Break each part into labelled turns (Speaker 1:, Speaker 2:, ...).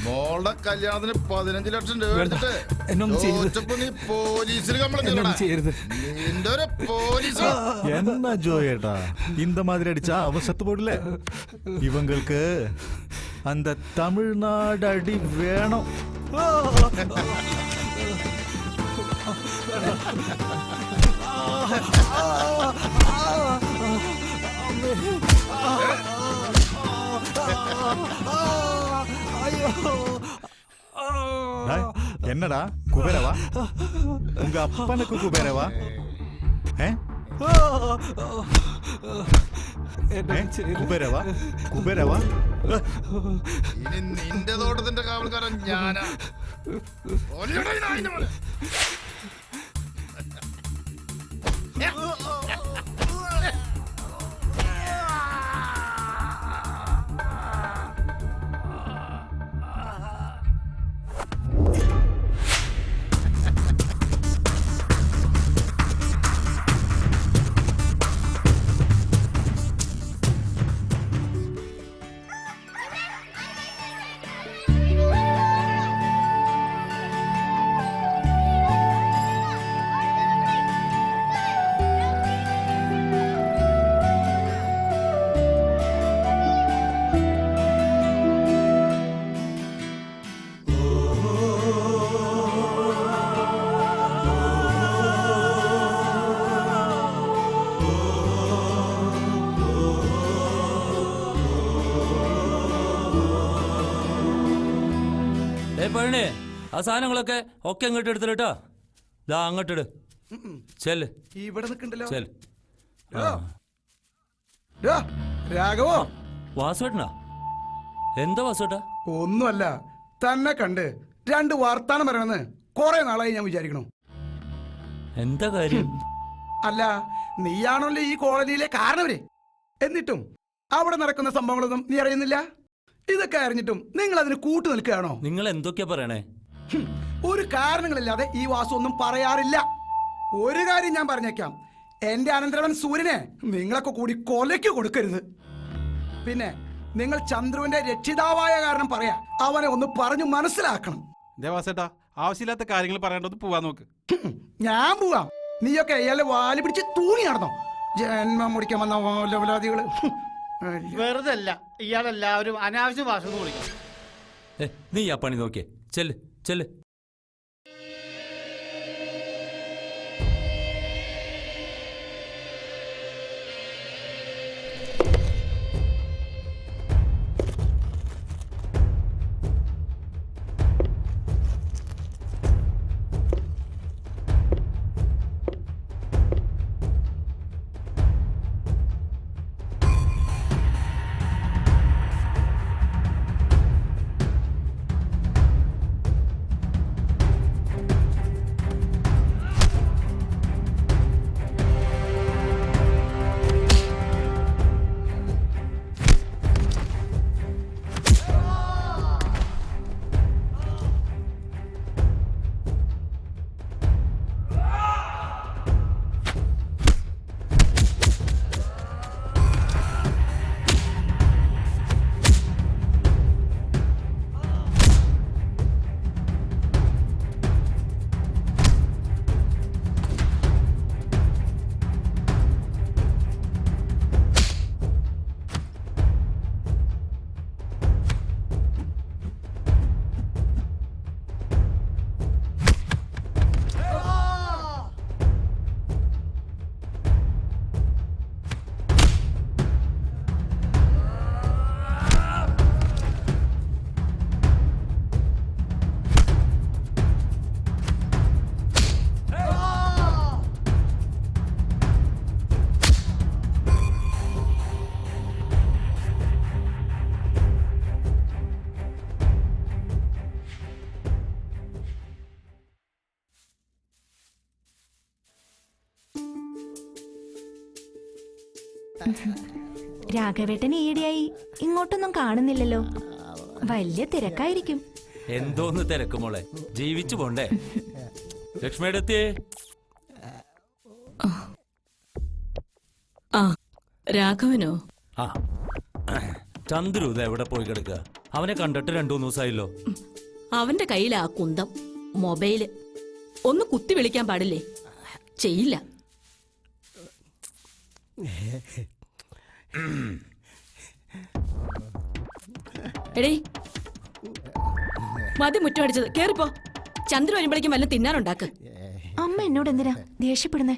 Speaker 1: മോളുടെ കല്യാണത്തിന് 15 ലക്ഷം രൂപ എടുത്തിട്ട് നീ പോലീസിൽ
Speaker 2: என்ன ஜோயேட்டா இந்த மாதிரி அடிச்சா அவ செத்து போடல. இவங்களுக்கு அந்த தமிழ்நாடு அடி வேணும். என்னடா குபேரவா? உங்க அப்பனுக்கு குபேரவா? കുബേരവാ കുബേരവാ
Speaker 1: ഇനി നിന്റെ തോട്ടത്തിന്റെ കാവൽക്കാരൻ ഞാനാ.
Speaker 3: പഴനി ആ സാധനങ്ങളൊക്കെ ഒക്കെ അങ്ങോട്ട് എടുത്തിട്ടോ. ഇതാ അങ്ങോട്ടിട്. ചെല്
Speaker 4: ഇവിടെ നിൽക്കണ്ടല്ലോ.
Speaker 3: ചെല്.
Speaker 4: രാഘവോ
Speaker 3: വാസുവേട്ടനാ? എന്താ വാസുവേട്ടാ?
Speaker 4: ഒന്നുമല്ല, തന്നെ കണ്ട് 2 വർത്താനം പറയണമെന്ന് കുറെ നാളായി ഞാൻ വിചാരിക്കണു.
Speaker 3: എന്താ കാര്യം?
Speaker 4: അല്ല, നീയാണല്ലോ ഈ കോളനിയിലെ കാരണവര്. എന്നിട്ടും അവിടെ നടക്കുന്ന സംഭവങ്ങളൊന്നും നീ അറിയുന്നില്ല. ഇതൊക്കെ അറിഞ്ഞിട്ടും നിങ്ങൾ അതിന് കൂട്ടു നിൽക്കുകയാണോ?
Speaker 3: നിങ്ങൾ എന്തൊക്കെയാ പറയണേ?
Speaker 4: ഒരു കാരണങ്ങളില്ലാതെ ഈ വാസു ഒന്നും പറയാറില്ല. ഒരു കാര്യം ഞാൻ പറഞ്ഞേക്കാം, എന്റെ അനന്തരവൻ സൂര്യനെ നിങ്ങളൊക്കെ കൂടി കൊലയ്ക്ക് കൊടുക്കരുത്. പിന്നെ നിങ്ങൾ ചന്ദ്രുവിന്റെ രക്ഷിതാവായ കാരണം പറയാ, അവനെ ഒന്ന് പറഞ്ഞു മനസ്സിലാക്കണം.
Speaker 5: ദേവാസേട്ടാ, ആവശ്യമില്ലാത്ത കാര്യങ്ങൾ പറയാണ്ടത് പോവാൻ നോക്ക്.
Speaker 4: ഞാൻ പോവാം. നീയൊക്കെ അയാളെ വാലി പിടിച്ച് തൂങ്ങി നടന്നോ? ജന്മം മുടിക്കാൻ വന്ന ലോലാദികള്.
Speaker 6: വെറുതെ അല്ല, ഇയാളെല്ലാവരും അനാവശ്യ ഭാഷ വിളിക്കും.
Speaker 3: നീ ആ പണി നോക്കിയേ. ചെല്ല് ചെല്ല്.
Speaker 7: രാഘവേട്ടൻ ഈയിടെയായി ഇങ്ങോട്ടൊന്നും കാണുന്നില്ലല്ലോ. വലിയ തിരക്കായിരിക്കും.
Speaker 3: എന്തോന്ന് തിരക്ക് മോളെ, ജീവിച്ചു പോണ്ടേ. ലക്ഷ്മിയുടെ എത്തിയേ.
Speaker 8: രാഘവനോ?
Speaker 3: ആ ചന്ദ്രു ഇത് എവിടെ പോയി കിടക്കുക? അവനെ കണ്ടിട്ട് 2-3 ദിവസമായല്ലോ.
Speaker 8: അവന്റെ കയ്യിലാ കുന്തം, മൊബൈല്. ഒന്ന് കുത്തി വിളിക്കാൻ പാടില്ലേ? ചെയ്യില്ല. എടേ, മതി മുറ്റമടിച്ചത്. കേറിപ്പോ. ചന്ദ്രു വരുമ്പോഴേക്കും വല്ല തിന്നാനുണ്ടാക്ക്.
Speaker 7: അമ്മ എന്നോട് എന്തിനാ ദേഷ്യപ്പെടുന്നേ?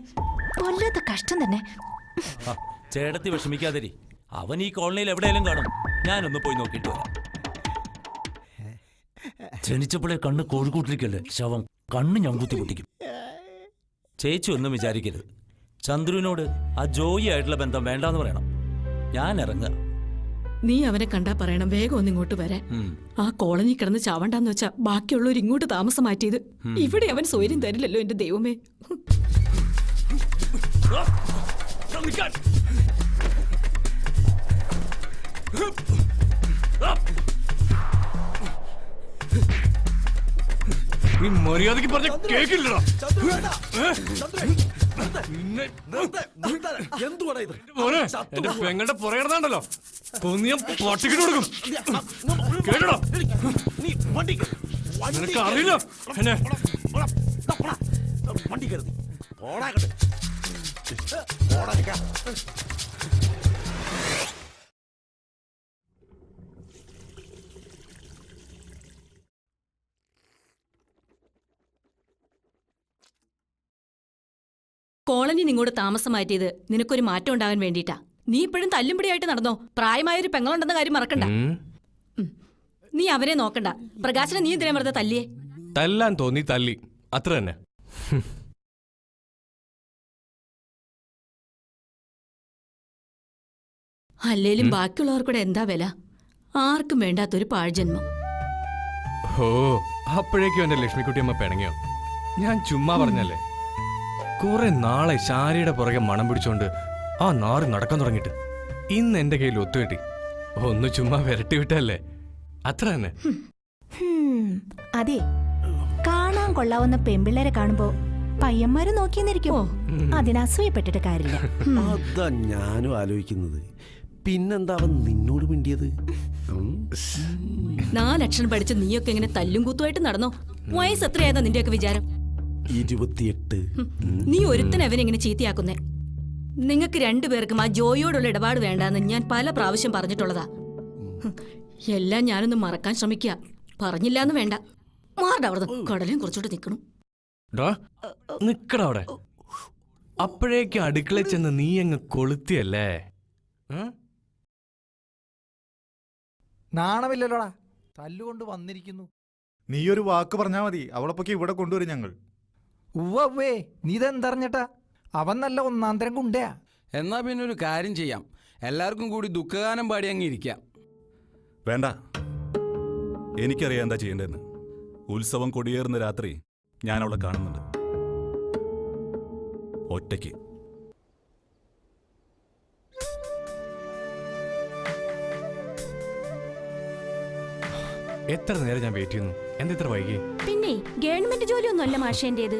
Speaker 7: കൊല്ലാത്ത കഷ്ടം തന്നെ.
Speaker 3: ചേട്ടത്തി വിഷമിക്കാതിരി. അവൻ ഈ കോളനിയിൽ എവിടെയെങ്കിലും കാണും. ഞാനൊന്ന് പോയി നോക്കിയിട്ട് വരാം. ജനിച്ചപ്പോഴേ കണ്ണ് കോഴിക്കൂട്ടിലേക്കല്ലേ ശവം. കണ്ണ് ഞാൻ കുത്തി പൊട്ടിക്കും. ചേച്ചി ഒന്നും വിചാരിക്കരുത്. ചന്ദ്രുവിനോട് ആ ജോയി ആയിട്ടുള്ള ബന്ധം വേണ്ടാന്ന് പറയണം. ഞാൻ ഇറങ്ങുക.
Speaker 8: നീ അവനെ കണ്ടാ പറയണം വേഗം ഒന്ന് ഇങ്ങോട്ട് വരാൻ. ആ കോളനി കിടന്ന് ചാവണ്ടാന്ന് വെച്ചാ ബാക്കിയുള്ളവർ ഇങ്ങോട്ട് താമസം മാറ്റിയത്. ഇവിടെ അവൻ സ്വൈര്യം തരില്ലല്ലോ എന്റെ ദൈവമേ.
Speaker 9: നീ മര്യാദക്ക് പറഞ്ഞ കേക്കില്ലടാ. എന്റെ പെങ്ങളുടെ പുറകിടന്നാണ്ടല്ലോ കൊന്നിയം പട്ടിക്കിട്ട് കൊടുക്കും. കേട്ടടാ, നിനക്ക് അറിയില്ല എന്നെ.
Speaker 8: കോളനി നിങ്ങോട്ട് താമസം മാറ്റിയത് നിനക്കൊരു മാറ്റം ഉണ്ടാകാൻ വേണ്ടിയിട്ടാ. നീ ഇപ്പോഴും തല്ലുംപിടിയായിട്ട് നടന്നോ? പ്രായമായൊരു പെങ്ങളുണ്ടെന്ന കാര്യം മറക്കണ്ട. നീ അവരെ നോക്കണ്ട. പ്രകാശനെ നീ എന്തിനാ വെറുതെ തല്ലിയേ?
Speaker 9: തല്ലാൻ തോന്നി തല്ലി, അത്ര തന്നെ.
Speaker 8: അല്ലേലും ബാക്കിയുള്ളവർക്കൂടെ എന്താ വില? ആർക്കും വേണ്ടാത്തൊരു പാഴ്ജന്മം.
Speaker 9: ഓ, അപ്പോഴേക്കും എന്റെ ലക്ഷ്മിക്കുട്ടിയമ്മ പിണങ്ങിയോ? ഞാൻ ചുമ്മാ പറഞ്ഞല്ലേ. കുറെ നാളെ ശാരിയുടെ പുറകെ മണം പിടിച്ചോണ്ട് ആ നാറ് നടക്കാൻ തുടങ്ങിയിട്ട് ഇന്ന് എന്റെ കയ്യിൽ ഒത്തുകെട്ടി. ഒന്ന് ചുമ്മാ വിരട്ടി വിട്ടല്ലേ, അത്ര തന്നെ.
Speaker 7: അതെ, കാണാൻ കൊള്ളാവുന്ന പെമ്പിള്ളേരെ കാണുമ്പോ പയ്യന്മാര് നോക്കിയെന്നിരിക്കുമോ? അതിനസൂയപ്പെട്ടിട്ട് കാര്യമില്ല.
Speaker 10: അതാ ഞാനും ആലോചിക്കുന്നത്. പിന്നെന്താ അവൻ നിന്നോട് മിണ്ടിയത്?
Speaker 8: 4 അക്ഷരം പഠിച്ച് നീയൊക്കെ ഇങ്ങനെ തല്ലും കൂത്തുമായിട്ട് നടന്നോ? വയസ്സ് എത്രയായതാ നിന്റെയൊക്കെ വിചാരം?
Speaker 10: 28.
Speaker 8: നീ ഒരുത്തൻ അവനെങ്ങനെ ചീത്തയാക്കുന്നേ? നിങ്ങൾക്ക് രണ്ടുപേർക്കും ആ ജോയിയോടുള്ള ഇടപാട് വേണ്ടാന്ന് ഞാൻ പല പ്രാവശ്യം പറഞ്ഞിട്ടുള്ളതാ. എല്ലാം ഞാനൊന്ന് മറക്കാൻ ശ്രമിക്കുക. പറഞ്ഞില്ലാന്ന് വേണ്ട. മാറുടെ അവിടെ കടലും കുറച്ചോട്ട് നിൽക്കണം.
Speaker 9: നിക്കട അവിടെ. അപ്പോഴേക്കും അടുക്കളയിൽ ചെന്ന് നീ അങ്ങ് കൊളുത്തിയല്ലേ?
Speaker 11: നാണമില്ലല്ലോടാ, തല്ലുകൊണ്ട് വന്നിരിക്കുന്നു.
Speaker 2: നീ ഒരു വാക്ക് പറഞ്ഞാ മതി, അവളെ പൊക്കി ഇവിടെ കൊണ്ടുവരും ഞങ്ങൾ.
Speaker 11: ഉവ്വേ, നീ ഇതെന്തറിഞ്ഞട്ടാ? അവൻ നല്ല ഒന്നാന്തരം കുണ്ടയാ.
Speaker 12: എന്നാ പിന്നെ ഒരു കാര്യം ചെയ്യാം, എല്ലാവർക്കും കൂടി ദുഃഖഗാനം പാടി അങ്ങ് ഇരിക്കാം.
Speaker 2: വേണ്ട, എനിക്കറിയാം എന്താ ചെയ്യേണ്ടതെന്ന്. ഉത്സവം കൊടിയേറുന്ന രാത്രി ഞാൻ അവളെ കാണുന്നുണ്ട്, ഒറ്റയ്ക്ക്.
Speaker 9: എത്ര നേരം ഞാൻ വെയിറ്റ് ചെയ്യുന്നു, എന്താ ഇത്ര വൈകി?
Speaker 7: പിന്നെ ഗവൺമെന്റ് ജോലിയൊന്നുമല്ല മാഷേന്റേത്.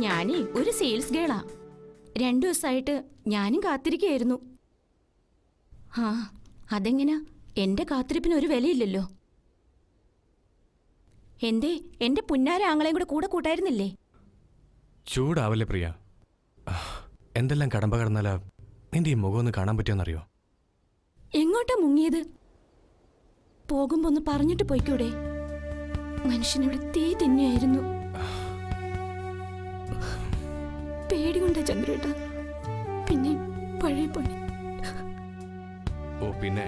Speaker 7: ഞാനേ ഒരു സെയിൽസ് ഗേളാ. 2 ദിവസമായിട്ട് ഞാനും കാത്തിരിക്കുകയായിരുന്നു. ആ, അതെങ്ങനാ? എന്റെ കാത്തിരിപ്പിന് ഒരു വിലയില്ലല്ലോ. എന്തേ, എന്റെ പുന്നാര ആങ്ങളെയും കൂടെ കൂട്ടായിരുന്നില്ലേ?
Speaker 9: ചൂടാവല്ലേ പ്രിയ. എന്തെല്ലാം കടമ്പ കടന്നാലാ നിന്റെ ഈ മുഖം ഒന്ന് കാണാൻ പറ്റുമെന്നറിയോ?
Speaker 7: എങ്ങോട്ടാ മുങ്ങിയത്? പോകുമ്പോ ഒന്ന് പറഞ്ഞിട്ട് പോയിക്കൂടെ? മനുഷ്യനിവിടെ തീ തന്നെയായിരുന്നു. പേടികൊണ്ടാ ചന്ദ്രേട്ടാ. പിന്നെ പഴയ പണി.
Speaker 9: ഓ, പിന്നെ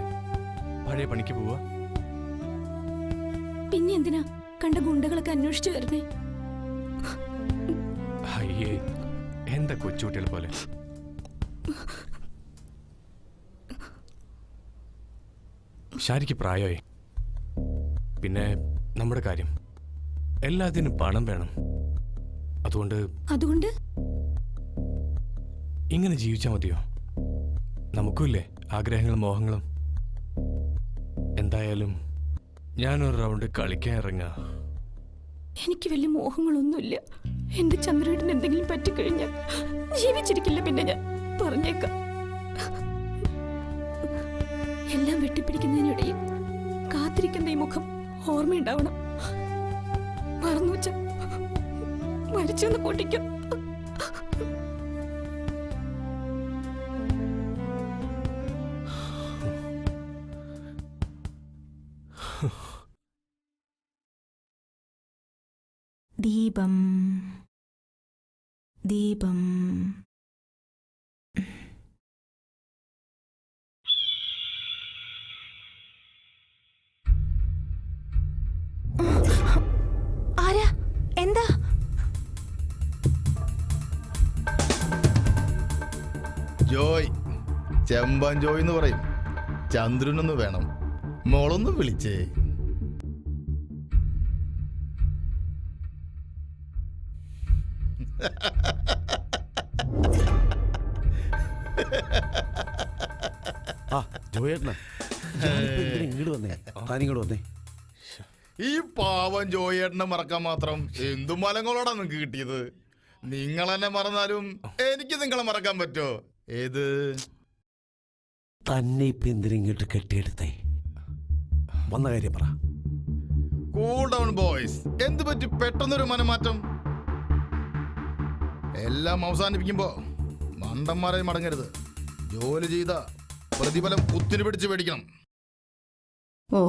Speaker 9: പഴയ പണിക്ക് പോവാ?
Speaker 7: പിന്നെ എന്തിനാ കണ്ട ഗുണ്ടകളൊക്കെ അന്വേഷിച്ചു വരുന്നേ?
Speaker 9: അയ്യേ, എന്താ കൊച്ചുകുട്ടികൾ പോലെ. ശാരിക്ക് പ്രായമായി. പിന്നെ നമ്മുടെ കാര്യം, എല്ലാത്തിനും പണം വേണം. അതുകൊണ്ട് ഇങ്ങനെ ജീവിച്ചാൽ മതിയോ? നമുക്കുമില്ലേ ആഗ്രഹങ്ങളും മോഹങ്ങളും. എന്തായാലും ഞാനൊരു റൗണ്ട് കളിക്കാൻ ഇറങ്ങാ.
Speaker 7: എനിക്ക് വലിയ മോഹങ്ങളൊന്നുമില്ല. എന്റെ ചന്ദ്രേട്ടന് എന്തെങ്കിലും പറ്റിക്കഴിഞ്ഞാൽ ജീവിച്ചിരിക്കില്ല. പിന്നെ ഞാൻ പറഞ്ഞേക്കാം.
Speaker 8: എല്ലാം വെട്ടിപ്പിടിക്കുന്നതിനിടയിൽ കാത്തിരിക്കുന്ന ഈ മുഖം ഓർമ്മയുണ്ടാവണം. മറന്നു വെച്ച മരിച്ചെന്ന് കൂട്ടിക്കും. ദീപം ദീപം
Speaker 7: ആരാ? എന്താ?
Speaker 1: ജോയ്, ചെമ്പൻ ജോയ് എന്ന് പറയും. ചന്ദ്രനൊന്ന് വേണം, മോളൊന്ന് വിളിച്ചേ.
Speaker 10: ആ ജോയേട്ടനാ, ഇങ്ങോട്ട് വന്നേ, താനിങ്ങോട്ട് വന്നേ.
Speaker 1: ഈ പാവം ജോയേട്ടനെ മറക്കാൻ മാത്രം എന്തു മലങ്ങളോടാ നിങ്ങക്ക് കിട്ടിയത്? നിങ്ങൾ എന്നെ മറന്നാലും എനിക്ക് നിങ്ങളെ മറക്കാൻ പറ്റോ? ഏത്
Speaker 10: തന്നെ ഇപ്പൊ എന്തിനിങ്ങോട്ട് കെട്ടിയെടുത്തേ? വന്ന കാര്യം പറ.
Speaker 1: Cool down boys. എന്ത് പറ്റി പെട്ടെന്നൊരു മനമാറ്റം? എല്ലാം അവസാനിപ്പിക്കുമ്പോ മണ്ടന്മാരെ മടങ്ങരുത്. ജോലി ചെയ്ത പ്രതിഫലം കുത്തിനു പിടിച്ച് മേടിക്കണം.
Speaker 8: ഓ,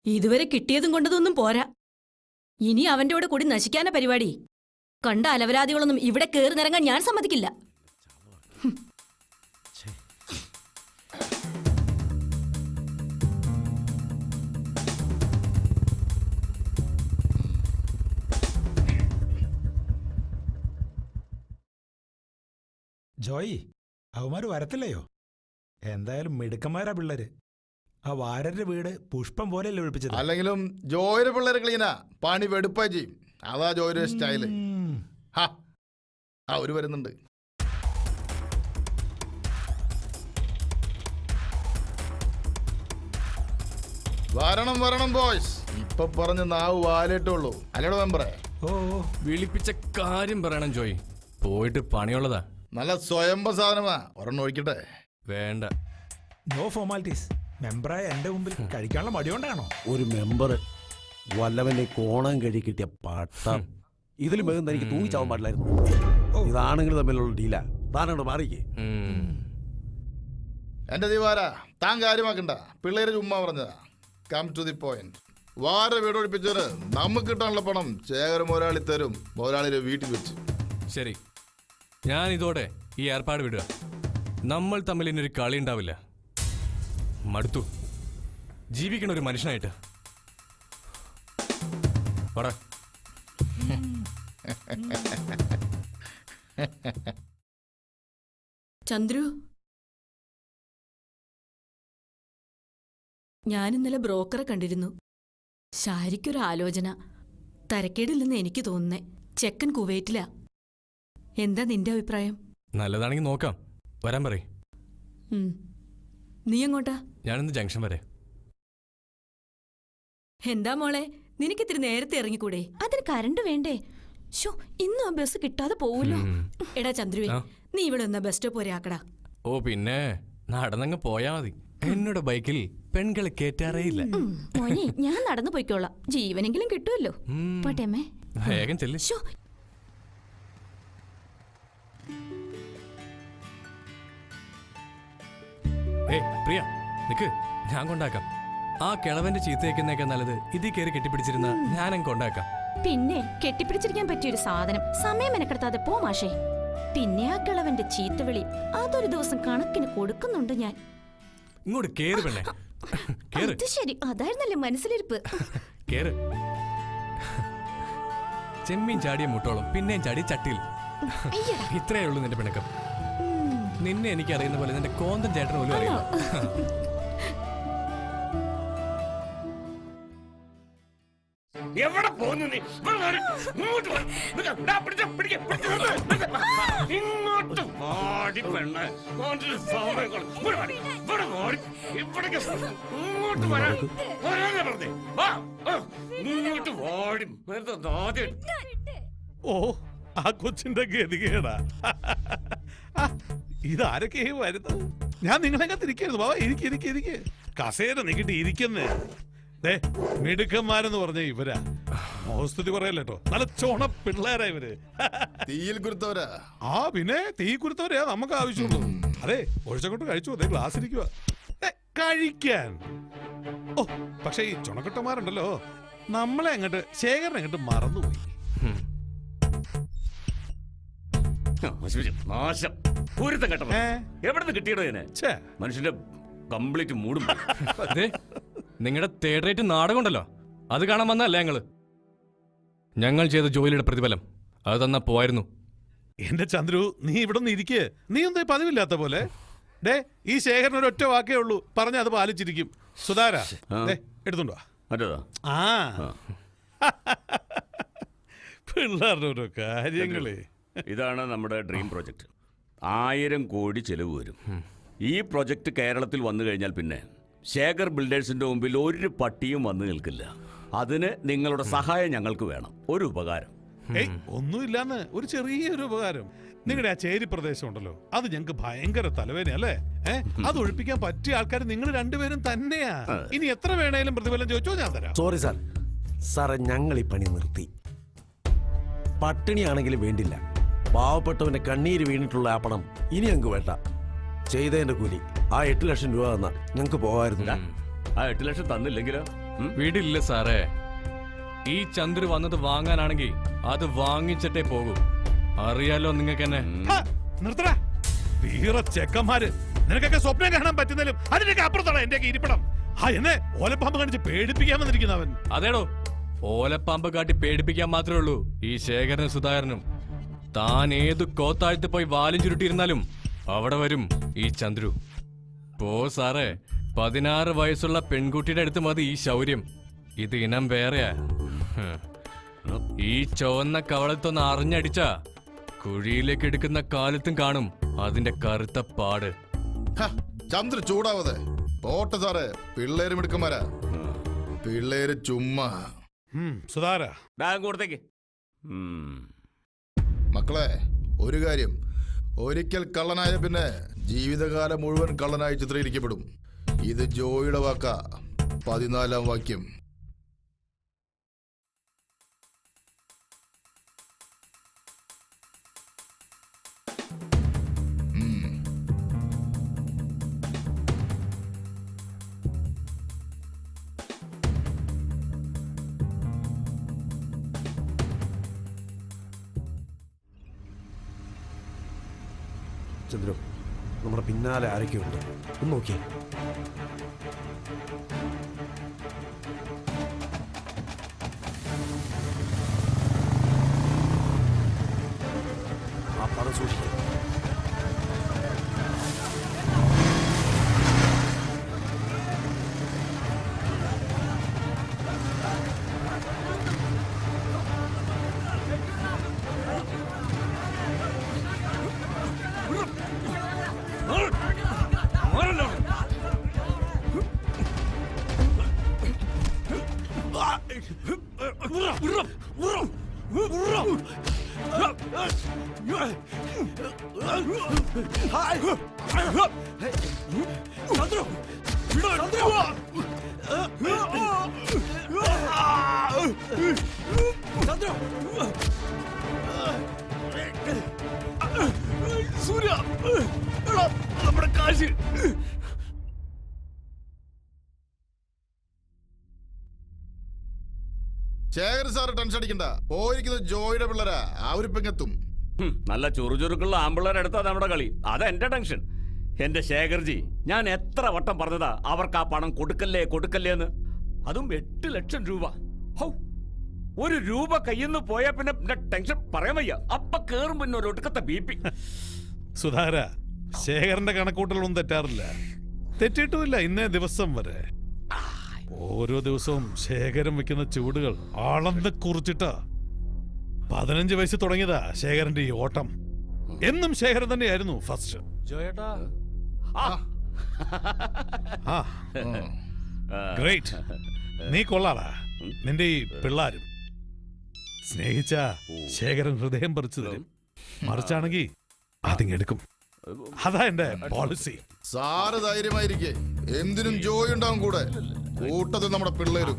Speaker 8: ഇതുവരെ കിട്ടിയതും കൊണ്ടതൊന്നും പോരാ. ഇനി അവന്റെ കൂടെ കൂടി നശിക്കാന പരിപാടി. കണ്ട അലവരാദികളൊന്നും ഇവിടെ കേറി നിറങ്ങാൻ ഞാൻ സമ്മതിക്കില്ല.
Speaker 11: ജോയി, അവന്മാര് വരത്തില്ലയോ? എന്തായാലും മിടുക്കന്മാരാ പിള്ളേര്. ആ വാരരുടെ വീട് പുഷ്പം പോലെയല്ലേ ഒഴിപ്പിച്ചത്?
Speaker 1: അല്ലെങ്കിലും ജോയിയുടെ പിള്ളേരെ ക്ലീനാ, പണി വെടുപ്പായി ചെയ്യും. അതാ ജോയിയുടെ സ്റ്റൈല്. അവര് വരുന്നുണ്ട്. വരണം വരണം ബോയ്സ്. ഇപ്പൊ പറഞ്ഞ നാവ് വാലേട്ടുള്ളൂ അല്ലേടോ മെമ്പറേ?
Speaker 11: ഓ,
Speaker 9: വിളിപ്പിച്ച കാര്യം പറയണം ജോയ്. പോയിട്ട് പണിയുള്ളതാ.
Speaker 1: നല്ല സ്വയംഭ സാധനമാ. ഒരെണ്ണം ഒഴിക്കട്ടെ?
Speaker 9: വേണ്ട.
Speaker 11: No formalities. മെമ്പറായ എന്റെ മുമ്പിൽ കഴിക്കാനുള്ള മടിയോണ്ടാണോ?
Speaker 10: ഒരു മെമ്പർ വല്ലവനെ കോണം കഴി കിട്ടിയ പട്ടം. ഇതിലും വേഗം തനിക്ക് തൂങ്ങിച്ചാവാൻ പാടില്ലായിരുന്നു. ഇതാണെങ്കിൽ തമ്മിലുള്ള ഡീലാ. താനോട് മാറിക്കേ.
Speaker 1: എന്റെ ദിവാര, താൻ കാര്യമാക്കണ്ട. പിള്ളേര് ചുമ്മാ പറഞ്ഞതാ. Come to the point. വാര വീടൊഴിപ്പിച്ചവര് നമുക്ക് കിട്ടാനുള്ള പണം ശേഖര മുതലാളി തരും. മുതലാളിയുടെ വീട്ടിൽ വെച്ച്.
Speaker 9: ശരി, ഞാൻ ഇതോടെ ഈ ഏർപ്പാട് വിടുക. നമ്മൾ തമ്മിൽ ഇനിയൊരു കളി ഉണ്ടാവില്ല. മടുത്തു ജീവിക്കണ ഒരു മനുഷ്യനായിട്ട്. പറ.
Speaker 8: ചന്ദ്രു, ഞാൻ ഇന്നലെ ബ്രോക്കറെ കണ്ടിരുന്നു. ശാരിക്കൊരു ആലോചന. തരക്കേടില്ലെന്ന് എനിക്ക് തോന്നുന്നേ. ചെക്കൻ കുവൈറ്റിലാ. എന്താ നിന്റെ അഭിപ്രായം?
Speaker 9: നല്ലതാണെങ്കിൽ നോക്കാം. വരാൻ പറയ്.
Speaker 8: നീ എങ്ങോട്ടാ?
Speaker 9: ഞാനിന്ന് ജംഗ്ഷൻ വരെ.
Speaker 8: എന്താ മോളെ, നിനക്കിത്തിരി നേരത്തെ ഇറങ്ങിക്കൂടെ?
Speaker 7: അതിന് കരണ്ട് വേണ്ടേ? ഷോ, ഇന്നും ആ ബസ് കിട്ടാതെ പോവല്ലോ.
Speaker 8: എടാ ചന്ദ്രുവേ, നീ ഇവിടെ ഒന്ന് ബസ് സ്റ്റോപ്പ് വരെ ആക്കടാ.
Speaker 9: ഓ പിന്നെ, നടന്നങ്ങ് പോയാ മതി. എന്നോട് ബൈക്കിൽ പെൺകളെ കേറ്റാറേയില്ല.
Speaker 7: മോനെ, ഞാൻ നടന്നു പോയിക്കോളാം. ജീവനെങ്കിലും കിട്ടുമല്ലോ. പോട്ടെ അമ്മേ.
Speaker 9: വേഗം ചെല്ല്. പ്രിയ നിക്ക്, ഞാൻ കൊണ്ടാക്കാം. ആ കിളവന്റെ ചീത്തയേക്കുന്നേക്കാ നല്ലത് ഇതിൽ കയറി കെട്ടിപ്പിടിച്ചിരുന്ന ഞാനങ്ങ് കൊണ്ടാക്കാം.
Speaker 7: പിന്നെ കെട്ടിപ്പിടിച്ചിരിക്കാൻ പറ്റിയൊരു സാധനം. സമയം മെനക്കെടുത്താതെ പോ മാഷേ. പിന്നെ ആ കിളവന്റെ ചീത്തവിളി അതൊരു ദിവസം കണക്കിന് കൊടുക്കുന്നുണ്ട് ഞാൻ.
Speaker 9: ഇങ്ങോട്ട് കേറ് പെണ്ണേ, കേറ്.
Speaker 7: അത് ശരി, അതായിരുന്നല്ലേ മനസ്സിലിരിപ്പ്.
Speaker 9: കേറ്. ചെമ്മീൻ ചാടിയ മുട്ടോളം പിന്നെയും ചാടി ചട്ടിയിൽ. ഇത്രയേ ഉള്ളൂ നിന്റെ പിണക്കം. നിന്നെ എനിക്ക് അറിയുന്ന പോലെ നിന്റെ കോന്തൻ ചേട്ടന് പോലും അറിയാം.
Speaker 13: എവിടെ പോകുന്നു നീ? ഇങ്ങോട്ട് വാടി പെണ്ണ്. ഇങ്ങോട്ട് വരാൻ പറഞ്ഞേ. ഇങ്ങോട്ട് വാടി.
Speaker 14: ഓ, ആ കൊച്ചിന്റെ ഗതികേടാ. ഇതാരൊക്കെ വരുന്നത്? ഞാൻ നിങ്ങളെ തിരിക്കരുത് ബാബാ. എനിക്ക് കസേര നീക്കിട്ട് ഇരിക്കുന്നേ. ദേ മിടുക്കന്മാരെന്ന് പറഞ്ഞ ഇവരാ. മോസ്തുതി പറയല്ലോ, നല്ല ചോണ പിള്ളേരാ ഇവര്.
Speaker 1: തീയിൽ കുരുത്തവരാ.
Speaker 14: ആ പിന്നെ തീ കുരുത്തവരെയാ നമുക്ക് ആവശ്യമുള്ളൂ. അതെ ഒഴിച്ചങ്ങോട്ട് കഴിച്ചു. അതേ ഗ്ലാസ് ഇരിക്കുക കഴിക്കാൻ. ഓ പക്ഷെ ഈ ചുണക്കുട്ടന്മാരുണ്ടല്ലോ, നമ്മളെ അങ്ങോട്ട് ശേഖരനെ അങ്ങോട്ട് മറന്നുപോയി.
Speaker 13: നാശം പൂരത്തെ കേട്ടോ. എവിടുന്ന് കിട്ടിയടോ ഇതിനെ? മനുഷ്യന്റെ കംപ്ലീറ്റ് മൂടും.
Speaker 9: നിങ്ങളുടെ തേർഡ് റേറ്റ് നാടകം ഉണ്ടല്ലോ, അത് കാണാൻ വന്നല്ലേ ഞങ്ങൾ ചെയ്ത ജോലിയുടെ പ്രതിഫലം അത് തന്നാ പോവായിരുന്നു.
Speaker 14: എന്റെ ചന്ദ്രു, നീ ഇവിടെ നിന്ന് ഇരിക്കേ. നീ ഒന്നേ പതിവില്ലാത്ത പോലെ. ഡേ ഈ ശേഖരൻ ഒരു ഒറ്റ വാക്കേ ഉള്ളൂ, പറഞ്ഞ അത് പാലിച്ചിരിക്കും. സുധാര എടുത്തുണ്ടോ? ആ പിള്ളേരുടെ ഓരോ കാര്യങ്ങളേ.
Speaker 13: ഇതാണ് നമ്മുടെ ഡ്രീം പ്രൊജക്ട്. 1000 കോടി ചെലവ് വരും. ഈ പ്രൊജക്ട് കേരളത്തിൽ വന്നു കഴിഞ്ഞാൽ പിന്നെ ശേഖർ ബിൽഡേഴ്സിന്റെ മുമ്പിൽ ഒരു പട്ടിയും വന്നു നിൽക്കില്ല. അതിന് നിങ്ങളുടെ സഹായം ഞങ്ങൾക്ക് വേണം. ഒരു ഉപകാരം.
Speaker 14: ഒന്നുമില്ലാന്ന്, ഒരു ചെറിയൊരു ഉപകാരം. നിങ്ങളുടെ ആ ചേരി പ്രദേശം ഉണ്ടല്ലോ, അത് ഞങ്ങൾക്ക് ഭയങ്കര തലവേദനയല്ലേ. അത് ഒഴിപ്പിക്കാൻ പറ്റിയ ആൾക്കാർ നിങ്ങൾ രണ്ടുപേരും തന്നെയാ. ഇനി എത്ര വേണേലും പ്രതിഫലം ചോദിച്ചോ, ഞാൻ തരാം.
Speaker 10: Sorry sir. സാറേ ഞങ്ങൾ ഈ പണി നിർത്തി. പട്ടിണിയാണെങ്കിലും വേണ്ടില്ല, പാവപ്പെട്ടവന്റെ കണ്ണീര് വീണിട്ടുള്ള ആ പണം ഇനി ഞങ്ങൾക്ക് വേണ്ട. ചെയ്തതിന്റെ കൂലി ആ 8 ലക്ഷം രൂപ തന്നാ ഞങ്ങൾക്ക് പോകാമായിരുന്നു.
Speaker 13: ആ 8 ലക്ഷം തന്നില്ലെങ്കിലോ?
Speaker 9: വീടില്ല സാറേ. ഈ ചന്ദ്രു വന്നത് വാങ്ങാനാണെങ്കിൽ അത് വാങ്ങിച്ചിട്ടേ പോകൂ. അറിയാലോ നിങ്ങൾക്ക് എന്നെ.
Speaker 14: നിർത്തടാ തീരെ ചെക്കന്മാര്. നിനക്കൊക്കെ സ്വപ്നം കാണാൻ പറ്റുന്നതിലും അതിനൊക്കെ അപ്പുറത്താണ് എന്റെ ഇരിപ്പിടം. എന്നെ ഓലപ്പാമ്പ് കാണിച്ച് പേടിപ്പിക്കാൻ വന്നിരിക്കുന്നവൻ.
Speaker 9: അതേടോ, ഓലപ്പാമ്പ് കാട്ടി പേടിപ്പിക്കാൻ മാത്രമേ ഉള്ളൂ ഈ ശേഖരനും സുധാകരനും. താൻ ഏതു കോത്താഴ്ത്ത് പോയി വാലും ചുരുട്ടിയിരുന്നാലും അവിടെ വരും ഈ ചന്ദ്രു. പോ സാറേ, 16 വയസ്സുള്ള പെൺകുട്ടിയുടെ അടുത്ത് മതി ഈ ശൗര്യം. ഇത് ഇനം വേറെയാ. ഈ ചുവന്ന കവളത്തൊന്ന് അറിഞ്ഞടിച്ച കുഴിയിലേക്ക് എടുക്കുന്ന കാലത്തും കാണും അതിന്റെ കറുത്ത പാട്.
Speaker 1: ചന്ദ്ര ചൂടാവതെ പോട്ടെ സാറേ. പിള്ളേര് മിടുക്കന്മാരാ. പിള്ളേര് ചുമ്മാ.
Speaker 14: സുധാര
Speaker 13: കൊടുത്തേക്ക്.
Speaker 1: മക്കളെ ഒരു കാര്യം, ഒരിക്കൽ കള്ളനായ പിന്നെ ജീവിതകാലം മുഴുവൻ കള്ളനായി ചിത്രീകരിക്കപ്പെടും. ഇത് ജോയിയുടെ വാക്ക. 14-ാം വാക്യം.
Speaker 10: ചന്ദ്രു, നമ്മുടെ പിന്നാലെ ആരൊക്കെയുണ്ട് ഒന്ന് നോക്കിയേ. ആ പണം സൂക്ഷിക്കാം.
Speaker 13: സൂര്യ, നമ്മുടെ കാശ്.
Speaker 1: ശേഖർ സാറ് ടെൻഷൻ അടിക്കണ്ട. പോയിരിക്കുന്നത് ജോയിയുടെ പിള്ളേരാ. അവരിപ്പെങ്ങെത്തും.
Speaker 13: നല്ല ചുറുചുറുക്കുള്ള ആമ്പിള്ളേരെടുത്താ നമ്മുടെ കളി. അതാ എന്റെ ടെൻഷൻ. എന്റെ ശേഖർജി, ഞാൻ എത്ര വട്ടം പറഞ്ഞതാ അവർക്ക് ആ പണം കൊടുക്കല്ലേ കൊടുക്കല്ലേ എന്ന്. അതും 8 ലക്ഷം രൂപ. ഒരു രൂപ കയ്യിൽ നിന്ന് പോയാ പിന്നെ ടെൻഷൻ പറയാൻ വയ്യ. അപ്പ കേറും പിന്നെ ഒരു ഒടുക്കത്തെ BP.
Speaker 14: സുധാര, ശേഖരന്റെ കണക്കൂട്ടലൊന്നും തെറ്റാറില്ല. തെറ്റിയിട്ടുമില്ല ഇന്നേ ദിവസം വരെ. ഓരോ ദിവസവും ശേഖരൻ വെക്കുന്ന ചൂടുകൾ ആളന്ന് കുറിച്ചിട്ടാ. 15 വയസ്സ് തുടങ്ങിയതാ ശേഖരന്റെ ഈ ഓട്ടം. എന്നും ശേഖരൻ തന്നെയായിരുന്നു ഫസ്റ്റ്. ഗ്രേറ്റ്, നീ കൊള്ളാടാ. നിന്റെ ഈ പിള്ളാരും സ്നേഹിച്ച ശേഖരൻ ഹൃദയം പറിച്ചു തരും. മറിച്ചാണെങ്കി അതിങ്ങെടുക്കും. അതാ എന്റെ പോളിസി.
Speaker 1: സാറ് ധൈര്യമായിരിക്കേ. എന്തിനും ജോയി ഉണ്ടാവും കൂടെ. കൂട്ടത്തിൽ നമ്മുടെ പിള്ളേരും.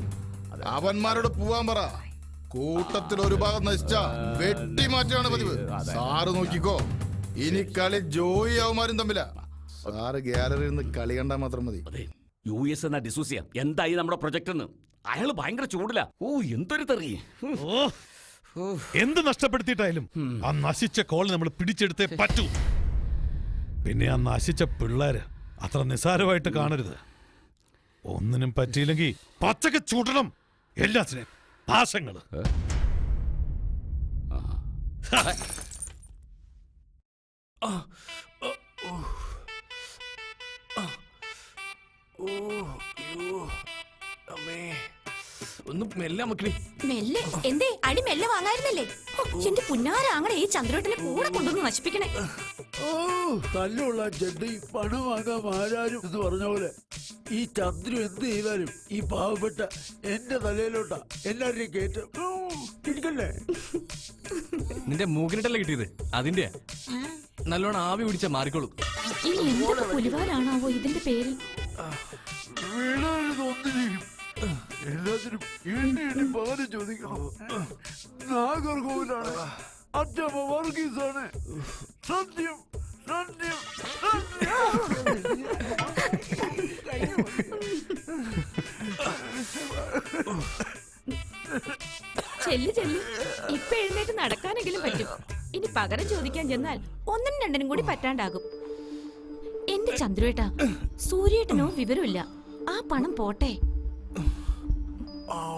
Speaker 1: അവന്മാരോട് പോവാൻ പറ. കൂട്ടത്തിൽ ഒരു ഭാഗം നശിച്ച വെട്ടി മാറ്റാണ് പതിവ്. സാറ് നോക്കിക്കോ, ഇനി കളി ജോയി അവന്മാരും തമ്മില. സാറ് ഗാലറിയിൽ നിന്ന് കളി കണ്ടാൽ മാത്രം മതി.
Speaker 13: US എന്ന ഡിസൂസിയ എന്തായി നമ്മുടെ പ്രൊജക്ട് എന്ന് അയാള് ഭയങ്കര ചൂടില്ല. ഓ എന്തൊരു തെറി.
Speaker 14: എന്ത് നഷ്ടപ്പെടുത്തിയിട്ടായാലും ആ നശിച്ച കോളി നമ്മൾ പിടിച്ചെടുത്തേ പറ്റൂ. പിന്നെ ആ നശിച്ച പിള്ളേര് അത്ര നിസ്സാരമായിട്ട് കാണരുത്. ഒന്നിനും പറ്റിയില്ലെങ്കിൽ പച്ചക്ക് ചൂടണം എല്ലാത്തിനെയും. നാശങ്ങള്.
Speaker 9: ഒന്ന് മെല്ലെ മക്കളി.
Speaker 7: മെല്ലെ എന്തേ അടി മെല്ലെ വാങ്ങായിരുന്നല്ലേ? എന്റെ പുന്നാരാങ്ങടെ ഈ ചന്ദ്രോട്ടനെ കൂടെ കൊണ്ടുവന്ന് നശിപ്പിക്കണേ.
Speaker 10: തല്ലുള്ള ചെണ്ടി പണം വാങ്ങാൻ ആരാരും എന്ന് പറഞ്ഞ പോലെ ഈ ചന്ദ്രു എന്ത് ചെയ്താലും ഈ പാവപ്പെട്ട എന്റെ തലയിലോട്ടാ എല്ലാവരുടെയും കേറ്റം. ഇരിക്കല്ലേ?
Speaker 9: നിന്റെ മൂക്കിനിട്ടല്ലേ കിട്ടിയത്? അതിന്റെ നല്ലോണം ആവി പിടിച്ച മാറിക്കോളും.
Speaker 7: ഇനി എന്തൊക്കെ പുലിവാലാണാവോ ഇതിന്റെ പേര്?
Speaker 10: എല്ലാത്തിനും എണ്ണി പകരം ചോദിക്കണം. നാഗർകോവിലാണ്. അച്ഛമ്മ വർഗീസാണ്. സത്യം സത്യം
Speaker 7: ചെല്ലു ചെല്ലു. ഇപ്പൊ എഴുന്നേറ്റ് നടക്കാനെങ്കിലും പറ്റും. ഇനി പകരം ചോദിക്കാൻ ചെന്നാൽ ഒന്നിനും രണ്ടിനും കൂടി പറ്റാണ്ടാകും. എന്റെ ചന്ദ്രുവേട്ടാ, സൂര്യേട്ടനോ വിവരമില്ല. ആ പണം പോട്ടെ.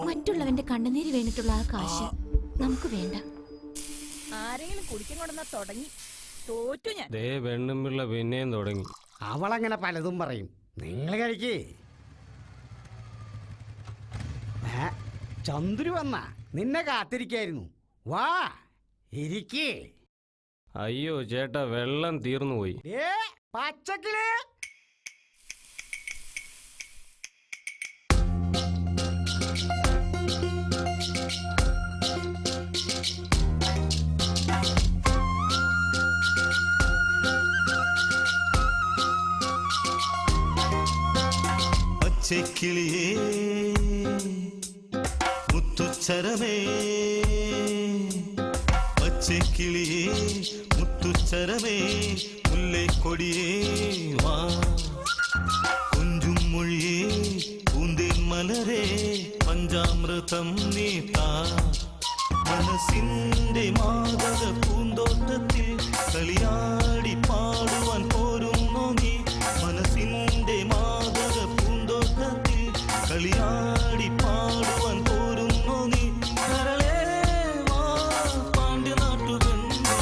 Speaker 7: മറ്റുള്ളവന്റെ കണ്ണുനീര് വീണിട്ടുള്ള ആ കാശ് നമുക്ക് വേണ്ട.
Speaker 8: ആരെങ്കിലും കുടിക്കാൻ കൊണ്ടുവന്നാ തുടങ്ങി. തോറ്റു ഞാൻ.
Speaker 9: വെണ്ണുമ്പിള്ള പിന്നെയും തുടങ്ങി.
Speaker 6: അവളങ്ങനെ പലതും പറയും. നിങ്ങൾ കഴിക്കേ. ചന്ദ്രു വന്ന നിന്നെ കാത്തിരിക്കായിരുന്നു. വാ ഇരിക്കേ.
Speaker 9: അയ്യോ ചേട്ടാ, വെള്ളം തീർന്നു പോയി.
Speaker 6: പച്ചക്കിളി.
Speaker 15: പച്ചക്കിളിയേ മുത്തുച്ചരമേ, പച്ചക്കിളിയേ മുത്തുച്ചരമേ, മുല്ലക്കൊടിയേ വാ, കൊഞ്ചും മൊഴിയേ പൂന്തേൻ മലരേ, പഞ്ചാമൃതം നീത്താ, മനസ്സിന്റെ മാതക പൂന്തോട്ടത്തിൽ കളിയാടി പാടുവാൻ പോരുന്നു നീ. മനസ്സിന്റെ മാതക പൂന്തോട്ടത്തിൽ കളിയാടി പാടുവാൻ പോരുന്നു നീ. കരളേ വാ പാണ്ഡ്യനാട്ടുകണ്ണേ.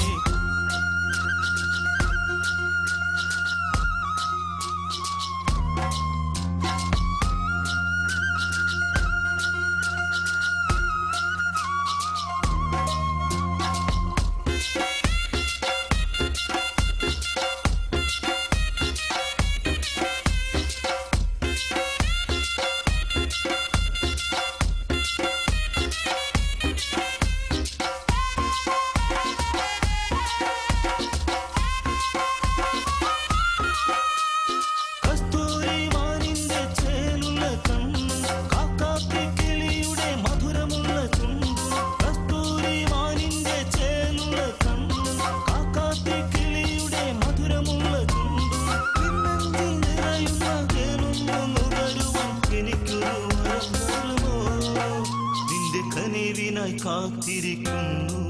Speaker 15: കാത്തിരിക്കുന്നു,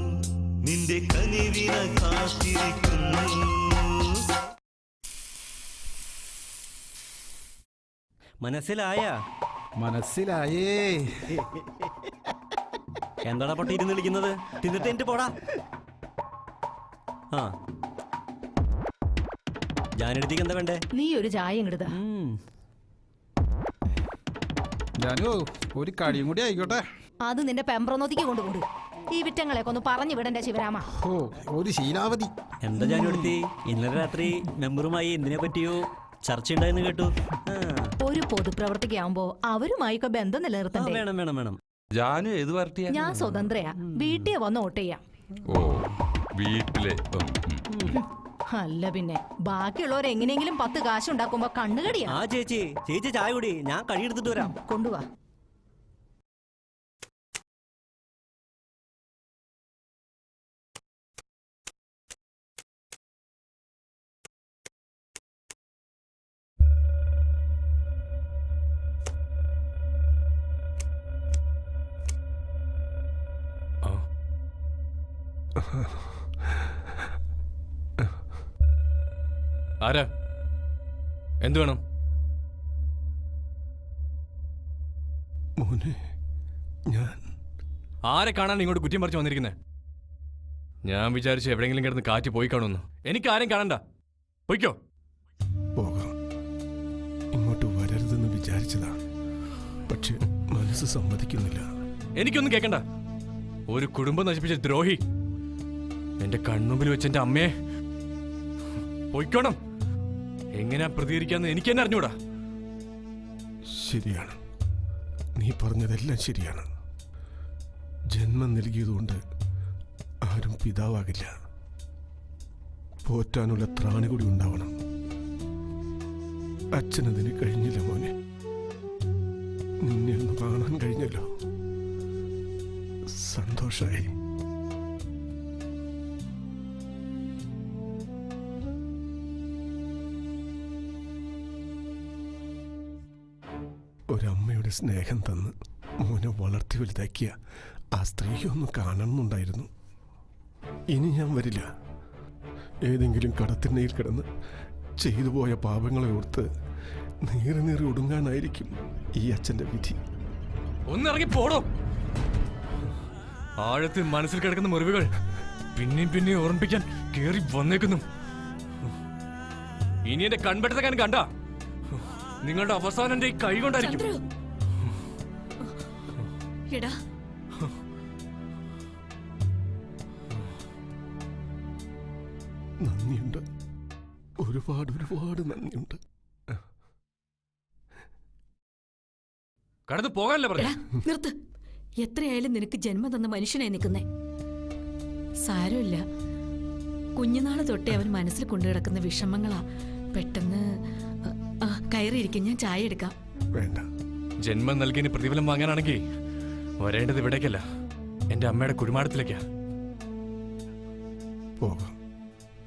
Speaker 15: നിന്റെ കനിവിനായി കാത്തിരിക്കുന്നു.
Speaker 16: മനസ്സിലായാ?
Speaker 6: മനസ്സിലായേ.
Speaker 16: എന്താടാ പട്ടി ഇരുന്ന് വിളിക്കുന്നത്? തിന്നിട്ട് എനിക്ക് പോടാ. ആ ജാനെടുത്തേക്ക് എന്താ വേണ്ടേ?
Speaker 8: നീ ഒരു ചായ ഇങ്ങടുതാ.
Speaker 6: ജാനു, ഒരു കടിയും കൂടി ആയിക്കോട്ടെ.
Speaker 8: അത് നിന്റെ പെമ്പ്രനോത്തിക്ക് കൊണ്ടുപോകും. ഈ വിറ്റങ്ങളെയൊക്കെ ഒന്ന് പറഞ്ഞു വിടണ്ടേ ശിവരാമ.
Speaker 6: ഓ, ഒരു ശീലാവധി.
Speaker 16: എന്താ ജാനെടുത്തി ഇന്നലെ രാത്രി മെമ്പറുമായി എന്തിനെ പറ്റിയോ ചർച്ച ഉണ്ടായെന്ന് കേട്ടു.
Speaker 8: ഒരു പൊതുപ്രവർത്തിക്കാവുമ്പോ അവരുമായിക്കെ ബന്ധം നിലനിർത്തണ്ടേ?
Speaker 16: വേണം വേണം വേണം.
Speaker 5: ജാനു ഏത് പാർട്ടിയാ?
Speaker 8: ഞാൻ സ്വതന്ത്രയാ. വീട്ടിൽ വന്ന് വോട്ട് ചെയ്യാം.
Speaker 5: ഓ വീട്ടിലെ
Speaker 8: അല്ല പിന്നെ ബാക്കിയുള്ളവർ എങ്ങനെയെങ്കിലും 10 കാശുണ്ടാക്കുമ്പോ കണ്ണുകടിയാ.
Speaker 16: ആ ചേച്ചി ചായ കുടി, ഞാൻ കഴിയെടുത്തിട്ട് വരാം.
Speaker 8: കൊണ്ടുവാ.
Speaker 9: ആരാ? എന്തു വേണം?
Speaker 10: മോനെ, ഞാൻ
Speaker 9: ആരെ കാണാൻ ഇങ്ങോട്ട് കുറ്റം പറിച്ചു വന്നിരിക്കുന്നേ? ഞാൻ വിചാരിച്ചു എവിടെയെങ്കിലും കിടന്ന് കാറ്റ് പോയി കാണുമെന്ന്. എനിക്ക് ആരും കാണണ്ട, പൊയ്ക്കോ.
Speaker 10: പോകാം. ഇങ്ങോട്ട് വരരുതെന്ന് വിചാരിച്ചതാ, പക്ഷെ മനസ്സ് സമ്മതിക്കുന്നില്ല.
Speaker 9: എനിക്കൊന്നും കേൾക്കണ്ട. ഒരു കുടുംബം നശിപ്പിച്ച ദ്രോഹി എന്റെ കൺമുമ്പിൽ വെച്ച് എന്റെ അമ്മയെ പൊയ്ക്കോണം. എങ്ങനെയാ പ്രതികരിക്കാന്ന് എനിക്ക് തന്നെ അറിഞ്ഞൂടാ.
Speaker 10: ശരിയാണ്, നീ പറഞ്ഞതെല്ലാം ശരിയാണ്. ജന്മം നൽകിയതുകൊണ്ട് ആരും പിതാവാകില്ല. പോറ്റാനുള്ള ത്രാണി കൂടി ഉണ്ടാവണം. അച്ഛനതിന് കഴിഞ്ഞില്ല മോനെ. നിന്നെ ഒന്ന് കാണാൻ കഴിഞ്ഞല്ലോ, സന്തോഷായി. ഒരമ്മയുടെ സ്നേഹം തന്ന് മോനെ വളർത്തി വലുതാക്കിയ ആ സ്ത്രീയെ ഒന്ന് കാണണമെന്നുണ്ടായിരുന്നു. ഇനി ഞാൻ വരില്ല. ഏതെങ്കിലും കടത്തിണ്ണയിൽ കിടന്ന് ചെയ്തു പോയ പാപങ്ങളെ ഓർത്ത് നീറി ഒടുങ്ങാനായിരിക്കും ഈ അച്ഛൻ്റെ വിധി.
Speaker 9: ഒന്നിറങ്ങി പോടോ. ആഴത്തിൽ മനസ്സിൽ കിടക്കുന്ന മുറിവുകൾ പിന്നെയും ഓർമ്മിപ്പിക്കാൻ കേറി വന്നേക്കുന്നു. ഇനി എന്റെ കൺപെട്ടക്കാൻ കണ്ട നിങ്ങളുടെ അവസാനം എന്റെ ഈ കൈ കൊണ്ടായിരിക്കും.
Speaker 10: നന്ദിയുണ്ട്, ഒരുപാട് നന്ദിയുണ്ട്.
Speaker 9: കടന്നു പോകാനല്ലേ പറഞ്ഞ?
Speaker 8: നിർത്ത്. എത്രയായാലും നിനക്ക് ജന്മം തന്ന മനുഷ്യനായി നിൽക്കുന്നേ. സാരമില്ല, കുഞ്ഞുനാള് തൊട്ടേ അവൻ മനസ്സിൽ കൊണ്ടുകിടക്കുന്ന വിഷമങ്ങളാ. പെട്ടെന്ന് കയറിയിരിക്കും, ഞാൻ ചായ എടുക്കാം.
Speaker 10: വേണ്ട.
Speaker 9: ജന്മം നൽകിയതിന് പ്രതിഫലം വാങ്ങാനാണെങ്കിൽ വരേണ്ടത് ഇവിടേക്കല്ല, എന്റെ അമ്മയുടെ കുഴിമാടത്തിലേക്കാ.
Speaker 10: പോകാം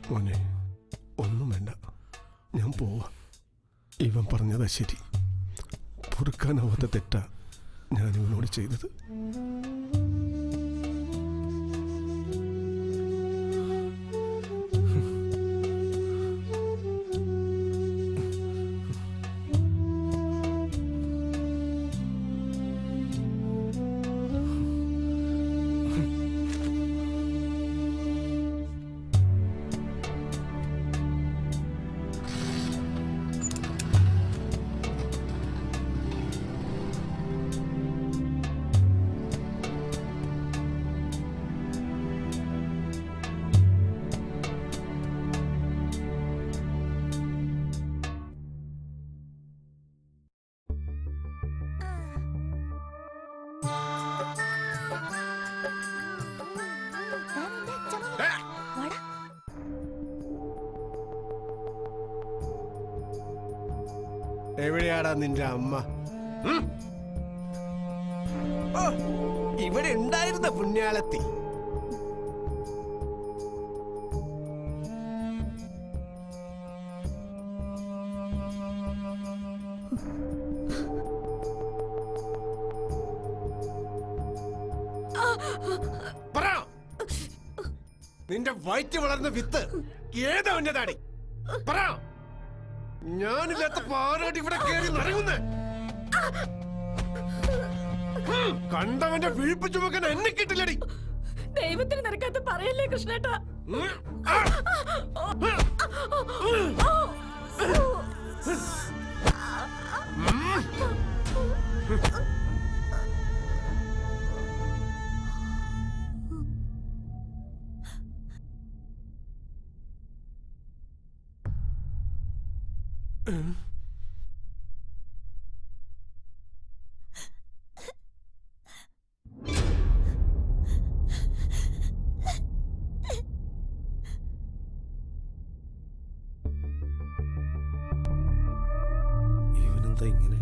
Speaker 10: മോനെ, ഒന്നും വേണ്ട, ഞാൻ പോവാം. ഇവൻ പറഞ്ഞതാ ശരി. പൊറുക്കാനാവാത്ത തെറ്റാ ഞാൻ ഇവനോട് ചെയ്തത്.
Speaker 17: എവിടെയാടാ നിന്റെ അമ്മ? ഇവിടെ ഉണ്ടായിരുന്ന പുണ്യാളത്തി. നിന്റെ വയറ്റ് വളർന്ന വിത്ത് ഏതവന്റെ താടി? പറ. ഞാനില്ലാത്ത പാരാട്ടി ഇവിടെ കയറി നടങ്ങുന്നേ. കണ്ടവന്റെ വിഴിപ്പ് ചുമക്കാൻ എന്നെ കിട്ടില്ലടി.
Speaker 8: ദൈവത്തിന് നിരക്കാത്ത പറയല്ലേ കൃഷ്ണേട്ടാ.
Speaker 17: എന്താ ഇങ്ങനെ?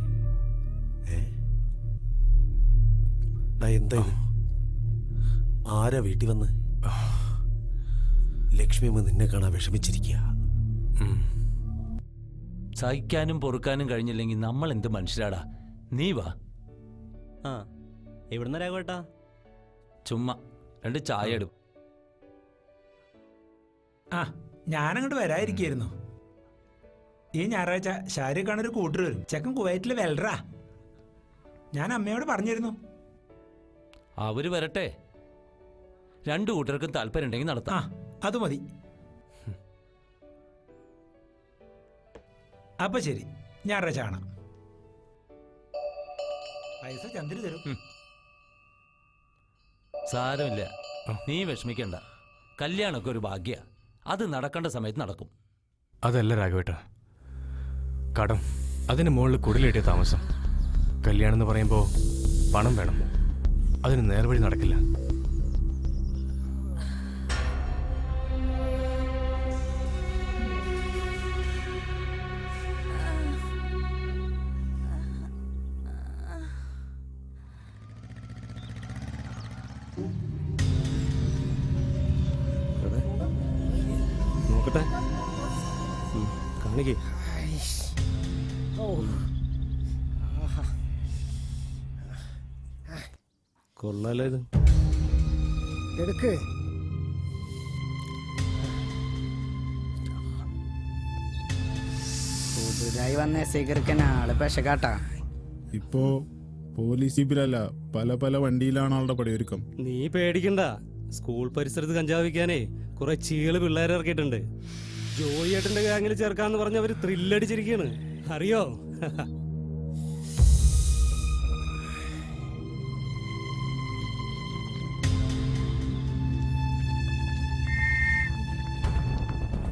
Speaker 17: എന്താ ഇത്? ആരാ വീട്ടിൽ വന്ന്? ലക്ഷ്മി അമ്മ നിന്നെ കാണാൻ വിഷമിച്ചിരിക്കുക.
Speaker 3: സഹിക്കാനും പൊറുക്കാനും കഴിഞ്ഞില്ലെങ്കിൽ നമ്മൾ എന്ത് മനുഷ്യരാടാ. നീ വാ.
Speaker 16: ആ എവിടുന്ന രാഘവേട്ടാ?
Speaker 3: ചുമ്മാ 2 ചായ എടുക്കും.
Speaker 11: ആ ഞാനങ്ങോട്ട് വരാതിരിക്കായിരുന്നു. ഈ ഞായറാഴ്ച ഷാരൂഖ് ഖാൻ ഒരു കൂട്ടർ വരും. ചെക്കൻ കുവൈറ്റിൽ വെൽഡറാ. ഞാൻ അമ്മയോട് പറഞ്ഞിരുന്നു.
Speaker 3: അവര് വരട്ടെ. 2 കൂട്ടർക്കും താല്പര്യം ഉണ്ടെങ്കിൽ നടത്താം.
Speaker 11: അത് മതി. അപ്പൊ ശരി, ഞായറാഴ്ച കാണാം. പൈസ ചന്ദ്രൻ തരും.
Speaker 3: സാരമില്ല, നീ വിഷമിക്കണ്ട. കല്യാണമൊക്കെ ഒരു ഭാഗ്യ. അത് നടക്കേണ്ട സമയത്ത് നടക്കും.
Speaker 9: അതല്ല രാഘവേട്ട, കടം, അതിന് മുകളിൽ കുടിലേറ്റിയ താമസം. കല്യാണം എന്ന് പറയുമ്പോൾ പണം വേണം. അതിന് നേർവഴി നടക്കില്ല.
Speaker 17: നോക്കട്ടെ, കാണിക്കേ. കൊള്ളാലോ ഇത്.
Speaker 4: എടുക്ക്.
Speaker 6: പുതുതായി വന്ന സ്വീകരിക്കാൻ ആള് പെശകാട്ടാ.
Speaker 18: ഇപ്പോ പോലീസ് ജീപ്പിലല്ല, പല പല വണ്ടിയിലാണ് ആളുടെ പടയൊരുക്കം.
Speaker 16: നീ പേടിക്കണ്ട. സ്കൂൾ പരിസരത്ത് കഞ്ചാവ് വിൽക്കാനേ കുറെ ചീള് പിള്ളേരെ ഇറക്കിയിട്ടുണ്ട്. ജോയി ഏട്ടന്റെ ഗാങ്ങിൽ ചേർക്കാന്ന് പറഞ്ഞ അവര് ത്രില്ലടിച്ചിരിക്കാണ്, അറിയോ?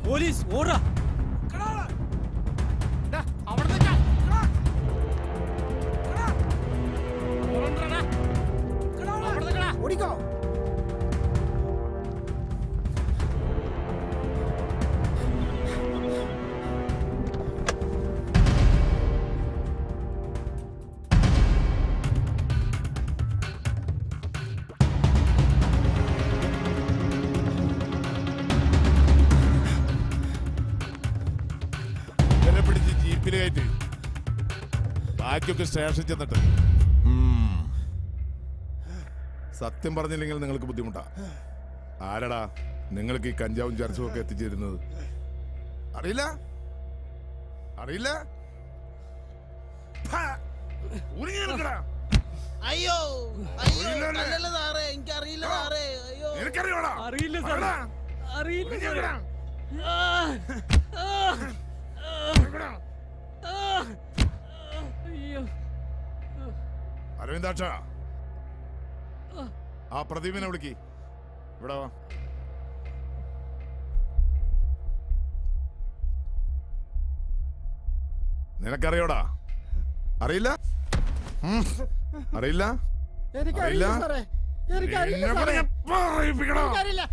Speaker 16: പോലീസ് ഓടാ.
Speaker 4: ഓടിക്കോ.
Speaker 18: പിടിച്ച് ജീപ്പിലായിട്ട് ബാക്കിയൊക്കെ സ്റ്റേഷൻ ചെന്നിട്ട്. സത്യം പറഞ്ഞില്ലെങ്കിൽ നിങ്ങൾക്ക് ബുദ്ധിമുട്ടാ. ആരടാ നിങ്ങൾക്ക് ഈ കഞ്ചാവും ചർച്ചയും ഒക്കെ എത്തിച്ചേരുന്നത്? അറിയില്ല, അറിയില്ല.
Speaker 6: അയ്യോ എനിക്കറിയില്ല സാറേ. അയ്യോ
Speaker 16: അറിയില്ല സാറേ, അറിയില്ല.
Speaker 18: അരവിന്ദാക്ഷ, ആ പ്രദീപിനെ വിളിക്ക്. ഇവിടെ വാ. നിനക്കറിയോടാ? അറിയില്ല, അറിയില്ല,
Speaker 6: എനിക്കറിയില്ല സാറേ. എനിക്കറിയില്ല സാറേ. എനിക്കറിയില്ല. എനിക്കറിയില്ല.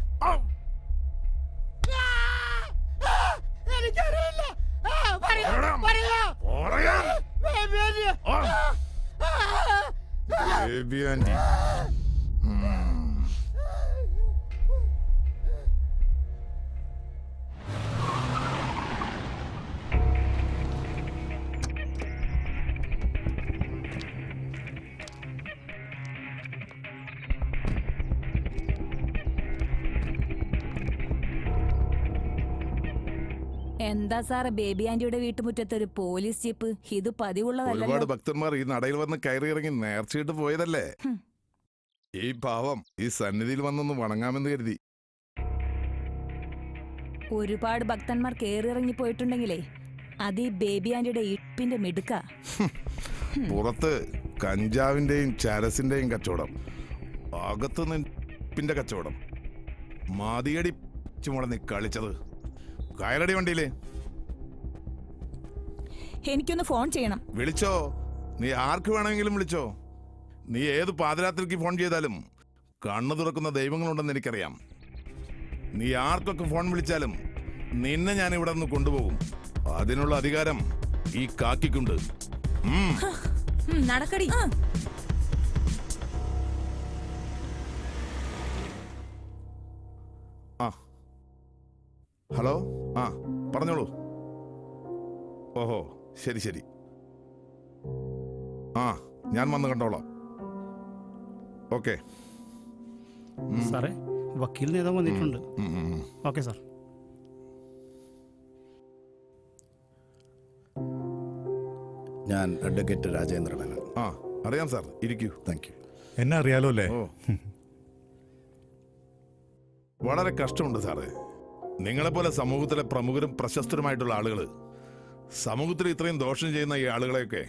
Speaker 18: Baby aunty.
Speaker 8: എന്താ സാറേ ബേബി ആന്റിയുടെ വീട്ടുമുറ്റത്ത് ഒരു പോലീസ് ജീപ്പ്? ഇത് പതിവുള്ളതല്ല.
Speaker 18: ഒരുപാട് ഭക്തന്മാർ ഈ നടയിൽ വന്ന് കയറി ഇറങ്ങി നേർച്ചയിട്ട് പോയതല്ലേ. ഈ പാവം ഈ സന്നിധിയിൽ വന്നൊന്ന് വണങ്ങാമെന്ന് കരുതി.
Speaker 8: ഒരുപാട് ഭക്തന്മാർ കേറിയിറങ്ങി പോയിട്ടുണ്ടെങ്കിലേ അത് ഈ ബേബി ആന്റിയുടെ ഇപ്പിന്റെ മിടുക്ക.
Speaker 18: പുറത്ത് കഞ്ചാവിന്റെയും ചരസിന്റെയും കച്ചവടം, അകത്ത് നിന്റെ കച്ചവടം. മാതിയടി ചുമട നീ കളിച്ചത്. കയറടി വണ്ടിയിലേ.
Speaker 8: എനിക്കൊന്ന് ഫോൺ ചെയ്യണം.
Speaker 18: വിളിച്ചോ, നീ ആർക്ക് വേണമെങ്കിലും വിളിച്ചോ. നീ ഏത് പാതിരാത്രിക്ക് ഫോൺ ചെയ്താലും കണ്ണു തുറക്കുന്ന ദൈവങ്ങളുണ്ടെന്ന് എനിക്കറിയാം. നീ ആർക്കൊക്കെ ഫോൺ വിളിച്ചാലും നിന്നെ ഞാൻ ഇവിടെ നിന്ന് കൊണ്ടുപോകും. അതിനുള്ള അധികാരം ഈ കാക്കിക്കുണ്ട്.
Speaker 8: നടക്കടി.
Speaker 18: ആ ഹലോ, ആ പറഞ്ഞോളൂ. ഓഹോ, ശരി ശരി. ആ ഞാൻ വന്ന് കണ്ടോളാം. ഓക്കെ
Speaker 6: സാറേ, വക്കീൽ നേതാവ് വന്നിട്ടുണ്ട്. Okay sir.
Speaker 17: ഞാൻ അഡ്വക്കേറ്റ് രാജേന്ദ്രൻ.
Speaker 18: ആ അറിയാം സാർ, ഇരിക്കൂ.
Speaker 17: Thank you.
Speaker 2: എന്നെ അറിയാലോ അല്ലേ?
Speaker 18: ഓ വളരെ കഷ്ടമുണ്ട് സാറേ. നിങ്ങളെപ്പോലെ സമൂഹത്തിലെ പ്രമുഖരും പ്രശസ്തരുമായിട്ടുള്ള ആളുകൾ സമൂഹത്തിൽ ഇത്രയും ദോഷം ചെയ്യുന്ന ഈ ആളുകളെയൊക്കെ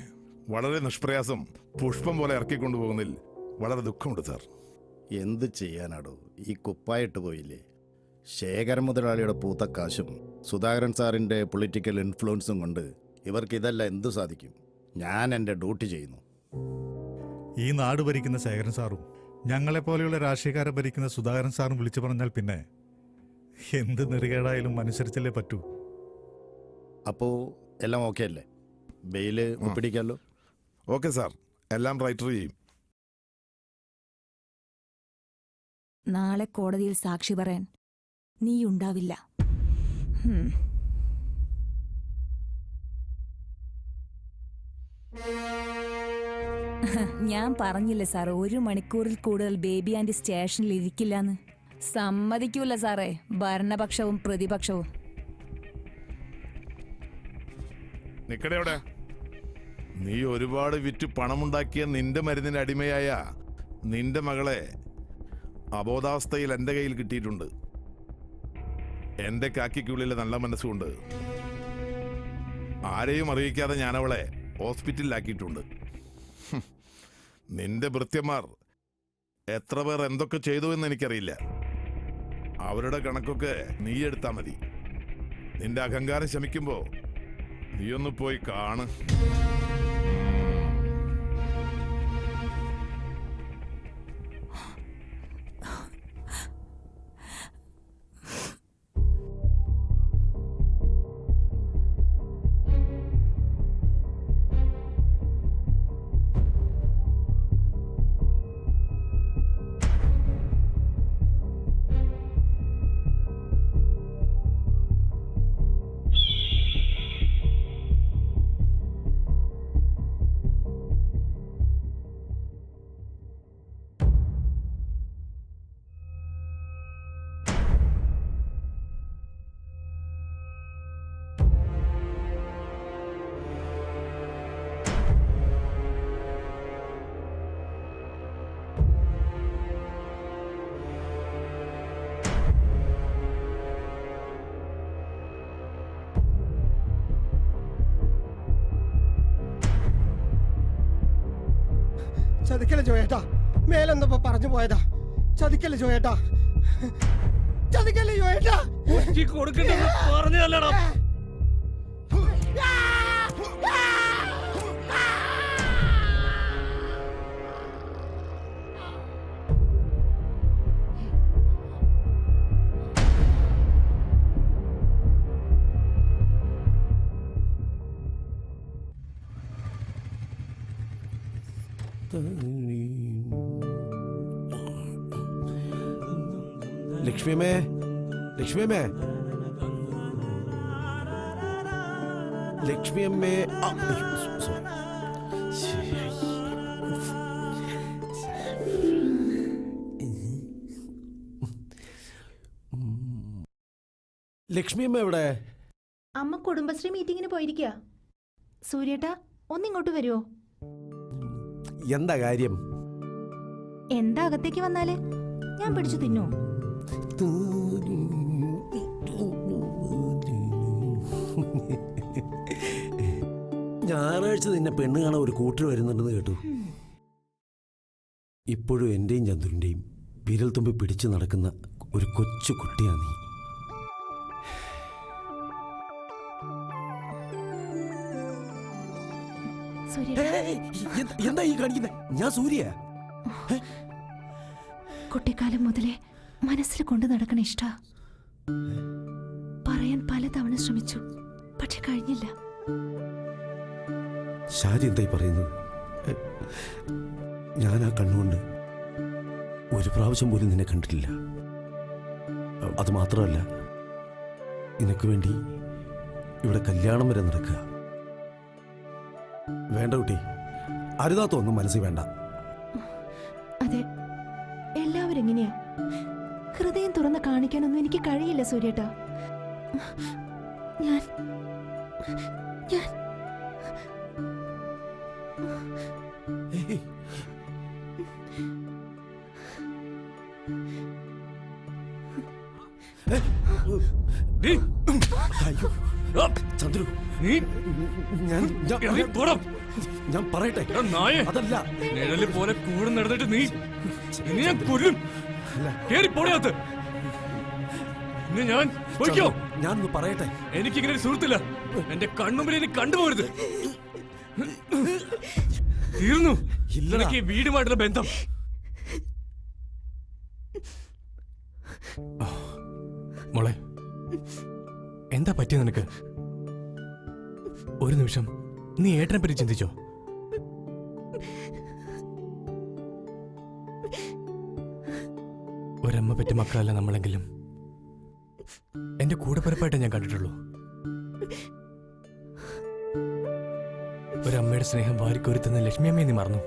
Speaker 18: വളരെ നിഷ്പ്രയാസം പുഷ്പം പോലെ ഇറക്കിക്കൊണ്ടുപോകുന്നതിൽ വളരെ ദുഃഖമുണ്ട് സാർ.
Speaker 17: എന്ത് ചെയ്യാനാടോ, ഈ കുപ്പായിട്ട് പോയില്ലേ. ശേഖരൻ മുതലാളിയുടെ പൂത്തക്കാശും സുധാകരൻ സാറിൻ്റെ പൊളിറ്റിക്കൽ ഇൻഫ്ലുവൻസും കൊണ്ട് ഇവർക്ക് ഇതെല്ലാം എന്തു സാധിക്കും? ഞാൻ എൻ്റെ ഡ്യൂട്ടി ചെയ്യുന്നു.
Speaker 2: ഈ നാട് ഭരിക്കുന്ന ശേഖരൻ സാറും ഞങ്ങളെപ്പോലെയുള്ള രാഷ്ട്രീയക്കാരെ ഭരിക്കുന്ന സുധാകരൻ സാറും വിളിച്ചു പറഞ്ഞാൽ പിന്നെ എന്ത് നെറുകേടായാലും അനുസരിച്ചല്ലേ പറ്റൂ.
Speaker 17: അപ്പോൾ എല്ലാം ഓക്കെ അല്ലേ? ബെയില് ഒപ്പിടിക്കാമല്ലോ?
Speaker 18: ഓക്കെ സാർ, എല്ലാം റൈറ്റർ ചെയ്യും.
Speaker 8: നാളെ കോടതിയിൽ സാക്ഷി പറയാൻ നീ ഉണ്ടാവില്ല.
Speaker 19: ഞാൻ പറഞ്ഞില്ലേ സാർ, 1 മണിക്കൂറിൽ കൂടുതൽ ബേബി ആൻറ്റി സ്റ്റേഷനിൽ ഇരിക്കില്ലാന്ന്. സമ്മതിക്കൂല സാറേ, ഭരണപക്ഷവും പ്രതിപക്ഷവും.
Speaker 18: നിക്കടെവിടെ? നീ ഒരുപാട് വിറ്റ് പണമുണ്ടാക്കിയ നിന്റെ മരുന്നിന് അടിമയായ നിന്റെ മകളെ അബോധാവസ്ഥയിൽ എൻ്റെ കയ്യിൽ കിട്ടിയിട്ടുണ്ട്. എൻ്റെ കാക്കിക്കുള്ളിലെ നല്ല മനസ്സുകൊണ്ട് ആരെയും അറിയിക്കാതെ ഞാനവളെ ഹോസ്പിറ്റലിലാക്കിയിട്ടുണ്ട്. നിന്റെ ഭൃത്യന്മാർ എത്ര പേർ എന്തൊക്കെ ചെയ്തു എന്ന് എനിക്കറിയില്ല. അവരുടെ കണക്കൊക്കെ നീ എടുത്താൽ മതി. നിന്റെ അഹങ്കാരം ശമിക്കുമ്പോ നീയൊന്ന് പോയി കാണ്.
Speaker 4: ചതിക്കല്ലേ ജോയേട്ടാ, മേലെന്തപ്പോ പറഞ്ഞു പോയതാ. ചതിക്കല്ലേ ജോയേട്ടാ, ചതിക്കല്ലേ ജോയേട്ടാ.
Speaker 16: പറഞ്ഞല്ലടാ.
Speaker 17: ലക്ഷ്മിയമ്മേ, ലക്ഷ്മിയമ്മേ, ലക്ഷ്മിയമ്മേ. ലക്ഷ്മിയമ്മ എവിടെ?
Speaker 19: അമ്മ കുടുംബശ്രീ മീറ്റിങ്ങിന് പോയിരിക്കുക. സൂര്യേട്ടാ, ഒന്നിങ്ങോട്ട് വരുമോ?
Speaker 17: എന്താ കാര്യം?
Speaker 19: എന്താ അകത്തേക്ക് വന്നാല് ഞാൻ പിടിച്ചു തിന്നോ?
Speaker 17: ഞായറാഴ്ച നിന്നെ പെണ്ണ് കാണാൻ ഒരു കൂട്ടർ വരുന്നുണ്ടെന്ന് കേട്ടു. ഇപ്പോഴും എന്റെയും ചന്ദ്രന്റെയും വിരൽ തുമ്പി പിടിച്ചു നടക്കുന്ന ഒരു കൊച്ചു കുട്ടിയാ നീ. എന്താ ഈ കാണിക്കുന്നത്? ഞാൻ സൂര്യ.
Speaker 19: കുട്ടിക്കാലം മുതലേ മനസ്സിൽ കൊണ്ടു നടക്കണ ഇഷ്ട. പറയാൻ പലതവണ ശ്രമിച്ചു, പക്ഷെ കഴിഞ്ഞില്ല.
Speaker 20: ഷാജി എന്തായി പറയുന്നത്? ഞാൻ ആ കണ്ണുകൊണ്ട് ഒരു പ്രാവശ്യം പോലും നിന്നെ കണ്ടിട്ടില്ല. അത് മാത്രമല്ല, നിനക്ക് വേണ്ടി ഇവിടെ കല്യാണം വരെ നടക്കുക. വേണ്ട കുട്ടി, അരുതാത്തൊന്നും മനസ്സിൽ വേണ്ട.
Speaker 21: അതെ, എല്ലാവരും എങ്ങനെയാ? ഹൃദയം തുറന്ന് കാണിക്കാനൊന്നും എനിക്ക് കഴിയില്ല സൂര്യേട്ടാ. ഞാൻ ഞാൻ
Speaker 20: ചന്ദ്രു, ഞാൻ പറയട്ടെ, അതല്ല
Speaker 9: നിഴല് പോലെ കൂടെ നടന്നിട്ട് നീ ഞാൻ കൊല്ലും. കേറി പോടത്ത്. ഞാൻ പോയിക്കോ.
Speaker 20: ഞാനൊന്ന് പറയട്ടെ.
Speaker 9: എനിക്കിങ്ങനെ ഒരു സുഹൃത്തില്ല. എന്റെ കണ്ണുമ്പിൽ ഇനി കണ്ടുപോകരുത്. തീർന്നു ഇല്ലെങ്കിൽ വീടുമായിട്ടുള്ള ബന്ധം. മോളെ, എന്താ പറ്റിയ നിനക്ക്? ഒരു നിമിഷം നീ ഏട്ടനെ പറ്റി ചിന്തിച്ചോ? ഒരമ്മ പറ്റ മക്കളല്ല നമ്മളെങ്കിലും എന്റെ കൂടെപ്പിറപ്പായിട്ടേ ഞാൻ കണ്ടിട്ടുള്ളൂ. ഒരമ്മയുടെ സ്നേഹം വാരിക്കൊരുത്തുന്ന ലക്ഷ്മിയമ്മയെ നീ മറന്നു.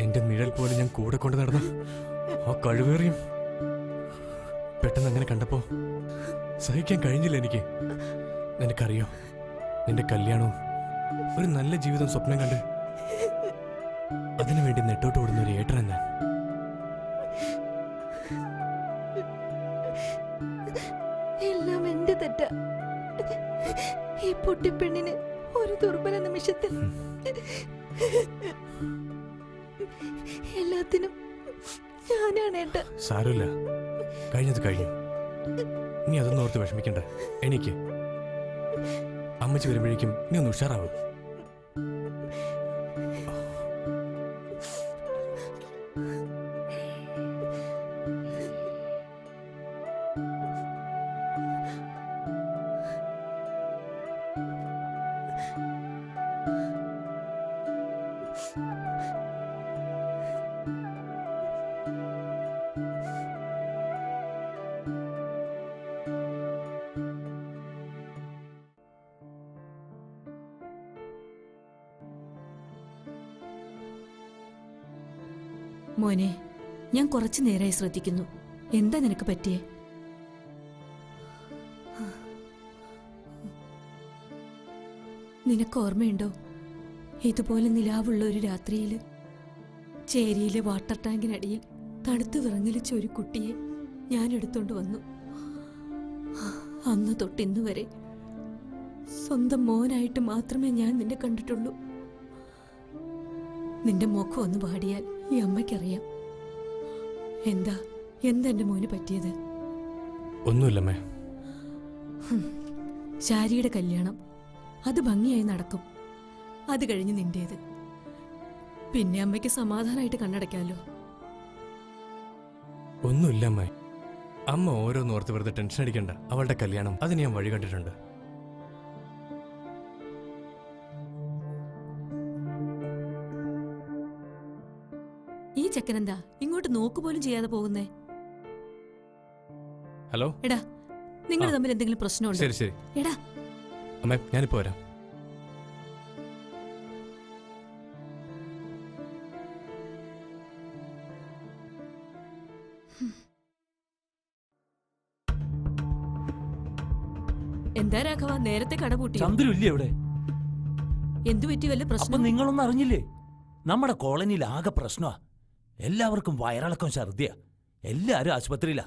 Speaker 9: എന്റെ നിഴൽ പോലെ ഞാൻ കൂടെ കൊണ്ട് നടന്ന ആ കഴിവേറിയും പെട്ടെന്ന് അങ്ങനെ കണ്ടപ്പോ സഹിക്കാൻ കഴിഞ്ഞില്ല എനിക്ക്. നിനക്കറിയോ, നിന്റെ കല്യാണവും ഒരു നല്ല ജീവിതം സ്വപ്നം കണ്ട് അതിനുവേണ്ടി നെട്ടോട്ട് ഓടുന്ന ഒരു ഏട്ടനാണ് ഞാൻ.
Speaker 21: എല്ലാം എന്റെ തെറ്റാ. ഈ പൊട്ടിപ്പെണ്ണിന് ഒരു ദുർബല നിമിഷത്തിൽ എല്ലാത്തിനും ഞാനാണ് ഏട്ട.
Speaker 9: സാരമില്ല, കഴിഞ്ഞത് കഴിഞ്ഞു. നീ അതൊന്നും ഓർത്ത് വിഷമിക്കണ്ട. എനിക്ക് അമ്മച്ചി വരുമ്പോഴേക്കും നീ ഒന്ന് ഉഷാറാവും.
Speaker 8: മോനെ, ഞാൻ കുറച്ചു നേരമായി ശ്രദ്ധിക്കുന്നു. എന്താ നിനക്ക് പറ്റിയേ? നിനക്ക് ഓർമ്മയുണ്ടോ, ഇതുപോലെ നിലാവുള്ള ഒരു രാത്രിയിൽ ചേരിയിലെ വാട്ടർ ടാങ്കിനടിയിൽ തണുത്തു വിറങ്ങലിച്ച ഒരു കുട്ടിയെ ഞാൻ എടുത്തോണ്ട് വന്നു. അന്ന് തൊട്ടിന്നു വരെ സ്വന്തം മോനായിട്ട് മാത്രമേ ഞാൻ നിന്നെ കണ്ടിട്ടുള്ളൂ. നിന്റെ മുഖം ഒന്ന് പാടിയാൽ ഈ അമ്മയ്ക്കറിയാം. എന്താ എന്റെ മോന് പറ്റിയത്?
Speaker 9: ഒന്നുമില്ലമ്മേ.
Speaker 8: ശാരിയുടെ കല്യാണം അത് ഭംഗിയായി നടക്കും. അത് കഴിഞ്ഞ് നിന്റേത്. പിന്നെ അമ്മയ്ക്ക് സമാധാനമായിട്ട് കണ്ണടയ്ക്കാലോ.
Speaker 9: ഒന്നുമില്ല അമ്മേ. അമ്മ ഓരോന്നോർത്ത് വെറുതെ ടെൻഷൻ അടിക്കണ്ട. അവളുടെ കല്യാണം അതിന് ഞാൻ വഴി കണ്ടിട്ടുണ്ട്.
Speaker 8: ഈ ചെക്കനെന്താ ഇങ്ങോട്ട് നോക്കുപോലും ചെയ്യാതെ പോകുന്നേ?
Speaker 9: ഹലോ.
Speaker 8: എടാ, നിങ്ങൾ തമ്മിൽ എന്തെങ്കിലും പ്രശ്നമുണ്ടോ?
Speaker 9: ശരി ശരി.
Speaker 8: എടാ
Speaker 9: അമ്മേ, ഞാനിപ്പോ വരാം.
Speaker 8: എന്താ രാഘവ, നേരത്തെ കട പൂട്ടി?
Speaker 3: ചന്ദ്രു ഇല്ലേ അവിടെ?
Speaker 8: എന്തു പറ്റി, വല്ല പ്രശ്നം?
Speaker 3: നിങ്ങളൊന്നും അറിഞ്ഞില്ലേ? നമ്മുടെ കോളനിയിൽ ആകെ പ്രശ്നമാ. എല്ലാവർക്കും വയറിളക്കം, ഛർദിയ. എല്ലാരും ആശുപത്രിയിലാ.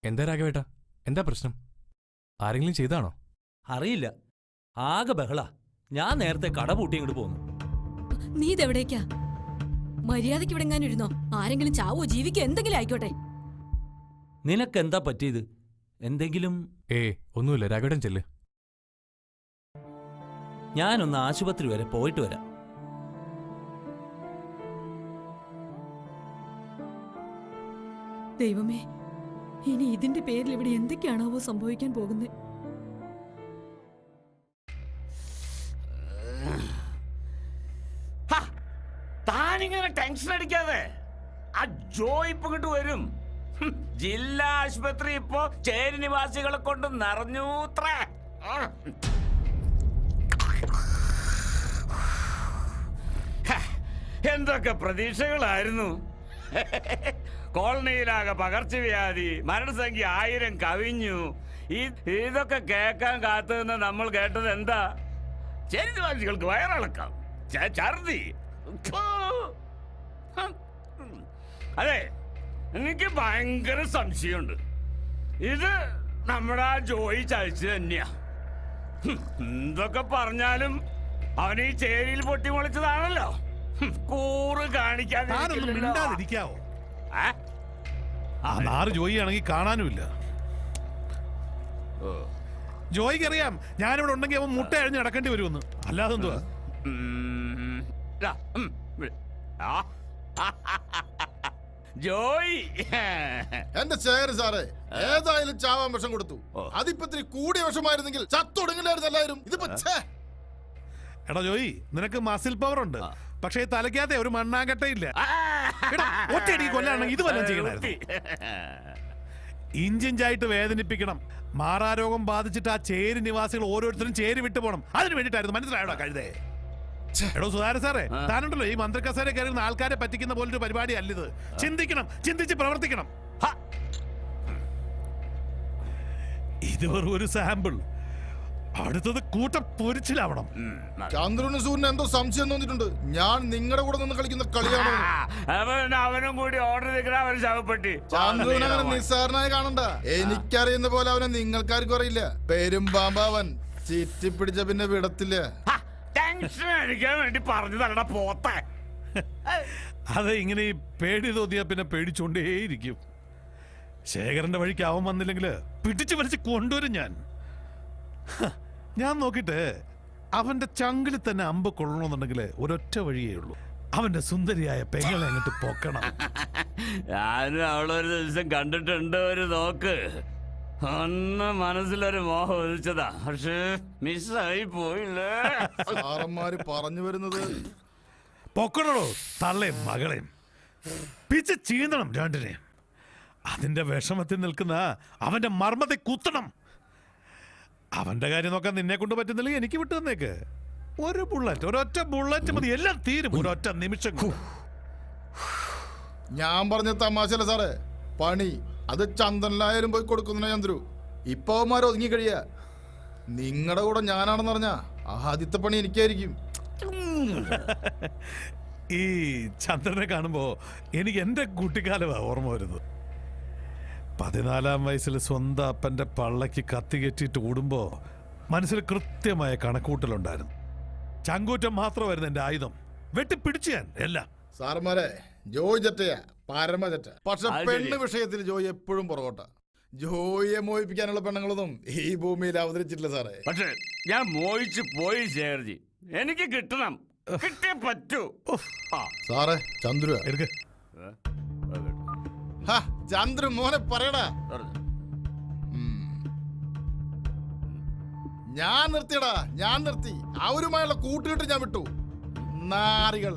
Speaker 9: എന്താ രാഘവേട്ടാ, എന്താ പ്രശ്നം? ആരെങ്കിലും ചെയ്താണോ?
Speaker 3: അറിയില്ല, ആകെ ബഹള. ഞാൻ നേരത്തെ കട പൂട്ടി ഇങ്ങോട്ട് പോന്നു.
Speaker 8: നീ ഇതെവിടേക്കാ? മര്യാദയ്ക്ക് ഇവിടെ എങ്ങാനും ഇരുന്നോ? ആരെങ്കിലും ചാവോ ജീവിക്കോ എന്തെങ്കിലും ആയിക്കോട്ടെ.
Speaker 3: നിനക്കെന്താ പറ്റിയത്? എന്തെങ്കിലും?
Speaker 9: ഒന്നുമില്ല, രാഘവേട്ടൻ ചെല്ല്.
Speaker 3: ഞാനൊന്ന് ആശുപത്രി വരെ പോയിട്ട് വരാം.
Speaker 8: ദൈവമേ, ഇനി ഇതിന്റെ പേരിൽ ഇവിടെ എന്തൊക്കെയാണാവോ സംഭവിക്കാൻ പോകുന്നത്?
Speaker 13: ആ ജോയ് ഇപ്പൊ ഇങ്ങോട്ട് വരും. ജില്ലാ ആശുപത്രി ഇപ്പോ ചേരി നിവാസികളെ കൊണ്ട് നിറഞ്ഞൂത്രേ. എന്തൊക്കെ പ്രതീക്ഷകളായിരുന്നു. കോളനിയിലാകെ പകർച്ചവ്യാധി, മരണസംഖ്യ 1000 കവിഞ്ഞു. ഇതൊക്കെ കേൾക്കാൻ കാത്തുനിന്ന് നമ്മൾ കേട്ടത് എന്താ? ചേരി നിവാസികൾക്ക് വയറിളക്കം, ഛർദി. അതെ, എനിക്ക് ഭയങ്കര സംശയമുണ്ട്. ഇത് നമ്മുടെ ആ ജോയി ചതിച്ചു തന്നെയാ. എന്തൊക്കെ പറഞ്ഞാലും അവൻ ഈ ചേരിയിൽ പൊട്ടിമുളച്ചതാണല്ലോ. കൂറ് കാണിക്കാതെ
Speaker 14: മിണ്ടാതിരിക്കാവോ? ആ നാറ് ജോയി ആണെങ്കിൽ കാണാനുമില്ല. ജോയിക്ക് അറിയാം ഞാനിവിടെ ഉണ്ടെങ്കിൽ അവൻ മുട്ട അഴിഞ്ഞ് നടക്കേണ്ടി വരുമെന്ന്. അല്ലാതെ എന്തുവാ?
Speaker 13: ജോയി
Speaker 1: എന്റെ ശേഖരൻ സാറേ, ഏതായാലും ചാവാൻ വിഷം കൊടുത്തു. അതിപ്പോ ഇത്തിരി കൂടിയ വിഷമായിരുന്നെങ്കിൽ ചത്തൊടുങ്ങില്ലായിരുന്നല്ലായിരുന്നു. ഇതിപ്പോ
Speaker 14: എടാ ജോയി, നിനക്ക് മസിൽ പവർ ഉണ്ട്, പക്ഷേ തലയ്ക്കാതെ ഒരു മണ്ണാങ്കട്ടയില്ല. ഒറ്റയടിക്ക് കൊല്ലാണെങ്കിൽ ഇത് വല്ലതും ചെയ്യണമായിരുന്നു. ഇഞ്ചിഞ്ചായിട്ട് വേദനിപ്പിക്കണം. മാറാരോഗം ബാധിച്ചിട്ട് ആ ചേരി നിവാസികൾ ഓരോരുത്തരും ചേരി വിട്ടു പോകണം. അതിന് വേണ്ടിട്ടായിരുന്നു. മനസ്സിലായോടാ കഴുതേ? എടോ സുധാകരൻ സാറേ, താനുണ്ടല്ലോ ഈ മന്ത്രിക്കസേര കയറുന്ന ആൾക്കാരെ പറ്റിക്കുന്ന പോലൊരു പരിപാടി അല്ലിത്. ചിന്തിക്കണം, ചിന്തിച്ച് പ്രവർത്തിക്കണം. ഇത് വെറും ഒരു സാമ്പിൾ. അടുത്തത് കൂട്ടം പൊരിച്ചിലാവണം.
Speaker 1: ചന്ദ്രനും സൂര്യനും എന്തോ സംശയം തോന്നിയിട്ടുണ്ട്. ഞാൻ നിങ്ങളുടെ കൂടെ നിന്ന് കളിക്കുന്ന കളിയാണോ?
Speaker 13: അവനും കൂടി ഓർഡർ നിൽക്കുന്ന അവൻ ശവപ്പെട്ടി.
Speaker 1: ചന്ദ്രൻ അങ്ങനെ നിസ്സാരനായി കാണണ്ട. എനിക്കറിയുന്ന പോലെ അവനെ നിങ്ങൾക്കാർക്കും അറിയില്ല. പെരുമ്പാമ്പവൻ ചീറ്റിപ്പിടിച്ച പിന്നെ വിടത്തില്ല.
Speaker 13: ടെൻഷൻ അടിക്കാൻ വേണ്ടി പറഞ്ഞതല്ലടാ പോത്തെ.
Speaker 14: അതെ, ഇങ്ങനെ ഈ പേടി തോന്നിയാ പിന്നെ പേടിച്ചോണ്ടേയിരിക്കും. ശേഖരന്റെ വഴിക്ക് അവൻ വന്നില്ലെങ്കിൽ പിടിച്ചു വലിച്ച് കൊണ്ടുവരും ഞാൻ. ഞാൻ നോക്കിട്ട് അവന്റെ ചങ്കിൽ തന്നെ അമ്പ് കൊള്ളണമെന്നുണ്ടെങ്കിൽ ഒരൊറ്റ വഴിയേ ഉള്ളൂ. അവന്റെ സുന്ദരിയായ പെങ്ങളെ അങ്ങോട്ട് പൊക്കണം.
Speaker 13: ഞാനും അവളൊരു ദിവസം കണ്ടിട്ടുണ്ട്. ഒരു നോക്ക് ഒന്ന് മനസ്സിലൊരു മോഹം ഒഴിച്ചതാ, പക്ഷേ മിസ്സായി പോയില്ലേ.
Speaker 1: സാറന്മാര് പറഞ്ഞു വരുന്നത്
Speaker 14: പൊക്കണോ തള്ളേം മകളെയും പിച്ച് ചീന്തണം രണ്ടിനെ. അതിന്റെ വിഷമത്തിൽ നിൽക്കുന്ന അവന്റെ മർമ്മത്തെ കുത്തണം. അവന്റെ കാര്യം നോക്കാൻ നിന്നെ കൊണ്ട് പറ്റുന്നില്ലെങ്കിൽ എനിക്ക് വിട്ടു തന്നേക്ക്. ഒരു ബുള്ളറ്റ്, ഒരൊറ്റ ബുള്ളറ്റ് മതി, എല്ലാം തീരും ഒരൊറ്റ നിമിഷം.
Speaker 1: ഞാൻ പറഞ്ഞ തമാശല്ല സാറേ, പണി അത് ചന്ദ്രനിലായാലും പോയി കൊടുക്കുന്ന ചന്ദ്രു. ഇപ്പൊ അവന്മാർ ഒതുങ്ങി കഴിയാ. നിങ്ങളുടെ കൂടെ ഞാനാണെന്ന് പറഞ്ഞാ ആദ്യത്തെ പണി എനിക്കായിരിക്കും.
Speaker 14: ഈ ചന്ദ്രനെ കാണുമ്പോ എനിക്ക് എന്റെ കുട്ടിക്കാലമാ ഓർമ്മ വരുന്നത്. 14-ാം വയസ്സിൽ സ്വന്തം അപ്പന്റെ പള്ളക്ക് കത്തി കെട്ടിയിട്ട് ഓടുമ്പോ മനസ്സിൽ കൃത്യമായ കണക്കൂട്ടലുണ്ടായിരുന്നു. ചങ്കൂറ്റം മാത്രമായിരുന്നു എന്റെ ആയുധം. വെട്ടിപ്പിടിച്ചു ഞാൻ എല്ലാം.
Speaker 1: സാറന്മാരെ, ജോയ് ചെറ്റയാ, പരമ ചെറ്റ. പക്ഷെ പെണ്ണ് വിഷയത്തിൽ ജോയ് എപ്പോഴും പുറകോട്ട. ജോയിയെ മോഹിപ്പിക്കാനുള്ള പെണ്ണുങ്ങളൊന്നും ഈ ഭൂമിയിൽ അവതരിച്ചിട്ടില്ല സാറേ.
Speaker 13: പക്ഷെ ഞാൻ മോഹിച്ചു പോയി ശേഖർജി. എനിക്ക് കിട്ടണം, കിട്ടേ പറ്റൂ.
Speaker 1: സാറേ, ചന്ദ്രു എടുക്ക. ചന്ദ്രു മോനെ പറയടാ. ഞാൻ നിർത്തിയടാ, ഞാൻ നിർത്തി. അവരുമായുള്ള കൂട്ടുകെട്ട് ഞാൻ വിട്ടു. നാരികൾ.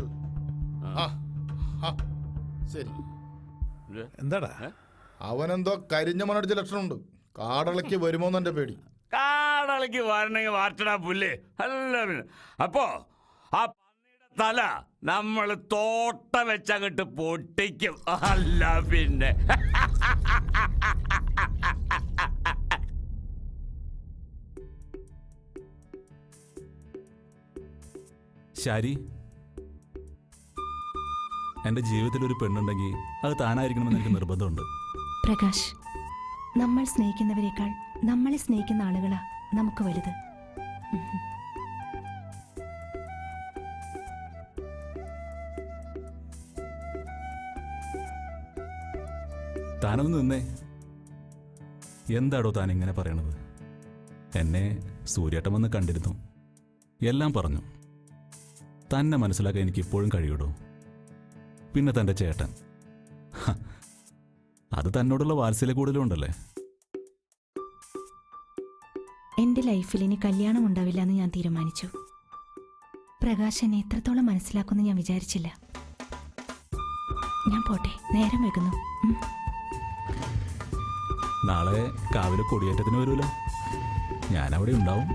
Speaker 1: ശരി,
Speaker 14: എന്താടാ
Speaker 1: അവനെന്തോ കരിഞ്ഞ മണടിച്ച ലക്ഷണമുണ്ട്. കാടളയ്ക്ക് വരുമോന്ന് എന്റെ പേടി.
Speaker 13: കാടളയ്ക്ക് വരണമെങ്കിൽ വാറ്റടാ പുല്ലേ. അല്ല പിന്നെ അപ്പോ ആ പന്നിയുടെ തല നമ്മൾ തോട്ട വെച്ചങ്ങട്ട് പൊട്ടിക്കും. അല്ല പിന്നെ
Speaker 12: ശാരി, എൻ്റെ ജീവിതത്തിൽ ഒരു പെണ്ണുണ്ടെങ്കിൽ അത് താനായിരിക്കണമെന്ന് എനിക്ക് നിർബന്ധമുണ്ട്.
Speaker 21: പ്രകാശ്, നമ്മൾ സ്നേഹിക്കുന്നവരെക്കാൾ നമ്മളെ സ്നേഹിക്കുന്ന ആളുകളാ നമുക്ക് വലുത്.
Speaker 12: താനൊന്ന് നിന്നേ. എന്താടോ താൻ ഇങ്ങനെ പറയണത്? എന്നെ സൂര്യേട്ടൻ വന്ന് കണ്ടിരുന്നു, എല്ലാം പറഞ്ഞു. തന്നെ മനസ്സിലാക്കാൻ എനിക്ക് ഇപ്പോഴും കഴിയൂടോ. പിന്നെ തൻ്റെ ചേട്ടൻ, അത് തന്നോടുള്ള വാത്സല്യ കൂടുതലും ഉണ്ടല്ലേ.
Speaker 21: എൻ്റെ ലൈഫിൽ ഇനി കല്യാണം ഉണ്ടാവില്ല എന്ന് ഞാൻ തീരുമാനിച്ചു. പ്രകാശ് എന്നെ എത്രത്തോളം മനസ്സിലാക്കുമെന്ന് ഞാൻ വിചാരിച്ചില്ല. ഞാൻ പോട്ടെ, നേരം വെക്കുന്നു.
Speaker 12: നാളെ കാവിലെ കൊടിയേറ്റത്തിന് വരുമല്ലോ, ഞാനവിടെ ഉണ്ടാവും.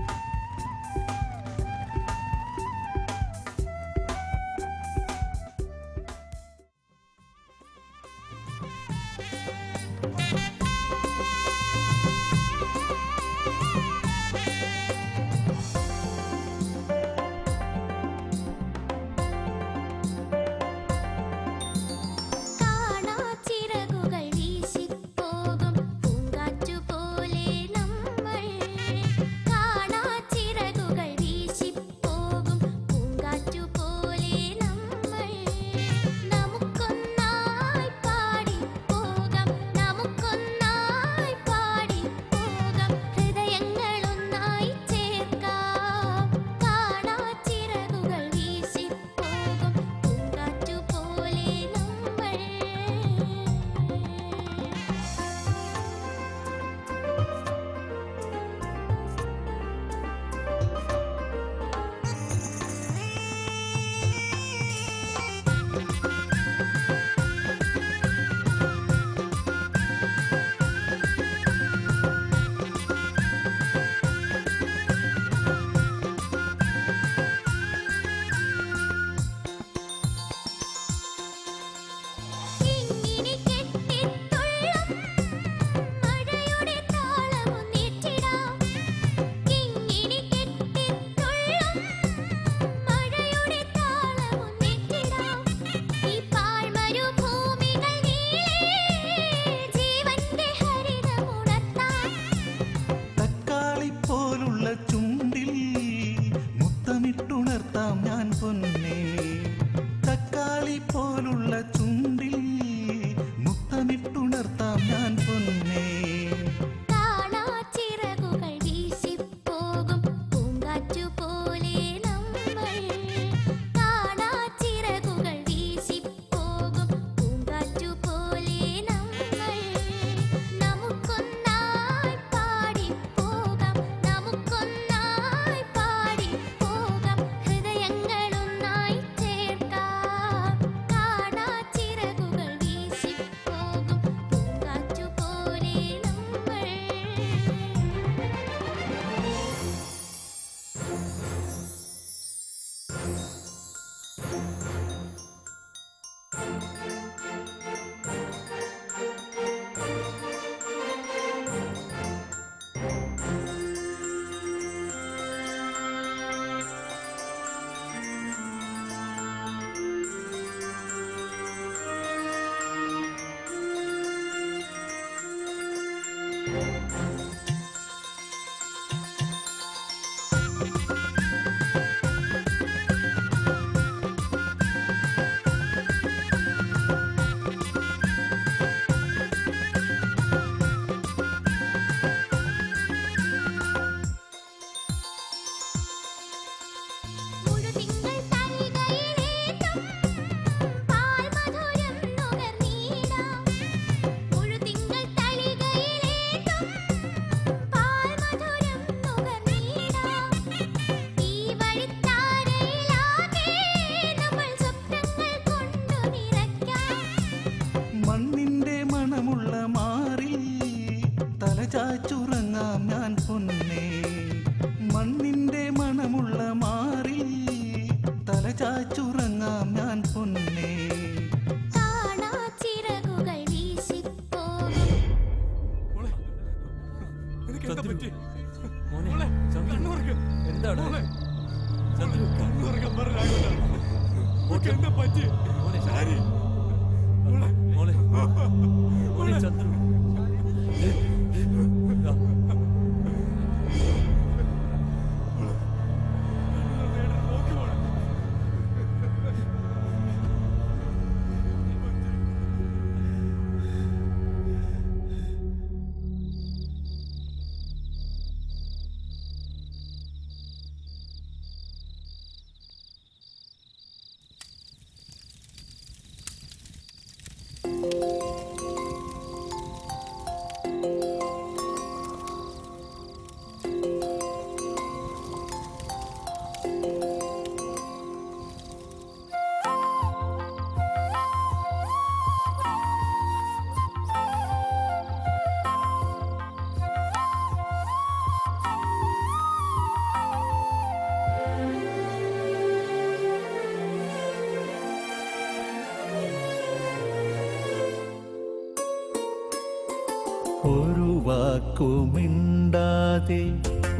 Speaker 15: ഒരു വാക്കുമിണ്ടാതെ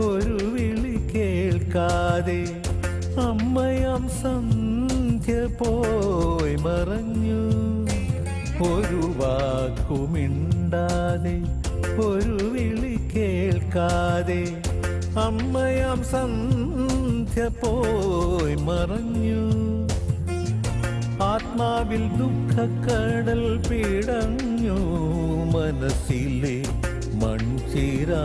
Speaker 15: ഒരു വിളി കേൾക്കാതെ അമ്മയാം സന്ധ്യ പോയി മറഞ്ഞു. ഒരു വാക്കുമിണ്ടാതെ ഒരു വിളി കേൾക്കാതെ അമ്മയാം സന്ധ്യ പോയി മറഞ്ഞു. ആത്മാവിൽ ദുഃഖക്കടൽ പിടഞ്ഞു. മനസ്സിലെ മൺചിരാവിളക്കണഞ്ഞു.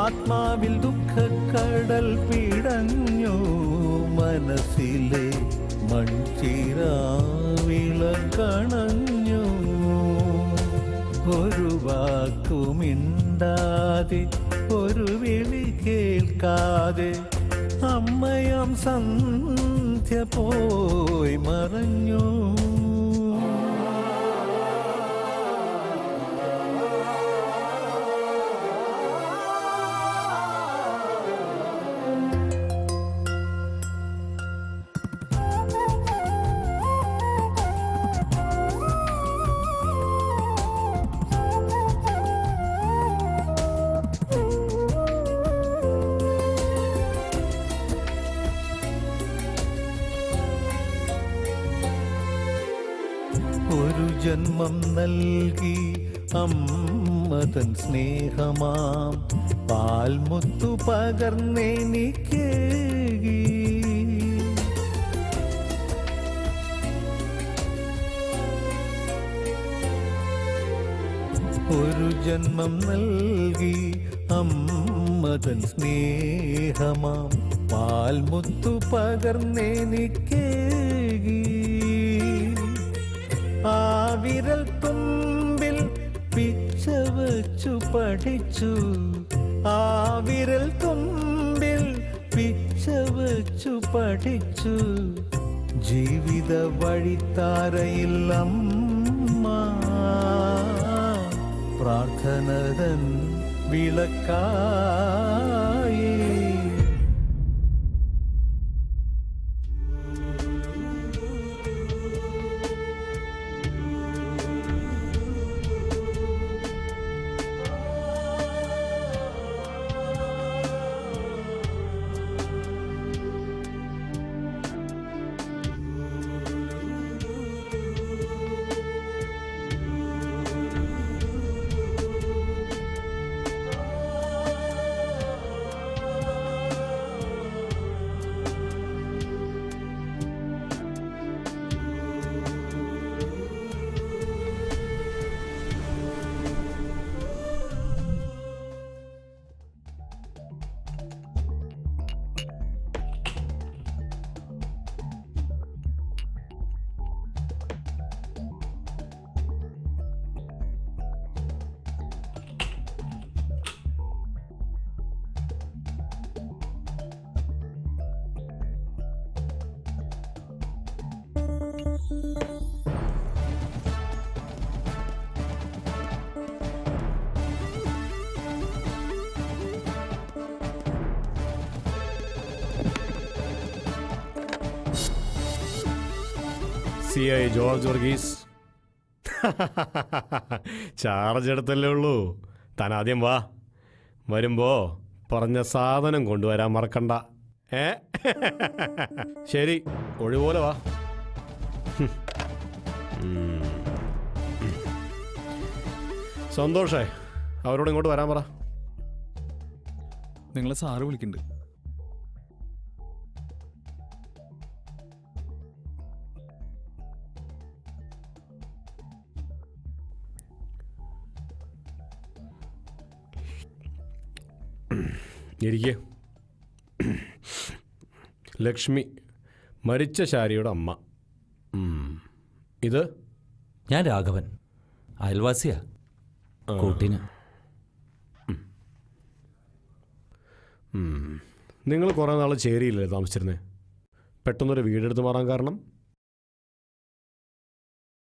Speaker 15: ആത്മാവിൽ ദുഃഖക്കടൽ പിടഞ്ഞു. മനസ്സിലെ മൺചിരാവിളക്കണഞ്ഞു. ഒരു വാക്കുമിണ്ടാതെ ഒരു വിളി കേൾക്കാതെ അമ്മയാം സന്ധ്യ പോയി മറഞ്ഞു. ഒരു ജന്മം നൽകി അമ്മതൻ സ്നേഹമാം പാൽമുത്തു പകർന്നെനിക്കേകി. ഒരു ജന്മം നൽകി അമ്മതൻ സ്നേഹമാം പാൽമുത്തു പകർന്നെനിക്കേകി. ആ വിരൽ തുമ്പിൽ പിച്ച വച്ചു പഠിച്ചു. ആ വിരൽ തുമ്പിൽ പിച്ച വച്ചു പഠിച്ചു. ജീവിത വഴിത്താരയിൽ അമ്മ പ്രാർത്ഥനതൻ വിളക്കായി.
Speaker 7: CI George Varghese. ചാർജ് എടുത്തല്ലേ ഉള്ളൂ. താൻ ആദ്യം വാ. വരുമ്പോ പറഞ്ഞ സാധനം കൊണ്ടുവരാൻ മറക്കണ്ട. ശരി, ഒഴിപോലെ വാ. സന്തോഷേ, അവരോട് ഇങ്ങോട്ട് വരാൻ പറ.
Speaker 22: നിങ്ങളെ സാറ് വിളിക്കുന്നുണ്ട്.
Speaker 7: ഇരിക്കെ. ലക്ഷ്മി, മരിച്ച ശാരിയുടെ അമ്മ. ഇത്
Speaker 3: ഞാൻ രാഘവൻ, അയൽവാസിയാ. കൂട്ടിന്.
Speaker 7: നിങ്ങൾ കുറേ നാൾ ചേരിയില്ലേ താമസിച്ചിരുന്നേ? പെട്ടെന്നൊരു വീടെടുത്ത് മാറാൻ കാരണം?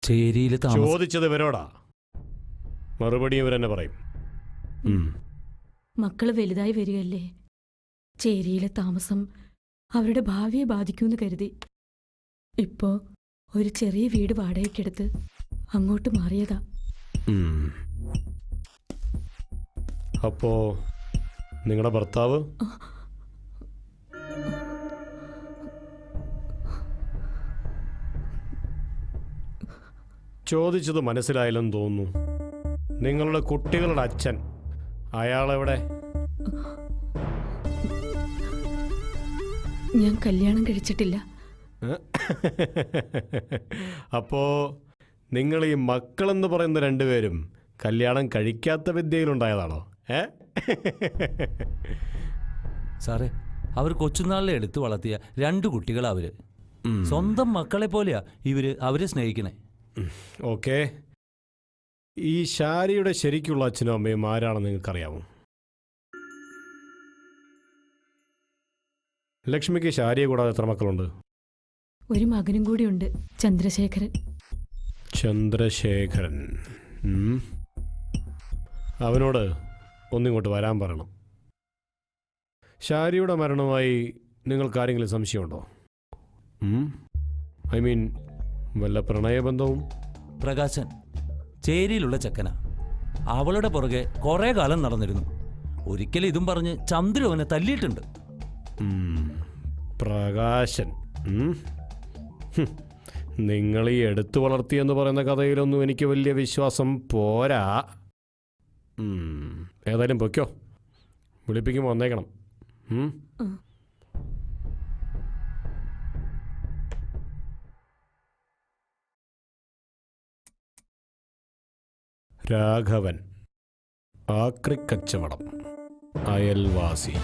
Speaker 3: ചേരിയിൽ
Speaker 7: ചോദിച്ചത് ഇവരോടാ, മറുപടി ഇവരെന്നെ പറയും.
Speaker 8: മക്കള് വലുതായി വരികയല്ലേ. ചേരിയിലെ താമസം അവരുടെ ഭാവിയെ ബാധിക്കുമെന്ന് കരുതി. ഇപ്പോ ഒരു ചെറിയ വീട് വാടകയ്ക്കെടുത്ത് അങ്ങോട്ട് മാറിയതാ.
Speaker 7: അപ്പോ നിങ്ങളുടെ ഭർത്താവ്? ചോദിച്ചത് മനസ്സിലായില്ലെന്ന് തോന്നുന്നു. നിങ്ങളുടെ കുട്ടികളുടെ അച്ഛൻ അയാളെവിടെ?
Speaker 8: ഞാൻ കല്യാണം കഴിച്ചിട്ടില്ല.
Speaker 7: അപ്പോ നിങ്ങൾ ഈ മക്കളെന്ന് പറയുന്ന രണ്ടുപേരും കല്യാണം കഴിക്കാത്ത വിദ്യയിലുണ്ടായതാണോ?
Speaker 3: സാറേ, അവർ കൊച്ചുനാളിലെ എടുത്തു വളർത്തിയ 2 കുട്ടികളാ അവര്. സ്വന്തം മക്കളെ പോലെയാ അവരെ സ്നേഹിക്കണേ.
Speaker 7: ഓക്കെ. ഈ ശാരിയുടെ ശരിക്കുള്ള അച്ഛനും അമ്മയും ആരാണെന്ന് നിങ്ങൾക്കറിയാമോ? ലക്ഷ്മിക്ക് ശാരിയെ കൂടാതെ എത്ര മക്കളുണ്ട്?
Speaker 8: ഒരു മകനും കൂടി ഉണ്ട്, ചന്ദ്രശേഖരൻ.
Speaker 7: ചന്ദ്രശേഖരൻ. അവനോട് ഒന്നിങ്ങോട്ട് വരാൻ പറയണം. ശാരിയുടെ മരണവുമായി നിങ്ങൾക്ക് ആരെങ്കിലും സംശയമുണ്ടോ? ഐ മീൻ വല്ല പ്രണയബന്ധവും?
Speaker 3: പ്രകാശൻ ചേരിയിലുള്ള ചെക്കന. അവളുടെ പുറകെ കുറേ കാലം നടന്നിരുന്നു. ഒരിക്കലും ഇതും പറഞ്ഞ് ചന്ദ്രു അവനെ തല്ലിയിട്ടുണ്ട്.
Speaker 7: പ്രകാശൻ. നിങ്ങൾ ഈ എടുത്തു വളർത്തിയെന്ന് പറയുന്ന കഥയിലൊന്നും എനിക്ക് വലിയ വിശ്വാസം പോരാ. ഏതായാലും പൊയ്ക്കോ, വിളിപ്പിക്കുമ്പോൾ വന്നേക്കണം. രാഘവൻ, ആക്രിക്കച്ചവടം, അയൽവാസി.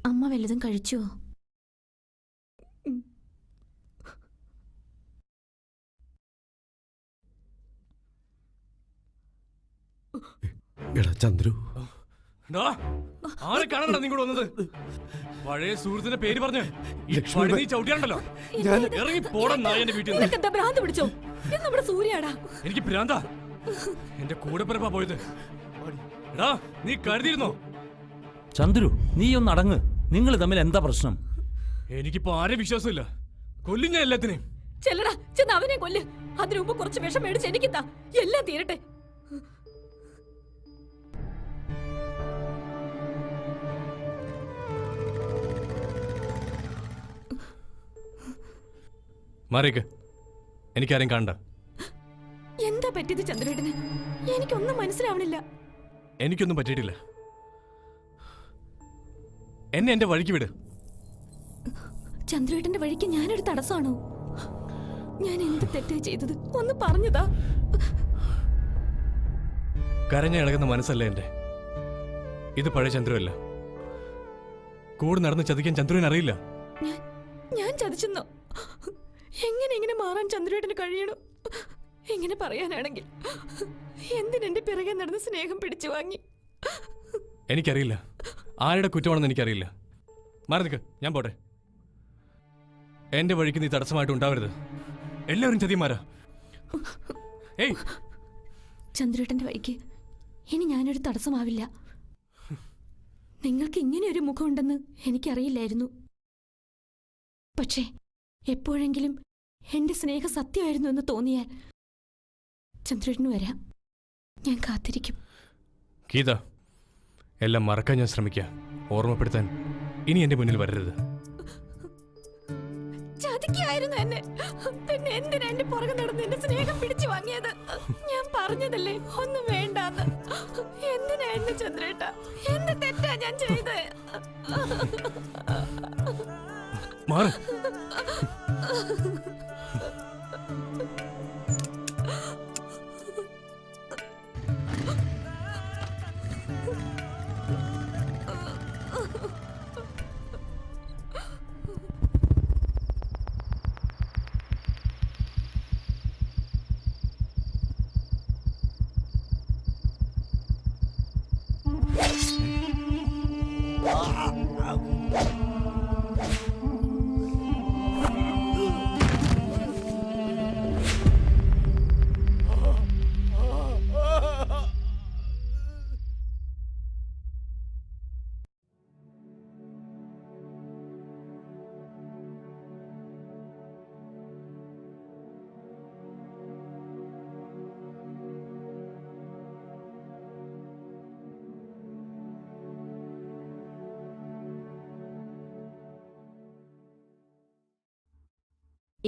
Speaker 21: അമ്മ വല്ലതും കഴിച്ചുവോ?
Speaker 20: എടാ ചന്ദ്രു,
Speaker 9: ആരെ കാണാനാ നിങ്ങൾ വന്നത്? പഴയ സുഹൃത്തിന്റെ പേര് പറഞ്ഞ് നീ ചവിട്ടിയാണ്ടല്ലോ. ഇറങ്ങി പോടാ നായന്റെ വീട്ടിൽ നിന്ന്.
Speaker 8: ഭ്രാന്ത് പിടിച്ചോ? നമ്മുടെ സൂര്യാടാ.
Speaker 9: എനിക്ക് ഭ്രാന്താ. എന്റെ കൂടെ പിറപ്പാ പോയത്. എടാ, നീ കരുതിയിരുന്നോ?
Speaker 3: ചന്ദ്രു, നീ ഒന്ന് അടങ്ങ്. നിങ്ങൾ തമ്മിൽ എന്താ പ്രശ്നം?
Speaker 9: എനിക്കിപ്പോ ആരെ വിശ്വാസമില്ല. കൊല്ലും ഞാൻ എല്ലാത്തിനെയും.
Speaker 8: ചെല്ലടാ, ചെന്ന് അവനെ കൊല്ല്. അതിനു മുമ്പ് കുറച്ച് വിഷം മേടിച്ച് എനിക്കെത്താ. എല്ലാം തീരട്ടെ.
Speaker 9: മാറിയേക്ക്, എനിക്കാരെയും കാണണ്ട.
Speaker 8: എന്താ പറ്റിയത് ചന്ദ്രേട്ടന്? എനിക്കൊന്നും മനസ്സിലാവണില്ല.
Speaker 9: എനിക്കൊന്നും പറ്റിയിട്ടില്ല. എന്നെ എന്റെ വഴിക്ക് വിട്.
Speaker 8: ചന്ദ്രേട്ടന്റെ വഴിക്ക് ഞാനൊരു തടസ്സമാണോ? ഞാൻ എന്ത് തെറ്റാ ചെയ്തത്? ഒന്ന് പറഞ്ഞതാ.
Speaker 9: കരഞ്ഞ ഇളകുന്ന മനസ്സല്ല എന്റെ. ഇത് പഴയ ചന്ദ്രുവല്ല. കൂടെ നടന്ന് ചതിക്കാൻ ചന്ദ്രുവിന് അറിയില്ല.
Speaker 8: ഞാൻ ചതിച്ചെന്നോ? എങ്ങനെ ഇങ്ങനെ മാറാൻ ചന്ദ്രേട്ടന് കഴിയണോ? എങ്ങനെ പറയാനാണെങ്കിൽ എന്തിനെന്റെ പിറകെ നടന്ന് സ്നേഹം പിടിച്ചു വാങ്ങി?
Speaker 9: എനിക്കറിയില്ല. ആരുടെ കുറ്റമാണെന്ന് എനിക്കറിയില്ല. മാറി നിൽക്ക്, ഞാൻ പോട്ടെ. എന്റെ വഴിക്ക് നീ തടസ്സമായിട്ട് ഉണ്ടാവരുത്. എല്ലാവരും ചതിമാരാ. ഏയ്,
Speaker 8: ചന്ദ്രേട്ടന്റെ വഴിക്ക് ഇനി ഞാനൊരു തടസ്സമാവില്ല. നിങ്ങൾക്ക് ഇങ്ങനെ ഒരു മുഖമുണ്ടെന്ന് എനിക്കറിയില്ലായിരുന്നു. പക്ഷേ എപ്പോഴെങ്കിലും എന്റെ സ്നേഹം സത്യമായിരുന്നു എന്ന് തോന്നിയാൽ ചന്ദ്രേട്ടന് വരാം. ഞാൻ കാത്തിരിക്കും.
Speaker 9: ഗീത, എല്ലാം മറക്കാൻ ഞാൻ ശ്രമിക്കാം. ഓർമ്മപ്പെടുത്താൻ ഇനി എന്റെ മുന്നിൽ വരരുത്.
Speaker 8: ചതിക്കായിരുന്നു എന്നെ. പിന്നെ എന്തിനാ എന്റെ പുറകെ നടന്ന് എന്റെ സ്നേഹം പിടിച്ചു വാങ്ങിയത്? ഞാൻ പറഞ്ഞതല്ലേ ഒന്നും വേണ്ടാന്ന്. എന്തിനാ എന്നെ ചന്ദ്രേട്ട? എന്ത് തെറ്റാ ഞാൻ ചെയ്തത്?
Speaker 9: മാറ്.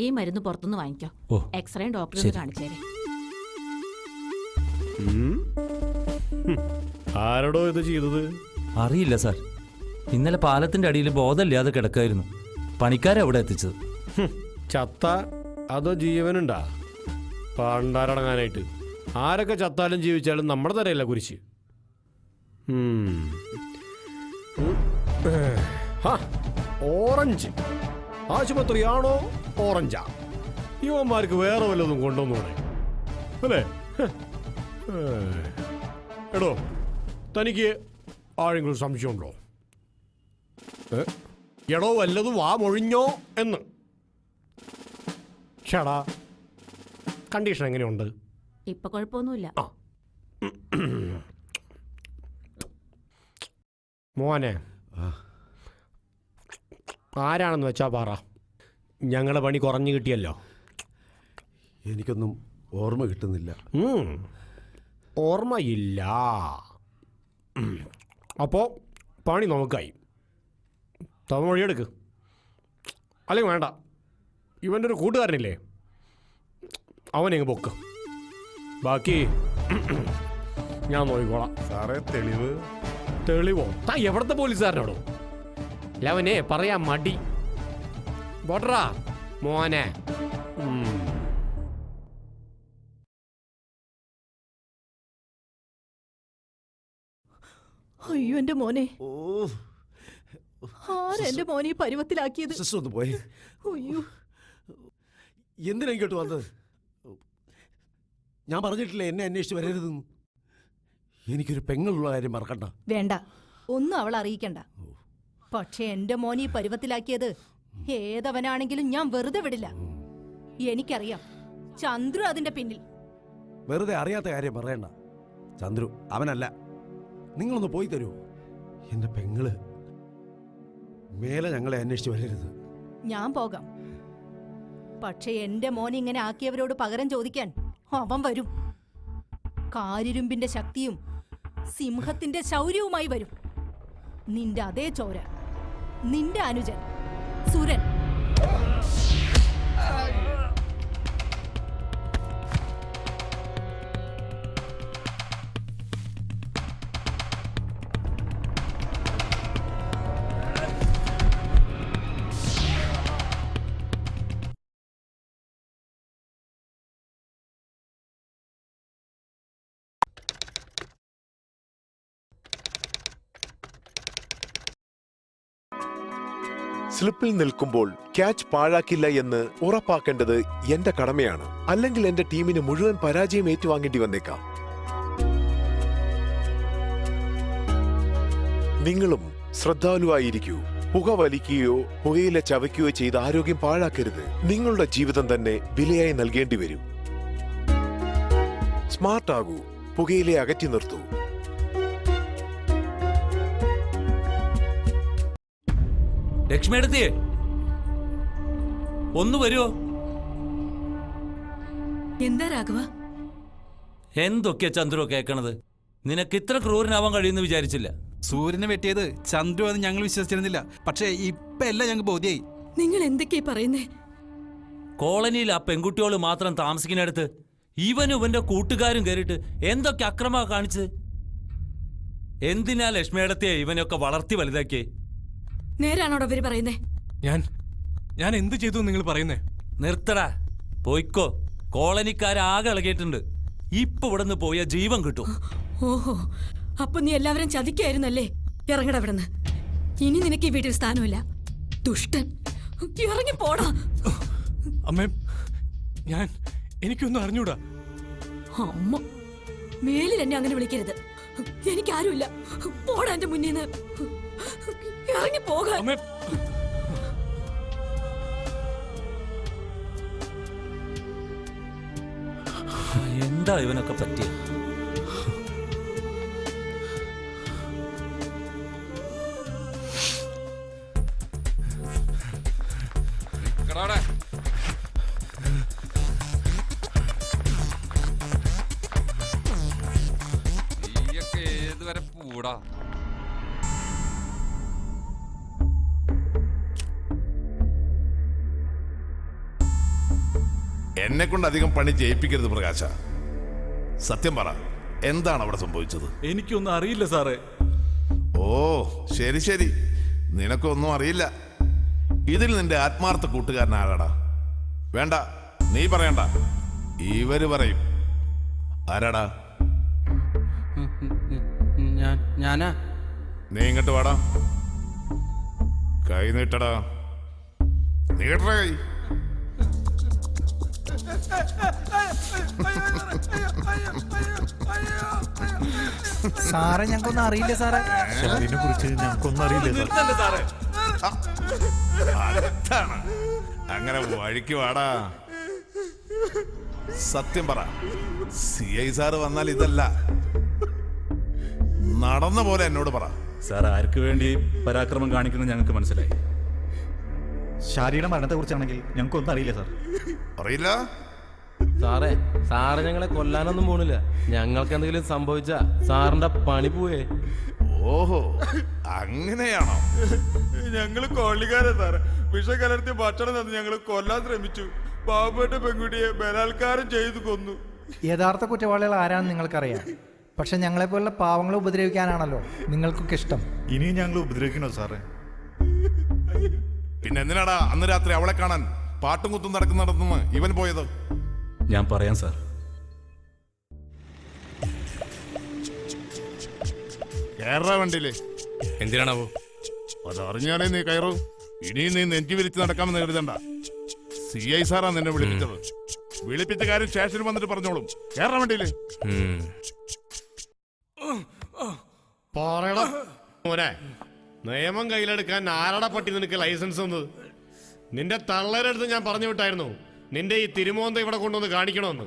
Speaker 8: ഈ മരുന്ന് പുറത്തുനിന്ന് വാങ്ങിക്കോ.
Speaker 3: ഓ,
Speaker 8: എക്സ്റേയും ഡോക്ടറെ
Speaker 3: ശരി.
Speaker 8: കാണിച്ചേരെ.
Speaker 7: ആരോടോ ഇത് ചെയ്തത്?
Speaker 3: അറിയില്ല സാർ. ഇന്നലെ പാലത്തിന്റെ അടിയിൽ ബോധമില്ലാതെ കിടക്കായിരുന്നു. പണിക്കാരെ എത്തിച്ചത്.
Speaker 7: ചത്ത അതോ ജീവനുണ്ടാ? പണ്ടാരടങ്ങാനായിട്ട് ആരൊക്കെ ചത്താലും ജീവിച്ചാലും നമ്മുടെ തരയില്ല കുരിശ്. ഓറഞ്ച് ആശുപത്രിയാണോ ഓറഞ്ചാ? യുവന്മാർക്ക് വേറെ വല്ലതും കൊണ്ടുവന്നൂടെ അല്ലേ? എടോ, തനിക്ക് ആരെങ്കിലും സംശയമുണ്ടോ? എടോ, വല്ലതും വാ മൊഴിഞ്ഞോ എന്ന്. ഷടാ, കണ്ടീഷൻ എങ്ങനെയുണ്ട്?
Speaker 8: ഇപ്പൊ കുഴപ്പമൊന്നുമില്ല.
Speaker 7: മോനെ, ആരാണെന്ന് വെച്ചാ പറ. ഞങ്ങളുടെ പണി കുറഞ്ഞു കിട്ടിയല്ലോ.
Speaker 20: എനിക്കൊന്നും ഓർമ്മ കിട്ടുന്നില്ല.
Speaker 7: ഓർമ്മയില്ല. അപ്പോൾ പണി നമുക്കായി. തവമൊഴിയെടുക്ക്. അല്ലെങ്കിൽ വേണ്ട, ഇവൻ്റെ ഒരു കൂട്ടുകാരനില്ലേ, അവനെങ്ങ് പൊക്ക്. ബാക്കി ഞാൻ നോക്കിക്കോളാം.
Speaker 18: സാറേ, തെളിവ്?
Speaker 7: തെളിവോ? താ എവിടത്തെ പോലീസുകാരനോടോ? ലവനെ പറയാൻ മടി. ബോട്ടറാ മോനെ.
Speaker 8: അയ്യോ എന്റെ മോനെ, ആരെന്റെ മോനെ ഈ പരുവത്തിലാക്കിയത്?
Speaker 20: ഒന്ന് പോയി.
Speaker 8: അയ്യോ,
Speaker 20: എന്തിനാ ഇങ്ങോട്ട് വന്നത്? ഞാൻ പറഞ്ഞിട്ടില്ല എന്നെ അന്വേഷിച്ച് വരരുതെന്ന്. എനിക്കൊരു പെങ്ങളുള്ള കാര്യം മറക്കണ്ട.
Speaker 8: വേണ്ട, ഒന്നും അവൾ അറിയിക്കണ്ട. പക്ഷെ എന്റെ മോനെ ഈ പരുവത്തിലാക്കിയത് ഏതവനാണെങ്കിലും ഞാൻ വെറുതെ വിടില്ല. എനിക്കറിയാം ചന്ദ്രു അതിന്റെ പിന്നിൽ.
Speaker 20: വെറുതെ അറിയാത്ത കാര്യം പറയണ്ട. ചന്ദ്രു അവനല്ല. നിങ്ങളൊന്ന് പോയി തരൂ. എന്റെ പെങ്ങള് മേലെ ഞങ്ങളെ അന്വേഷിച്ച് വരരുത്.
Speaker 8: ഞാൻ പോകാം. പക്ഷെ എന്റെ മോനെ ഇങ്ങനെ ആക്കിയവരോട് പകരം ചോദിക്കാൻ അവൻ വരും. കാരിരുമ്പിന്റെ ശക്തിയും സിംഹത്തിന്റെ ശൗര്യവുമായി വരും. നിന്റെ അതേ ചോര, നിന്റെ അനുജൻ സുരൻ.
Speaker 5: സ്ലിപ്പിൽ നിൽക്കുമ്പോൾ ക്യാച്ച് പാഴാക്കില്ല എന്ന് ഉറപ്പാക്കേണ്ടത് എന്റെ കടമയാണ്. അല്ലെങ്കിൽ എന്റെ ടീമിന് മുഴുവൻ പരാജയം ഏറ്റുവാങ്ങേണ്ടി വന്നേക്കാം. നിങ്ങളും ശ്രദ്ധാലുവായിരിക്കൂ. പുക വലിക്കുകയോ പുകയില ചവയ്ക്കുകയോ ചെയ്ത് ആരോഗ്യം പാഴാക്കരുത്. നിങ്ങളുടെ ജീവിതം തന്നെ വിലയായി നൽകേണ്ടി വരും. സ്മാർട്ട് ആകൂ. പുകയിലെ അകറ്റി നിർത്തൂ.
Speaker 3: ലക്ഷ്മിയെടുത്തിയേ, ഒന്ന് വരുമോ?
Speaker 8: എന്താ രാഘവ?
Speaker 3: എന്തൊക്കെയാ ചന്ദ്രു കേൾക്കണത്? നിനക്ക് ഇത്ര ക്രൂരനാവാൻ കഴിയുമെന്ന് വിചാരിച്ചില്ല.
Speaker 22: സൂര്യനെ വെട്ടിയത് ചന്ദ്രു എന്ന് ഞങ്ങൾ വിശ്വസിച്ചിരുന്നില്ല. പക്ഷേ ഇപ്പൊ എല്ലാം ഞങ്ങൾക്ക് ബോധ്യായി.
Speaker 8: നിങ്ങൾ എന്തൊക്കെയാ പറയുന്നേ?
Speaker 3: കോളനിയിൽ ആ പെൺകുട്ടിയോള് മാത്രം താമസിക്കുന്നിടത്ത് ഇവനും ഇവന്റെ കൂട്ടുകാരും കയറിയിട്ട് എന്തൊക്കെ അക്രമ കാണിച്ചത്? എന്തിനാ ലക്ഷ്മിയെടുത്തിയെ ഇവനൊക്കെ വളർത്തി വലുതാക്കിയേ?
Speaker 8: നേരാണോടോ അവര് പറയുന്നേ?
Speaker 9: ഞാൻ എന്ത് ചെയ്തു നിങ്ങൾ പറയുന്നേ?
Speaker 3: നിർത്തടാ, പോയിക്കോ. കോളനിക്കാരാകെ ഇളകിയിട്ടുണ്ട്. ഇപ്പൊ ഇവിടെ നിന്ന് പോയ ജീവൻ കിട്ടും.
Speaker 8: ഓഹോ, അപ്പൊ നീ എല്ലാവരും ചതിക്കായിരുന്നല്ലേ? ഇറങ്ങടാ ഇവിടെ നിന്ന്. ഇനി നിനക്ക് ഈ വീട്ടിൽ സ്ഥാനമില്ല. ദുഷ്ടൻ, ഇറങ്ങി പോടാ.
Speaker 9: അമ്മേ, എനിക്കൊന്നും അറിഞ്ഞൂടാ.
Speaker 8: അമ്മ, മേലിൽ എന്നെ അങ്ങനെ വിളിക്കരുത്. എനിക്കാരുമില്ല. പോടാ എന്റെ മുന്നിൽ നിന്ന്. ഇറങ്ങി പോകാൻ.
Speaker 3: എന്താ ഇവനൊക്കെ പറ്റിയ?
Speaker 23: ഏതുവരെ പൂടാ?
Speaker 18: എന്നെ കൊണ്ട് അധികം പണി ചെയ്യിപ്പിക്കരുത് പ്രകാശ. സത്യം പറ, എന്താണ് അവിടെ സംഭവിച്ചത്?
Speaker 12: എനിക്കൊന്നും അറിയില്ല സാറേ.
Speaker 18: ഓ ശരി ശരി, നിനക്കൊന്നും അറിയില്ല. ഇതിൽ നിന്റെ ആത്മാർത്ഥ കൂട്ടുകാരൻ ആരാടാ? വേണ്ട, നീ പറയണ്ട, ഇവര് പറയും. ആരാടാ?
Speaker 16: ഞാനാ.
Speaker 18: നീ ഇങ്ങോട്ട് വാടാ. കൈ നീട്ടടാ. നീട്ടടാ കൈ.
Speaker 15: സാറേ ഞങ്ങൾക്കൊന്നും അറിയില്ല സാറേ.
Speaker 2: അതിനെ കുറിച്ച് ഞങ്ങൾക്കൊന്നും അറിയില്ല സാറേ.
Speaker 18: അതാണ്. അങ്ങനെ വഴിക്ക് വാടാ. സത്യം പറ, CI സാറ് വന്നാൽ ഇതല്ല, നടന്ന പോലെ എന്നോട് പറ.
Speaker 12: സാർ ആർക്ക് വേണ്ടി പരാക്രമം കാണിക്കുന്നത് ഞങ്ങൾക്ക് മനസ്സിലായി.
Speaker 2: ഷാരിയുടെ മരണത്തെ കുറിച്ചാണെങ്കിൽ ഞങ്ങൾക്കൊന്നും അറിയില്ല സാർ.
Speaker 18: അറിയില്ല
Speaker 16: സാറേ, സാറ് ഞങ്ങളെ കൊല്ലാനൊന്നും പോണില്ല. ഞങ്ങൾക്ക് എന്തെങ്കിലും സംഭവിച്ചാ സാറിന്റെ പണി പോയേ.
Speaker 18: ഓഹോ, അങ്ങനെയാണോ?
Speaker 6: ഞങ്ങള് കൊള്ളിക്കാരെ സാറേ. വിഷം കലർത്തി ഭക്ഷണം തന്ന് ഞങ്ങള് കൊല്ലാൻ ശ്രമിച്ചു. പാവപ്പെട്ട പെൺകുട്ടിയെ ബലാത്കാരം ചെയ്തു കൊന്നു.
Speaker 15: യഥാർത്ഥ കുറ്റവാളികൾ ആരാണെന്ന് നിങ്ങൾക്കറിയാം. പക്ഷെ ഞങ്ങളെപ്പോലുള്ള പാവങ്ങളെ ഉപദ്രവിക്കാനാണല്ലോ നിങ്ങൾക്കൊക്കെ ഇഷ്ടം.
Speaker 2: ഇനിയും ഞങ്ങൾ ഉപദ്രവിക്കണോ സാറേ?
Speaker 18: പിന്നെ എന്തിനാടാ അന്ന് രാത്രി അവളെ കാണാൻ പാട്ടും കുത്തും നടക്കുന്നിടത്തുനിന്ന് ഇവൻ പോയത്?
Speaker 12: ഞാൻ പറയാം സാർ.
Speaker 18: കയറാ വണ്ടിയില്ലേ.
Speaker 7: എന്തിനാണാവോ?
Speaker 18: അതറിഞ്ഞാണേ നീ കയറൂ. ഇനിയും നീ നെഞ്ചി വിരിച്ച് നടക്കാമെന്ന് കരുതണ്ട. CI സാറാ നിന്നെ വിളിപ്പിച്ചത്. വിളിപ്പിച്ച കാര്യം സ്റ്റേഷനിൽ വന്നിട്ട് പറഞ്ഞോളും. കയറാ വണ്ടിയില്ലേ.
Speaker 7: മോനെ, നിയമം കയ്യിലെടുക്കാൻ ആരടാ പട്ടി നിനക്ക് ലൈസൻസ് തന്നത്? നിന്റെ തള്ളേരടുത്ത് ഞാൻ പറഞ്ഞു വിട്ടായിരുന്നു നിന്റെ ഈ തിരുമോന്ത ഇവിടെ കൊണ്ടുവന്ന് കാണിക്കണമെന്ന്.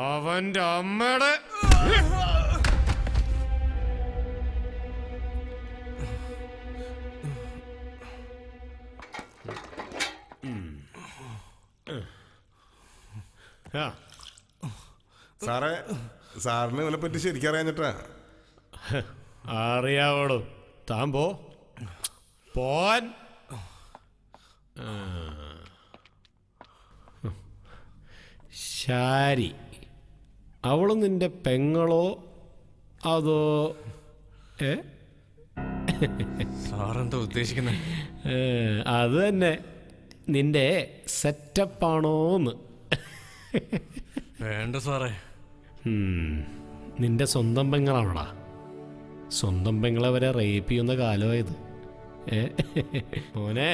Speaker 7: അവന്റെ അമ്മയുടെ
Speaker 18: സാറേ, സാറിന് ഇവനെ പറ്റി ശരിക്കും അറിയാഞ്ഞിട്ടാ.
Speaker 7: അറിയാവോളൂ. താൻ പോൻ. ശാരി, അവളും നിന്റെ പെങ്ങളോ അതോ?
Speaker 9: സാറെന്താ ഉദ്ദേശിക്കുന്നത്?
Speaker 7: അത് തന്നെ, നിന്റെ സെറ്റപ്പാണോന്ന്.
Speaker 9: വേണ്ട സാറേ.
Speaker 7: നിന്റെ സ്വന്തം പെങ്ങളാണോടാ? സ്വന്തം പെങ്ങളെ വരെ റേപ്പ് ചെയ്യുന്ന കാലമായത്. മോനെ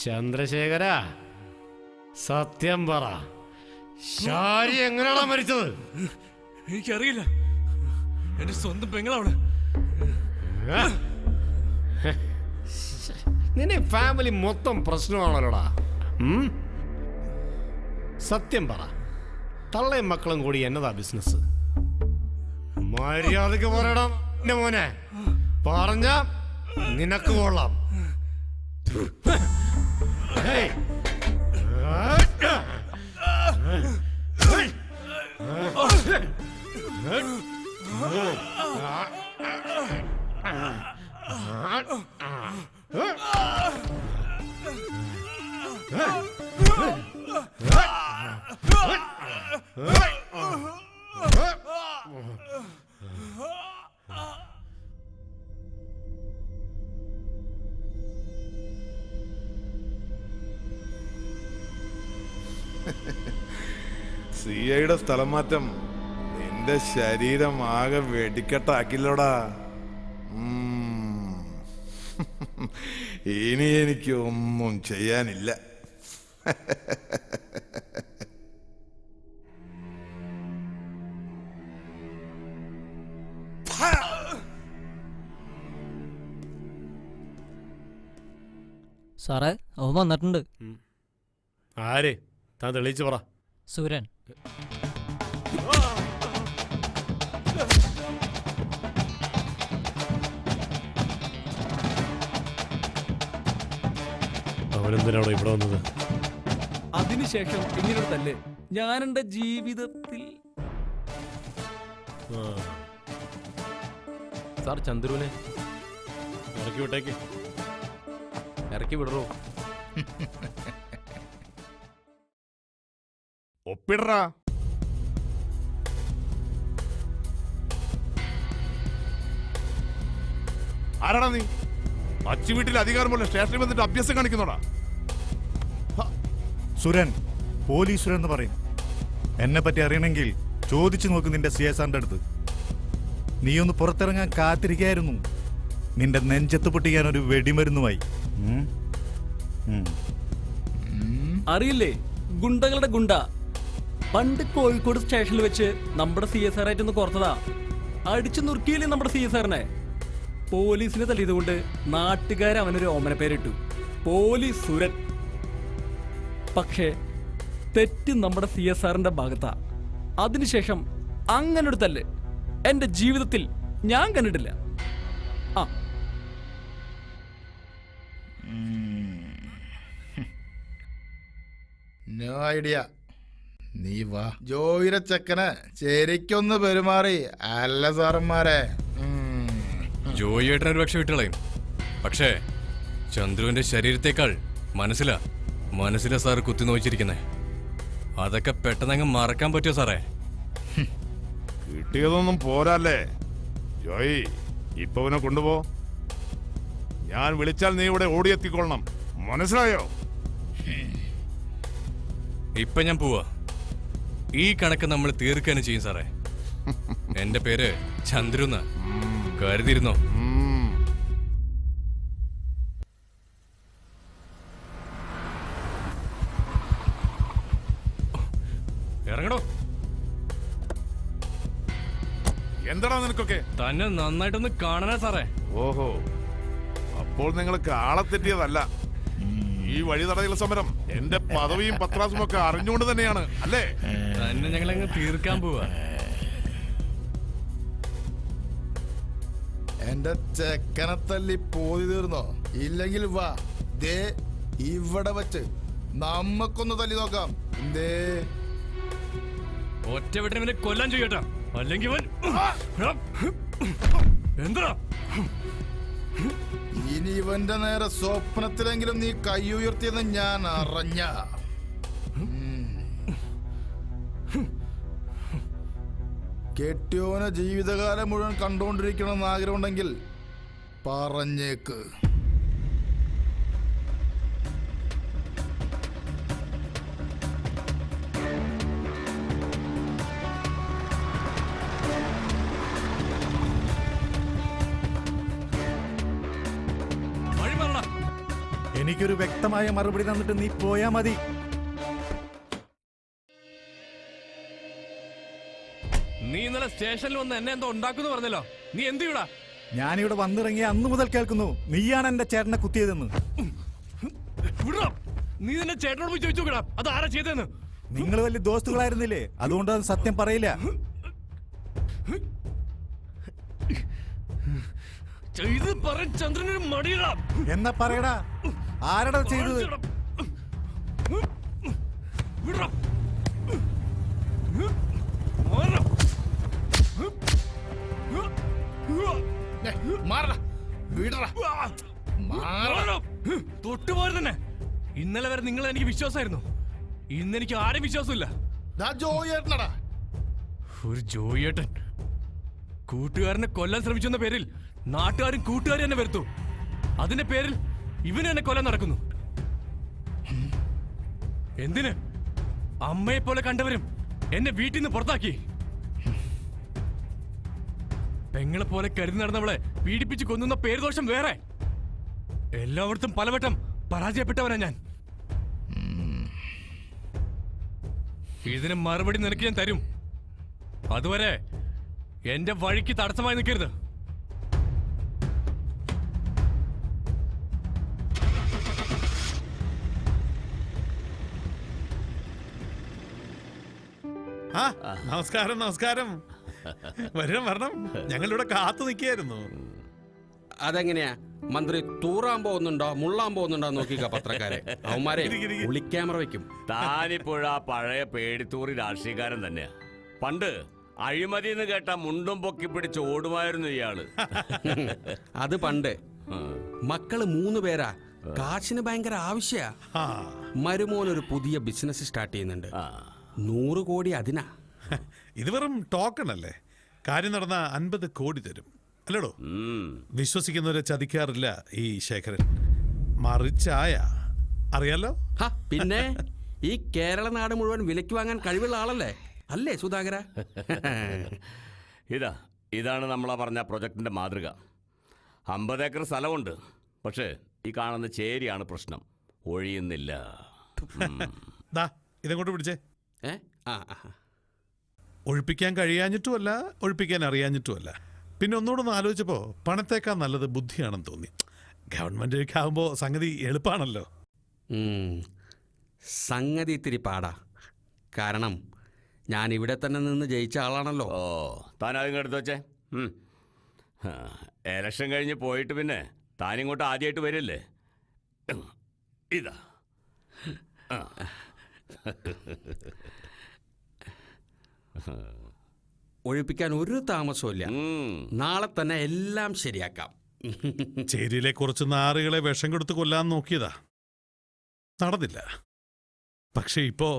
Speaker 7: ചന്ദ്രശേഖര, സത്യം പറ, ശാരി എങ്ങനെയാണോ മരിച്ചത്?
Speaker 9: എനിക്കറിയില്ല. എന്റെ സ്വന്തം പെങ്ങളവിടെ.
Speaker 7: നിന്നെ ഫാമിലി മൊത്തം പ്രശ്നമാണല്ലോടാ. സത്യം പറ, തള്ളയും മക്കളും കൂടി എന്നതാ ബിസിനസ്? മര്യാദക്ക് പറയണം എന്റെ മോനെ. പറഞ്ഞ നിനക്ക് കൊള്ളാം.
Speaker 18: CIയുടെ സ്ഥലം മാറ്റം നിന്റെ ശരീരം ആകെ വെടിക്കെട്ടാക്കില്ലോടാ. ഇനി എനിക്ക് ഒന്നും ചെയ്യാനില്ല.
Speaker 16: സാറേ, അവൻ വന്നിട്ടുണ്ട്.
Speaker 7: ആര്? താൻ തെളിയിച്ചു പറ.
Speaker 16: സൂര്യൻ.
Speaker 7: അവനെന്തിനാണോ ഇവിടെ വന്നത്?
Speaker 3: അതിനുശേഷം ഇങ്ങനെ തന്നെ ഞാൻ എന്റെ ജീവിതത്തിൽ
Speaker 16: സാർ ചന്ദ്രുവിനെ
Speaker 7: ഇറക്കി വിട്ടേക്ക്.
Speaker 16: ഇറക്കി വിടറോ?
Speaker 18: ഒപ്പിടറാ. ആരാടാ നീ? അച്ചു വീട്ടിൽ അധികാരം പോലെ സ്റ്റേഷനിൽ വന്നിട്ട് അഭ്യാസം കാണിക്കുന്നോടാ?
Speaker 2: സുരൻ, പോലീസ് സുരൻ എന്ന് പറയും. എന്നെ പറ്റി അറിയണമെങ്കിൽ ചോദിച്ചു നോക്ക് നിന്റെ CSRന്റെ അടുത്ത്. നീ ഒന്ന് പുറത്തിറങ്ങാൻ കാത്തിരിക്കായിരുന്നു. നിന്റെ നെഞ്ചത്ത് പൊട്ടിക്കാൻ ഒരു വെടിമരുന്നുമായി.
Speaker 3: അറിയില്ലേ, ഗുണ്ടകളുടെ ഗുണ്ട. പണ്ട് കോഴിക്കോട് സ്റ്റേഷനിൽ വെച്ച് നമ്മുടെ CSR ആയിട്ടൊന്ന് കുറച്ചതാ. അടിച്ചു നുറുക്കിയില്ലേ നമ്മുടെ CSRനെ. പോലീസിനെ തല്ലിയതുകൊണ്ട് നാട്ടുകാർ അവനൊരു ഓമന പേരിട്ടു, പോലീസ് സുരൻ. പക്ഷേ തെറ്റ് നമ്മുടെ CSRന്റെ ഭാഗത്താ. അതിനുശേഷം അങ്ങനൊരു തല്ല് എന്റെ ജീവിതത്തിൽ ഞാൻ കണ്ടിട്ടില്ല. ആ
Speaker 1: നോ ഐഡിയ. നീ വാ. ജോയിയുടെ ചെക്കന് ശരിക്കൊന്ന് പെരുമാറി അല്ല സാറന്മാരെ.
Speaker 9: ജോയി ഏട്ടൻ ഒരു പക്ഷെ വിട്ടുകളയും. പക്ഷേ ചന്ദ്രുവിന്റെ ശരീരത്തേക്കാൾ മനസ്സിലാ സാർ കുത്തി നോച്ചിരിക്കുന്നേ. അതൊക്കെ പെട്ടെന്നങ്ങ് മറക്കാൻ പറ്റുമോ സാറേ?
Speaker 18: കിട്ടിയതൊന്നും പോരല്ലേ ജോയി. ഇപ്പൊ ഇവനെ കൊണ്ടുപോ. ഞാൻ വിളിച്ചാൽ നീ ഇവിടെ ഓടിയെത്തിക്കൊള്ളണം, മനസ്സിലായോ?
Speaker 9: ഇപ്പൊ ഞാൻ പോവാ. ഈ കണക്ക് നമ്മൾ തീർക്കാനും ചെയ്യും സാറേ. എന്റെ പേര് ചന്ദ്രുന്ന, കരുതിയിരുന്നോ? ഇറങ്ങടോ.
Speaker 18: എന്താടാ നിനക്കൊക്കെ?
Speaker 9: തന്നെ നന്നായിട്ടൊന്ന് കാണാനാ സാറേ.
Speaker 18: ഓഹോ, അപ്പോൾ നിങ്ങൾക്ക് ആളെ തെറ്റിയതല്ല. ഈ വഴിതടയൽ സമരം എന്റെ പദവിയും പത്രാസും ഒക്കെ അറിഞ്ഞുകൊണ്ട് തന്നെയാണ് അല്ലേ?
Speaker 9: തന്നെ ഞങ്ങളങ്ങ് തീർക്കാൻ പോവാ.
Speaker 1: എന്റെ ചെക്കനെ തല്ലി പോതി തീർന്നോ? ഇല്ലെങ്കിൽ വാ, ദേ ഇവിടെ വെച്ച് നമ്മക്കൊന്ന് തല്ലി നോക്കാം. എന്തേ?
Speaker 9: ഒറ്റ വിട്ടിന് ഇവനെ കൊല്ലാൻ ചെയ്യട്ടാ, അല്ലെങ്കിൽ എന്താ?
Speaker 1: ഇനി ഇവന്റെ നേരെ സ്വപ്നത്തിലെങ്കിലും നീ കൈ ഉയർത്തിയെന്ന് ഞാൻ അറിഞ്ഞ. കെട്ടിയോനെ ജീവിതകാലം മുഴുവൻ കണ്ടുകൊണ്ടിരിക്കണമെന്ന് ആഗ്രഹമുണ്ടെങ്കിൽ പറഞ്ഞേക്ക്.
Speaker 2: എനിക്കൊരു വ്യക്തമായ മറുപടി തന്നിട്ട് നീ പോയാ മതി.
Speaker 9: നീ ഇന്നലെ സ്റ്റേഷനിൽ വന്ന് എന്നെ എന്തോ ഉണ്ടാക്കുന്നു പറഞ്ഞല്ലോ. നീ എന്ത് ചെയ്യൂടാ?
Speaker 2: ഞാനിവിടെ വന്നിറങ്ങിയ അന്ന് മുതൽ കേൾക്കുന്നു നീയാണ് എന്റെ ചേട്ടനെ കുത്തിയതെന്ന്.
Speaker 9: നീ നിന്റെ ചേട്ടനോട് പോയി ചോദിച്ചു നോക്കടാ, അത് ആരാ ചെയ്തെന്ന്.
Speaker 2: നിങ്ങൾ വലിയ ദോസ്തുകളായിരുന്നില്ലേ, അതുകൊണ്ട് അത് സത്യം പറയില്ല.
Speaker 9: ചെയ്ത് പറ ചന്ദ്രനൊരു മടിയിടാ.
Speaker 2: എന്നാ പറയടാ, ആരടാ ചെയ്തത്?
Speaker 9: തൊട്ടുപോയി തന്നെ. ഇന്നലെ വരെ നിങ്ങൾ എനിക്ക് വിശ്വാസമായിരുന്നു, ഇന്നെനിക്ക് ആരും വിശ്വാസമില്ല. ഒരു ജോയിയേട്ടൻ കൂട്ടുകാരനെ കൊല്ലാൻ ശ്രമിച്ചെന്ന പേരിൽ നാട്ടുകാരും കൂട്ടുകാരും എന്നെ വരുത്തു. അതിന്റെ പേരിൽ ഇവനും എന്നെ കൊല്ലാൻ നടക്കുന്നു. എന്തിന്? അമ്മയെ പോലെ കണ്ടവരും എന്നെ വീട്ടിൽ നിന്ന് പുറത്താക്കി. പെങ്ങളെ പോലെ കരുതി നടന്നവളെ പീഡിപ്പിച്ച് കൊന്നുന്ന പേരുദോഷം വേറെ. എല്ലായിടത്തും പലവട്ടം പരാജയപ്പെട്ടവനാ ഞാൻ. ഇതിന് മറുപടി നിനക്ക് ഞാൻ തരും. അതുവരെ എന്റെ വഴിക്ക് തടസ്സമായി നിൽക്കരുത്.
Speaker 14: നമസ്കാരം നമസ്കാരം. വരണം. ഞങ്ങളിവിടെ കാത്തു നിൽക്കായിരുന്നു.
Speaker 4: അതെങ്ങനെയാ മന്ത്രി തൂറാൻ പോകുന്നുണ്ടോ മുള്ളാൻ പോകുന്നുണ്ടോ നോക്കിക്ക പത്രക്കാരെ. അവന്മാരെ ഒളിക്യാമറ വെക്കും.
Speaker 13: താനിപ്പോഴ പഴയ പേടിത്തൂറി രാഷ്ട്രീയക്കാരൻ തന്നെയാ. പണ്ട് അഴിമതി എന്ന് കേട്ട മുണ്ടും പൊക്കി പിടിച്ച് ഓടുമായിരുന്നു ഇയാള്.
Speaker 4: അത് പണ്ട്. മക്കള് 3 പേരാ. കാശിന് ഭയങ്കര ആവശ്യ. മരുമോൻ ഒരു പുതിയ ബിസിനസ് സ്റ്റാർട്ട് ചെയ്യുന്നുണ്ട്. 100 കോടി അതിനാ.
Speaker 14: ഇത് വെറും ടോക്കൺ അല്ലേ? കാര്യം നടന്ന 50 കോടി തരും അല്ലേടോ? വിശ്വസിക്കുന്നവരെ ചതിക്കാറില്ല ഈ ശേഖരൻ. മറിച്ചായ അറിയാലോ?
Speaker 4: പിന്നെ ഈ കേരള നാട് മുഴുവൻ വിലയ്ക്ക് വാങ്ങാൻ കഴിവുള്ള ആളല്ലേ അല്ലേ സുധാകര?
Speaker 13: ഇതാണ് നമ്മളാ പറഞ്ഞ പ്രൊജക്ടിന്റെ മാതൃക. 50 ഏക്കർ സ്ഥലമുണ്ട്, പക്ഷേ ഈ കാണുന്ന ചേരിയാണ് പ്രശ്നം. ഒഴിയുന്നില്ല.
Speaker 14: ഇതങ്ങോട്ട് പിടിച്ചേ. ഒഴിപ്പിക്കാൻ കഴിയാഞ്ഞിട്ടുമല്ല, ഒഴിപ്പിക്കാൻ അറിയാഞ്ഞിട്ടുമല്ല. പിന്നെ ഒന്നുകൂടെ ആലോചിച്ചപ്പോൾ പണത്തേക്കാൾ നല്ലത് ബുദ്ധിയാണെന്ന് തോന്നി. ഗവൺമെന്റ് ആകുമ്പോൾ സംഗതി എളുപ്പമാണല്ലോ.
Speaker 4: സംഗതി ഇത്തിരി പാടാ. കാരണം ഞാൻ ഇവിടെ തന്നെ നിന്ന് ജയിച്ച ആളാണല്ലോ.
Speaker 13: താൻ അതിങ്ങ് എടുത്ത് വെച്ചേ. എലക്ഷൻ കഴിഞ്ഞ് പോയിട്ട് പിന്നെ താനിങ്ങോട്ട് ആദ്യമായിട്ട് വരില്ലേ? ഇതാ
Speaker 4: ഒഴിപ്പിക്കാൻ ഒരു താമസമില്ല. നാളെ തന്നെ എല്ലാം ശരിയാക്കാം.
Speaker 14: ചേരിയിലെ കുറച്ച് നാറുകളെ വിഷം കൊടുത്ത് കൊല്ലാൻ നോക്കിയതാ, നടന്നില്ല. പക്ഷെ ഇപ്പോ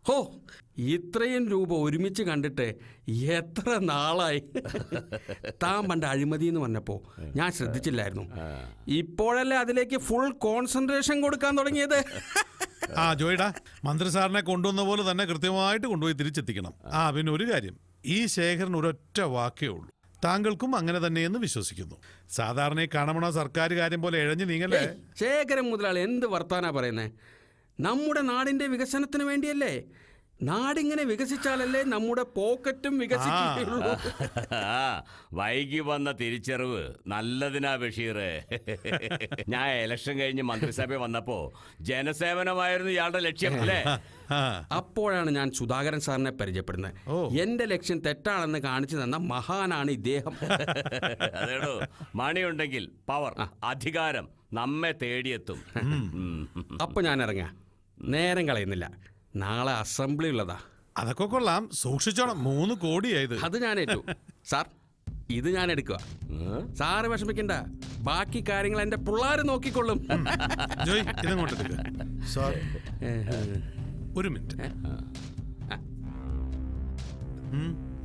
Speaker 4: ഹോ, ഇത്രയും രൂപ ഒരുമിച്ച് കണ്ടിട്ട് എത്ര നാളായി. താൻ പണ്ട് അഴിമതി എന്ന് പറഞ്ഞപ്പോ ഞാൻ ശ്രദ്ധിച്ചില്ലായിരുന്നു. ഇപ്പോഴല്ലേ അതിലേക്ക് ഫുൾ കോൺസെൻട്രേഷൻ കൊടുക്കാൻ തുടങ്ങിയത്.
Speaker 14: ജോയിടാ, മന്ത്രി സാറിനെ കൊണ്ടുവന്ന പോലെ തന്നെ കൃത്യമായിട്ട് കൊണ്ടുപോയി തിരിച്ചെത്തിക്കണം. പിന്നെ ഒരു കാര്യം, ഈ ശേഖരൻ ഒരൊറ്റ വാക്കേ ഉള്ളൂ. താങ്കൾക്കും അങ്ങനെ തന്നെയെന്ന് വിശ്വസിക്കുന്നു. സാധാരണ കാണമണ സർക്കാർ കാര്യം പോലെ ഇഴഞ്ഞു നീങ്ങല്ലേ.
Speaker 4: ശേഖരൻ മുതലാളി എന്ത് വർത്താനാ പറയുന്നേ? നമ്മുടെ നാടിന്റെ വികസനത്തിന് വേണ്ടിയല്ലേ. നാടിങ്ങനെ വികസിച്ചാലല്ലേ നമ്മുടെ പോക്കറ്റും വികസിക്കുകയുള്ളൂ.
Speaker 13: വൈകി വന്ന തിരിച്ചറിവ് നല്ലതിനാ ബഷീറേ. ഞാൻ ഇലക്ഷൻ കഴിഞ്ഞ് മന്ത്രിസഭ വന്നപ്പോ ജനസേവനമായിരുന്നു ഇയാളുടെ ലക്ഷ്യം അല്ലേ?
Speaker 4: അപ്പോഴാണ് ഞാൻ സുധാകരൻ സാറിനെ പരിചയപ്പെടുന്നത്. എന്റെ ലക്ഷ്യം തെറ്റാണെന്ന് കാണിച്ചു തന്ന മഹാനാണ് ഇദ്ദേഹം.
Speaker 13: അതേടോ, മണിയുണ്ടെങ്കിൽ പവർ, അധികാരം നമ്മെ തേടിയെത്തും.
Speaker 4: അപ്പൊ ഞാൻ ഇറങ്ങാം, നേരം കളയുന്നില്ല. നാളെ അസംബ്ലി ഉള്ളതാ.
Speaker 14: അതൊക്കെ കൊള്ളാം, സൂക്ഷിച്ചോണം. 3 കോടിയായത്.
Speaker 4: അത് ഞാൻ ഏറ്റു സാർ. ഇത് ഞാൻ എടുക്കുക. സാറ് വിഷമിക്കണ്ട, ബാക്കി കാര്യങ്ങൾ എന്റെ പിള്ളേര് നോക്കിക്കൊള്ളും.
Speaker 14: ജോയ്, ഇതങ്ങോട്ട് സാർ. ഒരു മിനിറ്റ്.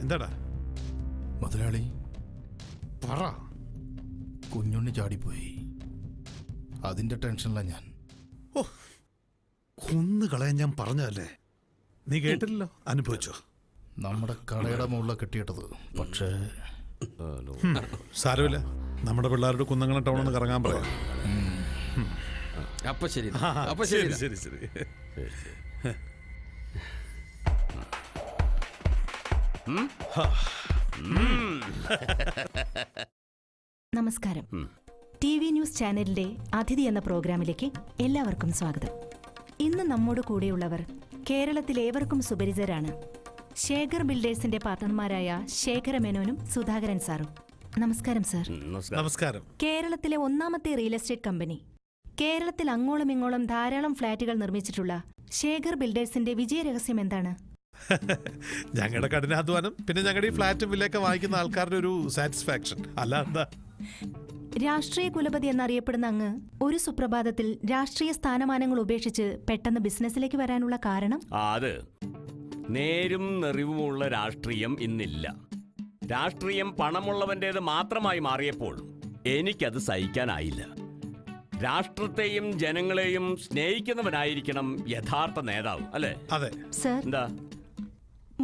Speaker 14: എന്താടാ
Speaker 1: മുതലാളി?
Speaker 14: പറ.
Speaker 1: കുഞ്ഞുണ്ണി ചാടിപ്പോയി, അതിന്റെ ടെൻഷനില്ല ഞാൻ.
Speaker 14: കൊന്നു കളയാൻ ഞാൻ പറഞ്ഞതല്ലേ, നീ കേട്ടില്ലല്ലോ, അനുഭവിച്ചോ.
Speaker 1: നമ്മുടെ കടയുടെ മുകളിൽ കെട്ടിയിട്ടത്. പക്ഷേ
Speaker 14: സാരമില്ല, നമ്മുടെ പിള്ളേരുടെ കുന്നംകുളം ടൗണിൽ കറങ്ങാൻ പറയാം.
Speaker 4: അപ്പൊ ശരി, അപ്പൊ ശരി,
Speaker 14: ശരി ശരി.
Speaker 21: നമസ്കാരം. TV ന്യൂസ് ചാനലിന്റെ അതിഥി എന്ന പ്രോഗ്രാമിലേക്ക് എല്ലാവർക്കും സ്വാഗതം. ഇന്ന് നമ്മോട് കൂടെയുള്ളവർ കേരളത്തിലേവർക്കും സുപരിചിതരാണ്. ശേഖർ ബിൽഡേഴ്സിന്റെ പാർട്ണർമാരായ ശേഖര മേനോനും സുധാകരൻ സാറും. നമസ്കാരം സാർ.
Speaker 14: നമസ്കാരം.
Speaker 21: കേരളത്തിലെ 1ാമത്തെ റിയൽ എസ്റ്റേറ്റ് കമ്പനി, കേരളത്തിൽ അങ്ങോളം ഇങ്ങോളം ധാരാളം ഫ്ളാറ്റുകൾ നിർമ്മിച്ചിട്ടുള്ള ശേഖർ ബിൽഡേഴ്സിന്റെ വിജയരഹസ്യം എന്താണ്?
Speaker 14: ഞങ്ങളുടെ കഠിനാധ്വാനം, പിന്നെ ഞങ്ങളുടെ ഈ ഫ്ലാറ്റും വില്ലയൊക്കെ വാങ്ങിക്കുന്ന ആൾക്കാരുടെ ഒരു സാറ്റിസ്ഫാക്ഷൻ. അല്ല എന്താ?
Speaker 21: രാഷ്ട്രീയ കുലപതി എന്നറിയപ്പെടുന്ന അങ്ങ് ഒരു സുപ്രഭാതത്തിൽ രാഷ്ട്രീയ സ്ഥാനമാനങ്ങൾ ഉപേക്ഷിച്ച് പെട്ടെന്ന് ബിസിനസ്സിലേക്ക് വരാനുള്ള കാരണം?
Speaker 13: അത് നേരും നെറിവുമുള്ള രാഷ്ട്രീയം ഇന്നില്ല. രാഷ്ട്രീയം പണമുള്ളവൻ്റേത് മാത്രമായി മാറിയപ്പോൾ എനിക്കത് സഹിക്കാനായില്ല. രാഷ്ട്രത്തെയും ജനങ്ങളെയും സ്നേഹിക്കുന്നവനായിരിക്കണം യഥാർത്ഥ നേതാവ്, അല്ലേ?
Speaker 14: അതെ
Speaker 21: സർ.
Speaker 13: എന്താ?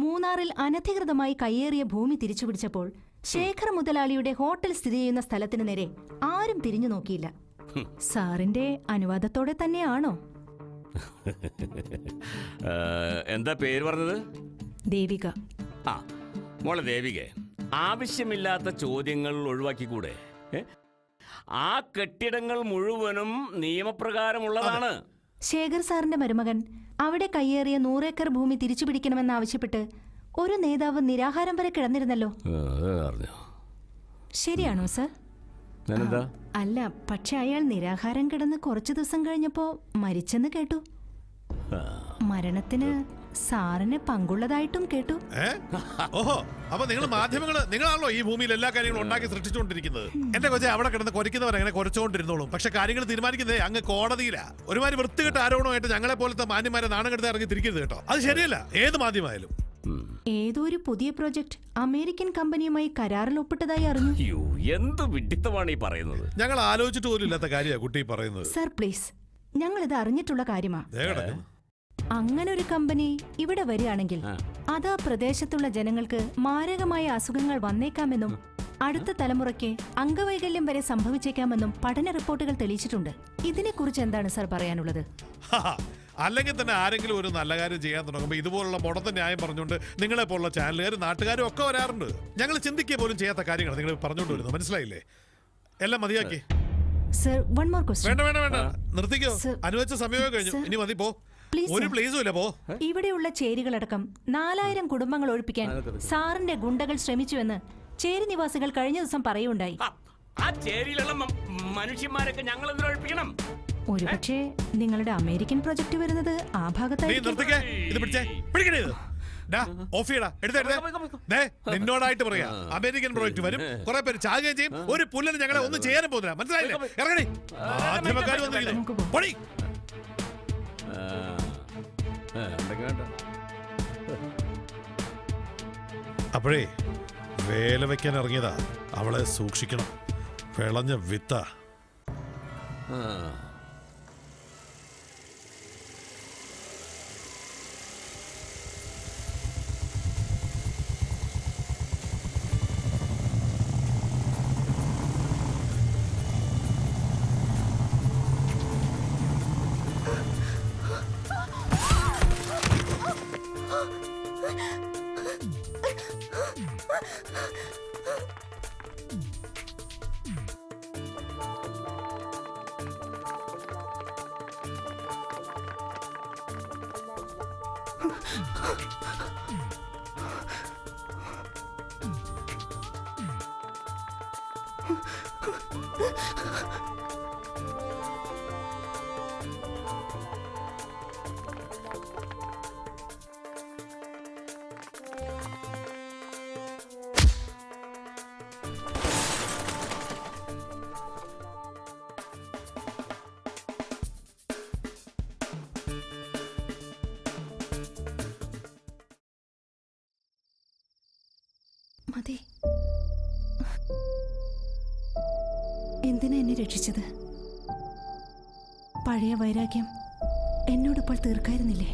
Speaker 21: മൂന്നാറിൽ അനധികൃതമായി കയ്യേറിയ ഭൂമി തിരിച്ചുപിടിച്ചപ്പോൾ ശേഖർ മുതലാളിയുടെ ഹോട്ടൽ സ്ഥിതി ചെയ്യുന്ന സ്ഥലത്തിന് നേരെ ആരും തിരിഞ്ഞു നോക്കിയില്ല. സാറിന്റെ അനുവാദത്തോടെ തന്നെയാണോ?
Speaker 13: എന്താ പേര് പറഞ്ഞത്?
Speaker 21: ദേവിക.
Speaker 13: മോളെ ദേവികെ, ആവശ്യമില്ലാത്ത ചോദ്യങ്ങൾ ഒഴിവാക്കിക്കൂടെ? ആ കെട്ടിടങ്ങൾ മുഴുവനും നിയമപ്രകാരമുള്ളതാണ്.
Speaker 21: ശേഖർ സാറിന്റെ മരുമകൻ അവിടെ കയ്യേറിയ 100 ഏക്കർ ഭൂമി തിരിച്ചുപിടിക്കണമെന്നാവശ്യപ്പെട്ട് ഒരു നേതാവ് നിരാഹാരം വരെ കിടന്നിരുന്നല്ലോ. ശരിയാണോ സർ? അല്ല, പക്ഷെ അയാൾ നിരാഹാരം കിടന്ന് കുറച്ചു ദിവസം കഴിഞ്ഞപ്പോ മരിച്ചെന്ന് കേട്ടു. മരണത്തിന് സാറിന് പങ്കുള്ളതായിട്ടും കേട്ടു.
Speaker 14: ഓഹോ, അപ്പൊ നിങ്ങൾ മാധ്യമങ്ങള് നിങ്ങളാണല്ലോ ഈ ഭൂമിയിൽ എല്ലാ കാര്യങ്ങളും ഉണ്ടാക്കി സൃഷ്ടിച്ചുകൊണ്ടിരിക്കുന്നത്. എന്റെ കൊച്ചെ, അവിടെ കിടന്ന് കുറയ്ക്കുന്നവർ അങ്ങനെ കുറച്ചുകൊണ്ടിരുന്നോളും. പക്ഷെ കാര്യങ്ങൾ തീരുമാനിക്കുന്നത് അങ്ങ് കോടതിയിലാ. ഒരുമാതിരി വൃത്തികെട്ട ആരോപണമായിട്ട് ഞങ്ങളെ പോലത്തെ മാന്യന്മാരെ നാണം കെടുത്ത് ഇറങ്ങി തിരിക്കരുത് കേട്ടോ. അത് ശരിയല്ല, ഏത് മാധ്യമമായാലും.
Speaker 21: ഏതോ ഒരു പുതിയ പ്രോജക്റ്റ് അമേരിക്കൻ കമ്പനിയുമായി കരാറിൽ ഒപ്പിട്ടതായി അറിഞ്ഞു.
Speaker 13: എന്ത് വിഡിത്തമാണ് ഈ പറയുന്നത്?
Speaker 14: ഞങ്ങൾ ആലോചിച്ചിട്ട് പോലും ഇല്ലാത്ത കാര്യമാണ് കുട്ടി പറയുന്നത്.
Speaker 21: സർ പ്ലീസ്, ഞങ്ങൾ ഇത് അറിഞ്ഞിട്ടുള്ള കാര്യമാ. അങ്ങനെ ഒരു കമ്പനി ഇവിടെ വരികയാണെങ്കിൽ അത് ആ പ്രദേശത്തുള്ള ജനങ്ങൾക്ക് മാരകമായ അസുഖങ്ങൾ വന്നേക്കാമെന്നും അടുത്ത തലമുറയ്ക്ക് അംഗവൈകല്യം വരെ സംഭവിച്ചേക്കാമെന്നും പഠന റിപ്പോർട്ടുകൾ തെളിയിച്ചിട്ടുണ്ട്. ഇതിനെക്കുറിച്ച് എന്താണ് സർ പറയാനുള്ളത്?
Speaker 14: അല്ലെങ്കിൽ തന്നെ ആരെങ്കിലും ഒരു നല്ല കാര്യം ചെയ്യാൻ തുടങ്ങുമ്പോൾ ഇതുപോലുള്ള മുടത്ത ന്യായം പറഞ്ഞുകൊണ്ട് നിങ്ങളെ പോലുള്ള ചാനലുകാരും നാട്ടുകാരും ഒക്കെ വരാറുണ്ട്. ഞങ്ങൾ ചിന്തിക്കുക പോലും ചെയ്യാത്ത കാര്യങ്ങൾ നിങ്ങൾ പറഞ്ഞുകൊണ്ട് വരുന്നത്, മനസ്സിലായില്ലേ? എല്ലാം മതിയാക്കി.
Speaker 21: Sir, one more question.
Speaker 14: വേണ്ട വേണ്ട വേണ്ട, നിർത്തിക്കോ. അനുവദിച്ച സമയമേ കഴിഞ്ഞു. ഇനി മതി, പോ. ഒരു പ്ലീസും ഇല്ല, പോ.
Speaker 21: ഇവിടെയുള്ള ചേരികളടക്കം 4000 കുടുംബങ്ങൾ ഒഴിപ്പിക്കാൻ സാറിന്റെ ഗുണ്ടകൾ ശ്രമിച്ചുവെന്ന് ചേരി നിവാസികൾ കഴിഞ്ഞ ദിവസം പറയുണ്ടായി.
Speaker 13: ആ ചേരിയിലുള്ള മനുഷ്യന്മാരൊക്കെ ഞങ്ങൾ എന്തിനു ഒഴിപ്പിക്കണം?
Speaker 21: ഒരുപക്ഷെ നിങ്ങളുടെ അമേരിക്കൻ പ്രൊജക്ട് വരുന്നത് ആ ഭാഗത്തായിരിക്കും.
Speaker 14: നിന്നോടായിട്ട് പറയാ, അമേരിക്കൻ പ്രോജക്ട് വരും, കുറെ പേര് ചാകുകയും ചെയ്യും. ഒരു പുല്ലിന് ഞങ്ങളെ ഒന്നും ചെയ്യാനും പോകുന്നില്ല, മനസ്സിലായില്ലേ? ഇറങ്ങണി. മാധ്യമക്കാർ വന്നിരിക്കുന്നു. പൊടി. അപ്പോഴേ വേല വെക്കാൻ ഇറങ്ങിയതാ, അവളെ സൂക്ഷിക്കണം. വിളഞ്ഞ വിത്ത.
Speaker 21: മതി. എന്തിനാ എന്നെ രക്ഷിച്ചത്? പഴയ വൈരാഗ്യം എന്നോടിപ്പോൾ തീർക്കായിരുന്നില്ലേ?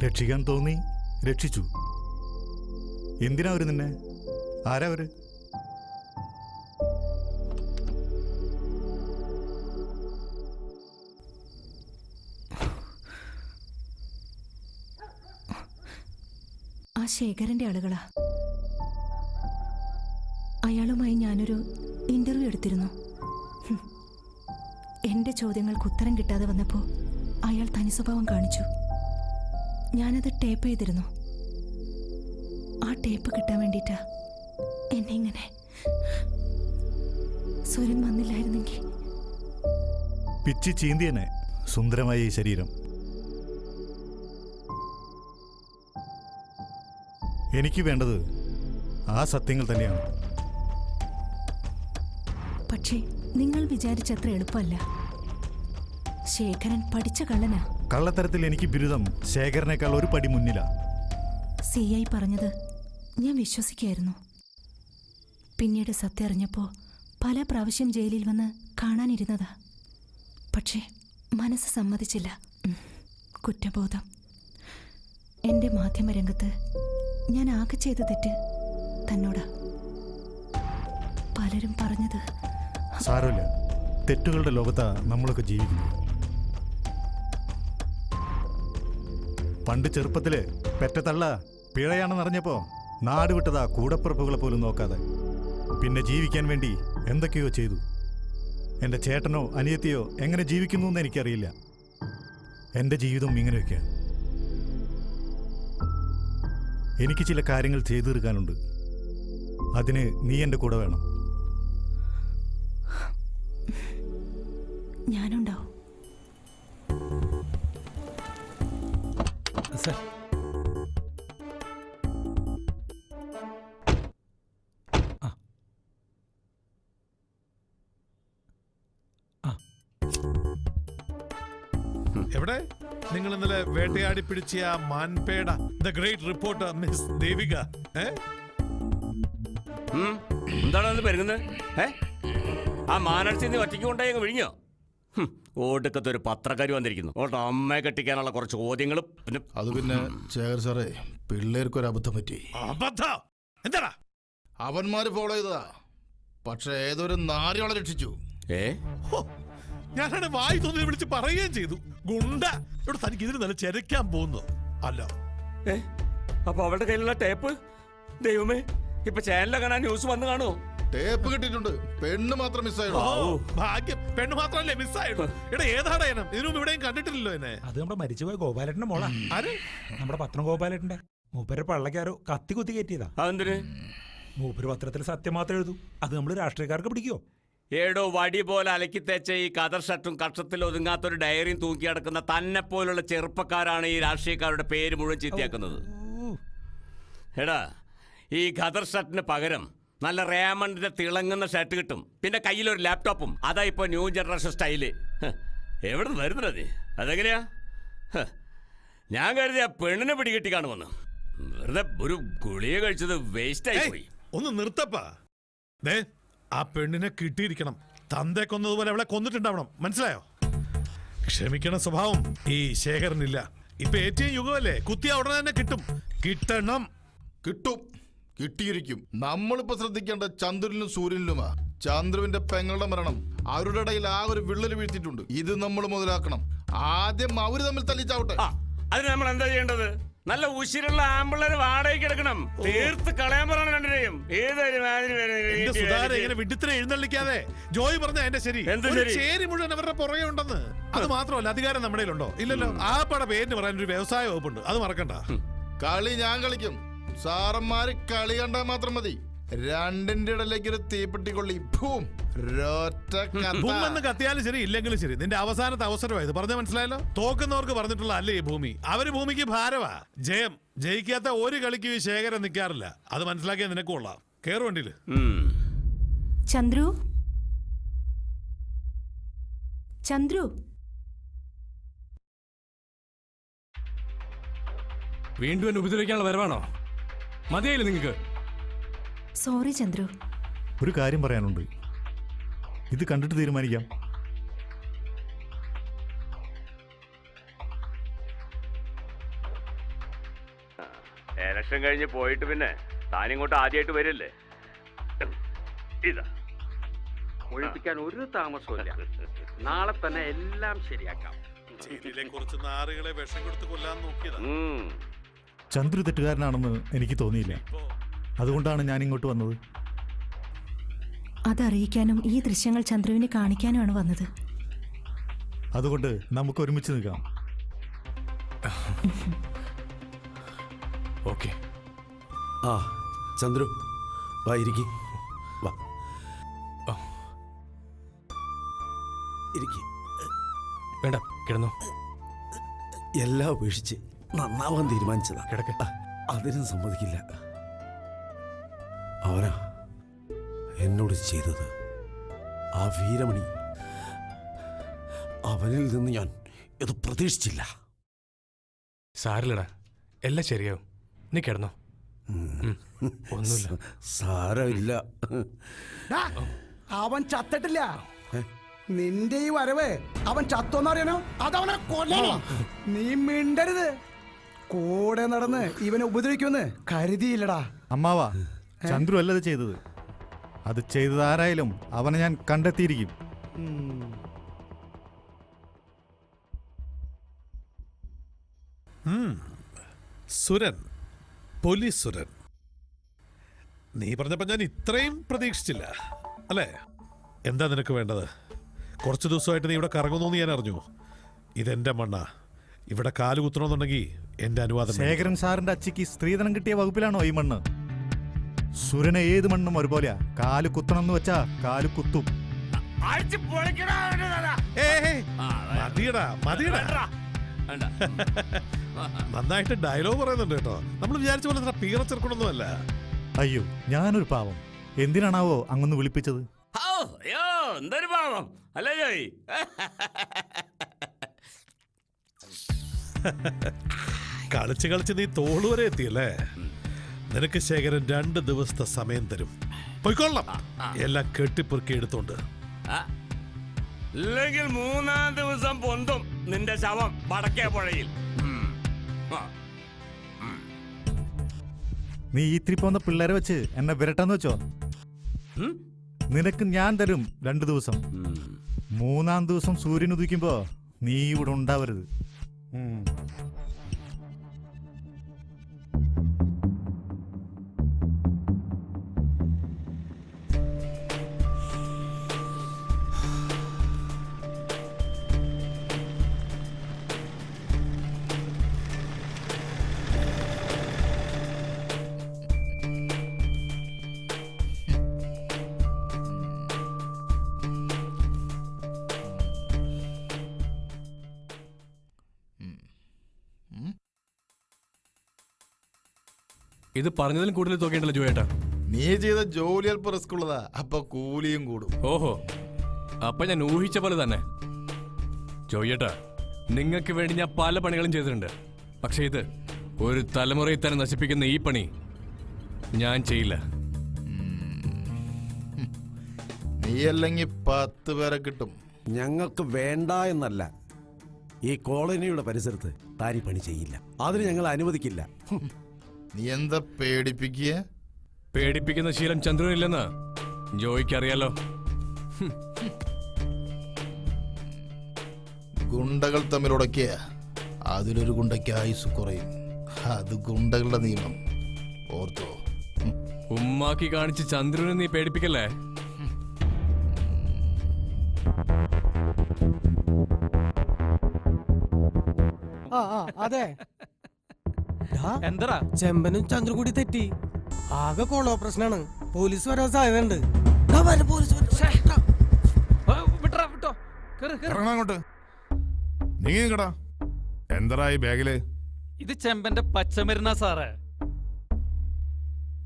Speaker 2: രക്ഷിക്കാൻ തോന്നി, രക്ഷിച്ചു. എന്തിനാ അവര് നിന്നെ? ആരാ അവര്?
Speaker 21: ആ ശേഖരന്റെ ആളുകളാ. അയാളുമായി ഞാനൊരു ഇന്റർവ്യൂ എടുത്തിരുന്നു. എന്റെ ചോദ്യങ്ങൾക്ക് ഉത്തരം കിട്ടാതെ വന്നപ്പോൾ അയാൾ തനി സ്വഭാവം കാണിച്ചു. ഞാനത് ടേപ്പ് ചെയ്തിരുന്നു. ആ ടേപ്പ് കിട്ടാൻ വേണ്ടിയിട്ടാ എന്നെ ഇങ്ങനെ. സ്വരം വന്നില്ലായിരുന്നെങ്കിൽ
Speaker 2: പിച്ചി ചീന്തിയനെ സുന്ദരമായ ഈ ശരീരം. എനിക്ക് വേണ്ടത് ആ സത്യങ്ങൾ തന്നെയാണ്.
Speaker 21: പക്ഷേ നിങ്ങൾ വിചാരിച്ചത്ര എളുപ്പമല്ല. ശേഖരൻ പഠിച്ച കള്ളനാ.
Speaker 2: കള്ളത്തരത്തിൽ എനിക്ക് ബിരുദം ശേഖരനേക്കാൾ ഒരു പടി മുന്നിലാ.
Speaker 21: CI പറഞ്ഞത് ഞാൻ വിശ്വസിക്കായിരുന്നു. പിന്നീട് സത്യം അറിഞ്ഞപ്പോൾ പല പ്രാവശ്യം ജയിലിൽ വന്ന് കാണാനിരുന്നതാ. പക്ഷേ മനസ്സ് സമ്മതിച്ചില്ല. കുറ്റബോധം. എൻ്റെ മാധ്യമരംഗത്ത് ഞാൻ ആകെ ചെയ്ത തെറ്റ് തന്നോടാ. പലരും പറഞ്ഞത്.
Speaker 2: സാരമില്ല, തെറ്റുകളുടെ ലോകത്താ നമ്മളൊക്കെ ജീവിക്കുന്നത്. പണ്ട് ചെറുപ്പത്തില് പെറ്റത്തള്ള പിഴയാണെന്നറിഞ്ഞപ്പോ നാട് വിട്ടതാ കൂടപ്പിറപ്പുകളെ പോലും നോക്കാതെ. പിന്നെ ജീവിക്കാൻ വേണ്ടി എന്തൊക്കെയോ ചെയ്തു. എൻ്റെ ചേട്ടനോ അനിയത്തിയോ എങ്ങനെ ജീവിക്കുന്നു എന്ന് എനിക്കറിയില്ല. എൻ്റെ ജീവിതം ഇങ്ങനെയൊക്കെയാണ്. എനിക്ക് ചില കാര്യങ്ങൾ ചെയ്തു തീർക്കാനുണ്ട്. അതിന് നീ എൻ്റെ കൂടെ വേണം.
Speaker 21: ഞാനുണ്ടാവും.
Speaker 22: സർ.
Speaker 14: എവിടെ നിങ്ങൾ ഇന്നലെ വേട്ടയാടി പിടിച്ച ആ മാൻപേട the great reporter miss Devika?
Speaker 13: എന്താണ് പെരുങ്ങുന്നത്? ആ മാനർച്ചി ഒറ്റയ്ക്ക് കൊണ്ടായി അങ്ങ് വിഴിഞ്ഞോ? ഓടുക്കത്തെ ഒരു പത്രക്കാരി വന്നിരിക്കുന്നു. ഓട്ടോ അമ്മയെ കെട്ടിക്കാനുള്ള കുറച്ച് ചോദ്യങ്ങളും പിന്നെ
Speaker 1: അത് പിന്നെ ശേഖർ സാറേ, പിള്ളേർക്കൊരു അബദ്ധം പറ്റി.
Speaker 14: എന്താടാ?
Speaker 1: അവന്മാര് ഫോളോ ചെയ്തതാ, പക്ഷെ ഏതൊരു നാരികളെ രക്ഷിച്ചു.
Speaker 14: ഞാനാണ് വായി തോന്നി വിളിച്ച് പറയുകയും ചെയ്തു. ഗുണ്ട ഇവിടെ തനിക്ക് ഇതിന് നല്ല ചെരക്കാൻ പോകുന്നു അല്ല.
Speaker 13: അപ്പൊ അവളുടെ കയ്യിലുള്ള ടേപ്പ്, ദൈവമേ, ഇപ്പൊ ചാനലിൽ കാണാൻ ന്യൂസ് വന്ന് കാണുമോ?
Speaker 1: ടേപ്പ് കിട്ടിയിട്ടുണ്ട്, പെണ്ണ് മാത്രം മിസ്സായുള്ളൂ.
Speaker 14: ഭാഗ്യം, പെണ്ണ് മാത്രമല്ലേ മിസ്സായുള്ളൂ. ഇവിടെ ഏതാടാ ഇനം? ഇതിനും ഇവിടെയും കണ്ടിട്ടില്ലല്ലോ എന്നെ.
Speaker 10: അത് നമ്മുടെ മരിച്ചുപോയ ഗോപാലേട്ടന്റെ മോളാ.
Speaker 14: ആര്?
Speaker 10: നമ്മുടെ പത്രം ഗോപാലേട്ടന്റെ. മൂപ്പരുടെ പള്ളക്കാരോ കത്തി കുത്തി കയറ്റിയതാ.
Speaker 13: അതെന്തിന്?
Speaker 10: മൂപ്പര് പത്രത്തിൽ സത്യം മാത്രം എഴുതൂ. അത് നമ്മൾ രാഷ്ട്രീയക്കാർക്ക് പിടിക്കോ?
Speaker 13: ഏടോ വടി പോലെ അലക്കി തേച്ച ഈ കതർ ഷർട്ടും കക്ഷത്തിൽ ഒതുങ്ങാത്തൊരു ഡയറിയും തൂക്കി കിടക്കുന്ന തന്നെ പോലുള്ള ചെറുപ്പക്കാരാണ് ഈ രാഷ്ട്രീയക്കാരുടെ പേര് മുഴുവൻ ചീത്തയാക്കുന്നത്. എടാ, ഈ ഖദർ ഷർട്ടിന് പകരം നല്ല റേമണ്ടിന്റെ തിളങ്ങുന്ന ഷർട്ട് കിട്ടും, പിന്നെ കയ്യിലൊരു ലാപ്ടോപ്പും. അതാ ഇപ്പൊ ന്യൂ ജനറേഷൻ സ്റ്റൈല്. എവിടെ നിന്ന് വരുന്നത്? അതെങ്ങനെയാ? ഞാൻ കരുതിയ പെണ്ണിനെ പിടികിട്ടി കാണുമെന്ന്. വെറുതെ ഒരു ഗുളിക കഴിച്ചത് വേസ്റ്റ് ആയി പോയി.
Speaker 14: ഒന്ന് നിർത്തപ്പാ. ആ പെണ്ണിനെ കിട്ടിയിരിക്കണം. തന്തേ കൊന്നതുപോലെ അവളെ കൊന്നിട്ടുണ്ടാവണം. മനസ്സിലായോ? ക്ഷമിക്കണ സ്വഭാവം ഈ ശേഖരനില്ല. ഇപ്പൊ ഏറ്റവും യുഗമല്ലേ, കുത്തിയ ഉടനെ തന്നെ കിട്ടും. കിട്ടണം.
Speaker 1: കിട്ടും, കിട്ടിയിരിക്കും. നമ്മളിപ്പോ ശ്രദ്ധിക്കേണ്ട ചന്ദ്രനിലും സൂര്യനിലുമാ. ചന്ദ്രുവിന്റെ പെങ്ങളുടെ മരണം അവരുടെ ഇടയിൽ ആ ഒരു വിള്ളൽ വീഴ്ത്തിയിട്ടുണ്ട്. ഇത് നമ്മൾ മുതലാക്കണം. ആദ്യം അവര് തമ്മിൽ തല്ലിച്ചാവട്ടെ.
Speaker 13: അതിന് നമ്മൾ എന്താ ചെയ്യേണ്ടത്? നല്ല ഉശിരുള്ള ആമ്പിള്ളേര് വാടകയ്ക്ക് എടുക്കണം. തീർത്ത് കളയാൻ പറയണം രണ്ടിനെയും.
Speaker 14: ഇങ്ങനെ വിഡിത്തിനെ എഴുന്നള്ളിക്കാതെ. ജോയി പറഞ്ഞ എന്റെ ശരി. ചേരി മുഴുവൻ അവരുടെ പുറകെ ഉണ്ടെന്ന്. അത് മാത്രമല്ല, അധികാരം നമ്മുടെ ഉണ്ടോ? ഇല്ലല്ലോ. ആ പട പേരിന് പറയാൻ ഒരു വ്യവസായ വകുപ്പുണ്ട്. അത് മറക്കണ്ട.
Speaker 1: കളി ഞാൻ കളിക്കും. സാറന്മാര് കളി കണ്ടാൽ മാത്രം മതി. രണ്ടിന്റെ ഇടയിലേക്ക് ഒരു തീപ്പെട്ടി കൊള്ളി.
Speaker 14: ഭൂമെന്ന് കത്തിയാലും ശരി, ഇല്ലെങ്കിലും ശരി, നിന്റെ അവസാനത്തെ അവസരമായത്. പറഞ്ഞ മനസ്സിലായല്ലോ? തോക്കുന്നവർക്ക് പറഞ്ഞിട്ടുള്ള അല്ലേ ഈ ഭൂമി. അവര് ഭൂമിക്ക് ഭാരവാ. ജയിക്കാത്ത ഒരു കളിക്കും ഈ ശേഖരം നിൽക്കാറില്ല. അത് മനസ്സിലാക്കിയാൽ നിനക്ക് കൊള്ളാം. കേറു വണ്ടിയില്.
Speaker 21: ചന്ദ്രു, ചന്ദ്രു,
Speaker 9: വീണ്ടും എന്നെ ഉപദ്രവിക്കാനുള്ള വരവാണോ? മതിയായില്ലേ നിങ്ങൾക്ക്?
Speaker 21: സോറി ചന്ദ്രു.
Speaker 2: ഒരു കാര്യം പറയാനുണ്ട്, ഇത് കണ്ടിട്ട് തീരുമാനിക്കാം.
Speaker 13: ഇലക്ഷൻ കഴിഞ്ഞ് പോയിട്ട് പിന്നെ താനിങ്ങോട്ട് ആദ്യമായിട്ട് വരില്ലേ? ഇതാ ഒഴിപ്പിക്കാൻ ഒരു താമസമില്ല. നാളെ തന്നെ എല്ലാം ശരിയാക്കാം.
Speaker 14: കുറച്ച് നാറുകളെ വിഷം കൊടുത്ത് കൊല്ലാൻ നോക്കിയതാ.
Speaker 2: ചന്ദ്രു തെറ്റുകാരനാണെന്ന് എനിക്ക് തോന്നിയില്ല. അതുകൊണ്ടാണ് ഞാൻ ഇങ്ങോട്ട് വന്നത്.
Speaker 21: അതറിയിക്കാനും ഈ ദൃശ്യങ്ങൾ ചന്ദ്രുവിനെ കാണിക്കാനുമാണ് വന്നത്.
Speaker 2: അതുകൊണ്ട് നമുക്ക് ഒരുമിച്ച് നിൽക്കാം.
Speaker 9: ഓക്കെ.
Speaker 20: ആ ചന്ദ്രു, വാ ഇരിക്കി. വാ ഇരിക്കി.
Speaker 9: വേണ്ട, കിടന്നു.
Speaker 20: എല്ലാം ഉപേക്ഷിച്ച് നന്നാവാൻ തീരുമാനിച്ചതാ.
Speaker 9: കിടക്ക.
Speaker 20: അതിനും സമ്മതിക്കില്ല. അവനാ എന്നോട് ചെയ്തത്. ആ വീരമണി, അവനിൽ നിന്ന് ഞാൻ ഇത് പ്രതീക്ഷിച്ചില്ല.
Speaker 9: സാരില്ലടാ, എല്ലാം ശരിയാവും. നീ കിടന്നോ. ഒന്നുമില്ല.
Speaker 20: സാരമില്ല.
Speaker 11: അവൻ ചത്തിട്ടില്ല. നിന്റെ ഈ വരവ് അവൻ ചത്തോന്ന് അറിയണോ? അതവനെ കൊല്ലണോ? നീ മിണ്ടരുത്. കൂടെ നടന്ന് ഇവനെ ഉപദ്രവിക്കുമെന്ന് കരുതിയില്ലടാ.
Speaker 2: അമ്മാവാ, ചന്ദ്രു അല്ലത് ചെയ്തത്. അത് ചെയ്തത് ആരായാലും അവനെ ഞാൻ കണ്ടെത്തിയിരിക്കും.
Speaker 14: സുരൻ, പോലീസ് സുരൻ, നീ പറഞ്ഞപ്പോ ഞാൻ ഇത്രയും പ്രതീക്ഷിച്ചില്ല അല്ലേ? എന്താ നിനക്ക് വേണ്ടത്? കുറച്ച് ദിവസമായിട്ട് നീ ഇവിടെ കറങ്ങുന്നു ഞാൻ അറിഞ്ഞു. ഇതെന്റെ മണ്ണാ. ഇവിടെ കാല് കുത്തണമെന്നുണ്ടെങ്കിൽ എന്റെ അനുവാദം.
Speaker 2: ശേഖരൻ സാറിന്റെ അച്ഛക്ക് സ്ത്രീധനം കിട്ടിയ വകുപ്പിലാണോ ഈ മണ്ണ്? സുരനെ ഏത് മണ്ണും ഒരുപോലെയാ. കാല് കുത്തണം എന്ന് വെച്ചാ കാല് കുത്തും.
Speaker 14: മതിയടാ, മതിയടാ. നന്നായിട്ട് ഡയലോഗ് പറയുന്നുണ്ട് കേട്ടോ. നമ്മൾ വിചാരിച്ച പോലെ പീറ ചെറുക്കണമൊന്നുമല്ല.
Speaker 2: അയ്യോ, ഞാനൊരു പാവം. എന്തിനാണാവോ അങ്ങൊന്ന് വിളിപ്പിച്ചത്?
Speaker 13: അയ്യോ എന്തൊരു പാവം അല്ലേ ജോയി?
Speaker 14: കളിച്ച് കളിച്ച് നീ തോള് വരെ എത്തിയല്ലേ? നിനക്ക് ശേഖരൻ 2 ദിവസത്തെ സമയം തരും. പോയിക്കൊള്ളാം, എല്ലാം കെട്ടിപ്പെറുക്കി എടുത്തോണ്ട്.
Speaker 13: ഇല്ലെങ്കിൽ 3-ാം ദിവസം പൊന്തും നിന്റെ ശവം വടക്കേ പുഴയിൽ.
Speaker 2: നീ ഇത്തിരി പോന്ന പിള്ളേരെ വെച്ച് എന്നെ വിരട്ടാന്ന് വെച്ചോ? നിനക്ക് ഞാൻ തരും 2 ദിവസം. 3-ാം ദിവസം സൂര്യൻ ഉദിക്കുമ്പോ നീ ഇവിടെ ഉണ്ടാവരുത്.
Speaker 9: ഇത് പറഞ്ഞതിലും കൂടുതൽ തോക്കേണ്ടല്ലോ ജോയേട്ടാ.
Speaker 1: നീ ചെയ്ത ജോലി അല്പം റിസ്ക് ഉള്ളതാ, അപ്പൊ കൂലിയും കൂടും.
Speaker 9: ഓഹോ, അപ്പൊ ഞാൻ ഊഹിച്ച പോലെ തന്നെ. ജോയേട്ടാ, നിങ്ങൾക്ക് വേണ്ടി ഞാൻ പല പണികളും ചെയ്തിട്ടുണ്ട്. പക്ഷെ ഇത് ഒരു തലമുറയിൽ തന്നെ നശിപ്പിക്കുന്ന ഈ പണി ഞാൻ ചെയ്യില്ല.
Speaker 1: നീ അല്ലെങ്കിൽ 10 പേരെ കിട്ടും.
Speaker 20: ഞങ്ങൾക്ക് വേണ്ട എന്നല്ല, ഈ കോളനിയുടെ പരിസരത്ത് താരി പണി ചെയ്യില്ല. അതിന് ഞങ്ങൾ അനുവദിക്കില്ല.
Speaker 1: നീ എന്താ പേടിപ്പിക്കുക?
Speaker 9: പേടിപ്പിക്കുന്ന ശീലം ചന്ദ്രനില്ലെന്ന് ജോയിക്ക് അറിയാലോ.
Speaker 1: ഗുണ്ടകൾ തമ്മിലുടക്കിയ അതിലൊരു ഗുണ്ടയ്ക്ക് ആയുസ് കുറയും. അത് ഗുണ്ടകളുടെ നിയമം, ഓർത്തോ.
Speaker 9: ഉമ്മാക്കി കാണിച്ച് ചന്ദ്രനെ നീ പേടിപ്പിക്കല്ലേ?
Speaker 5: അതെ, എന്താ ചെമ്പനും ചന്ദ്രൻ കൂടി തെറ്റി. ആകെ കോളോ പ്രശ്നാണ്. പോലീസ് വരാൻ സാധ്യതയുണ്ട്.
Speaker 18: അങ്ങോട്ട് നീങ്ങടാ. എന്താ ഈ ബാഗില്?
Speaker 17: ഇത് ചെമ്പന്റെ പച്ചമരുന്നാ സാറേ.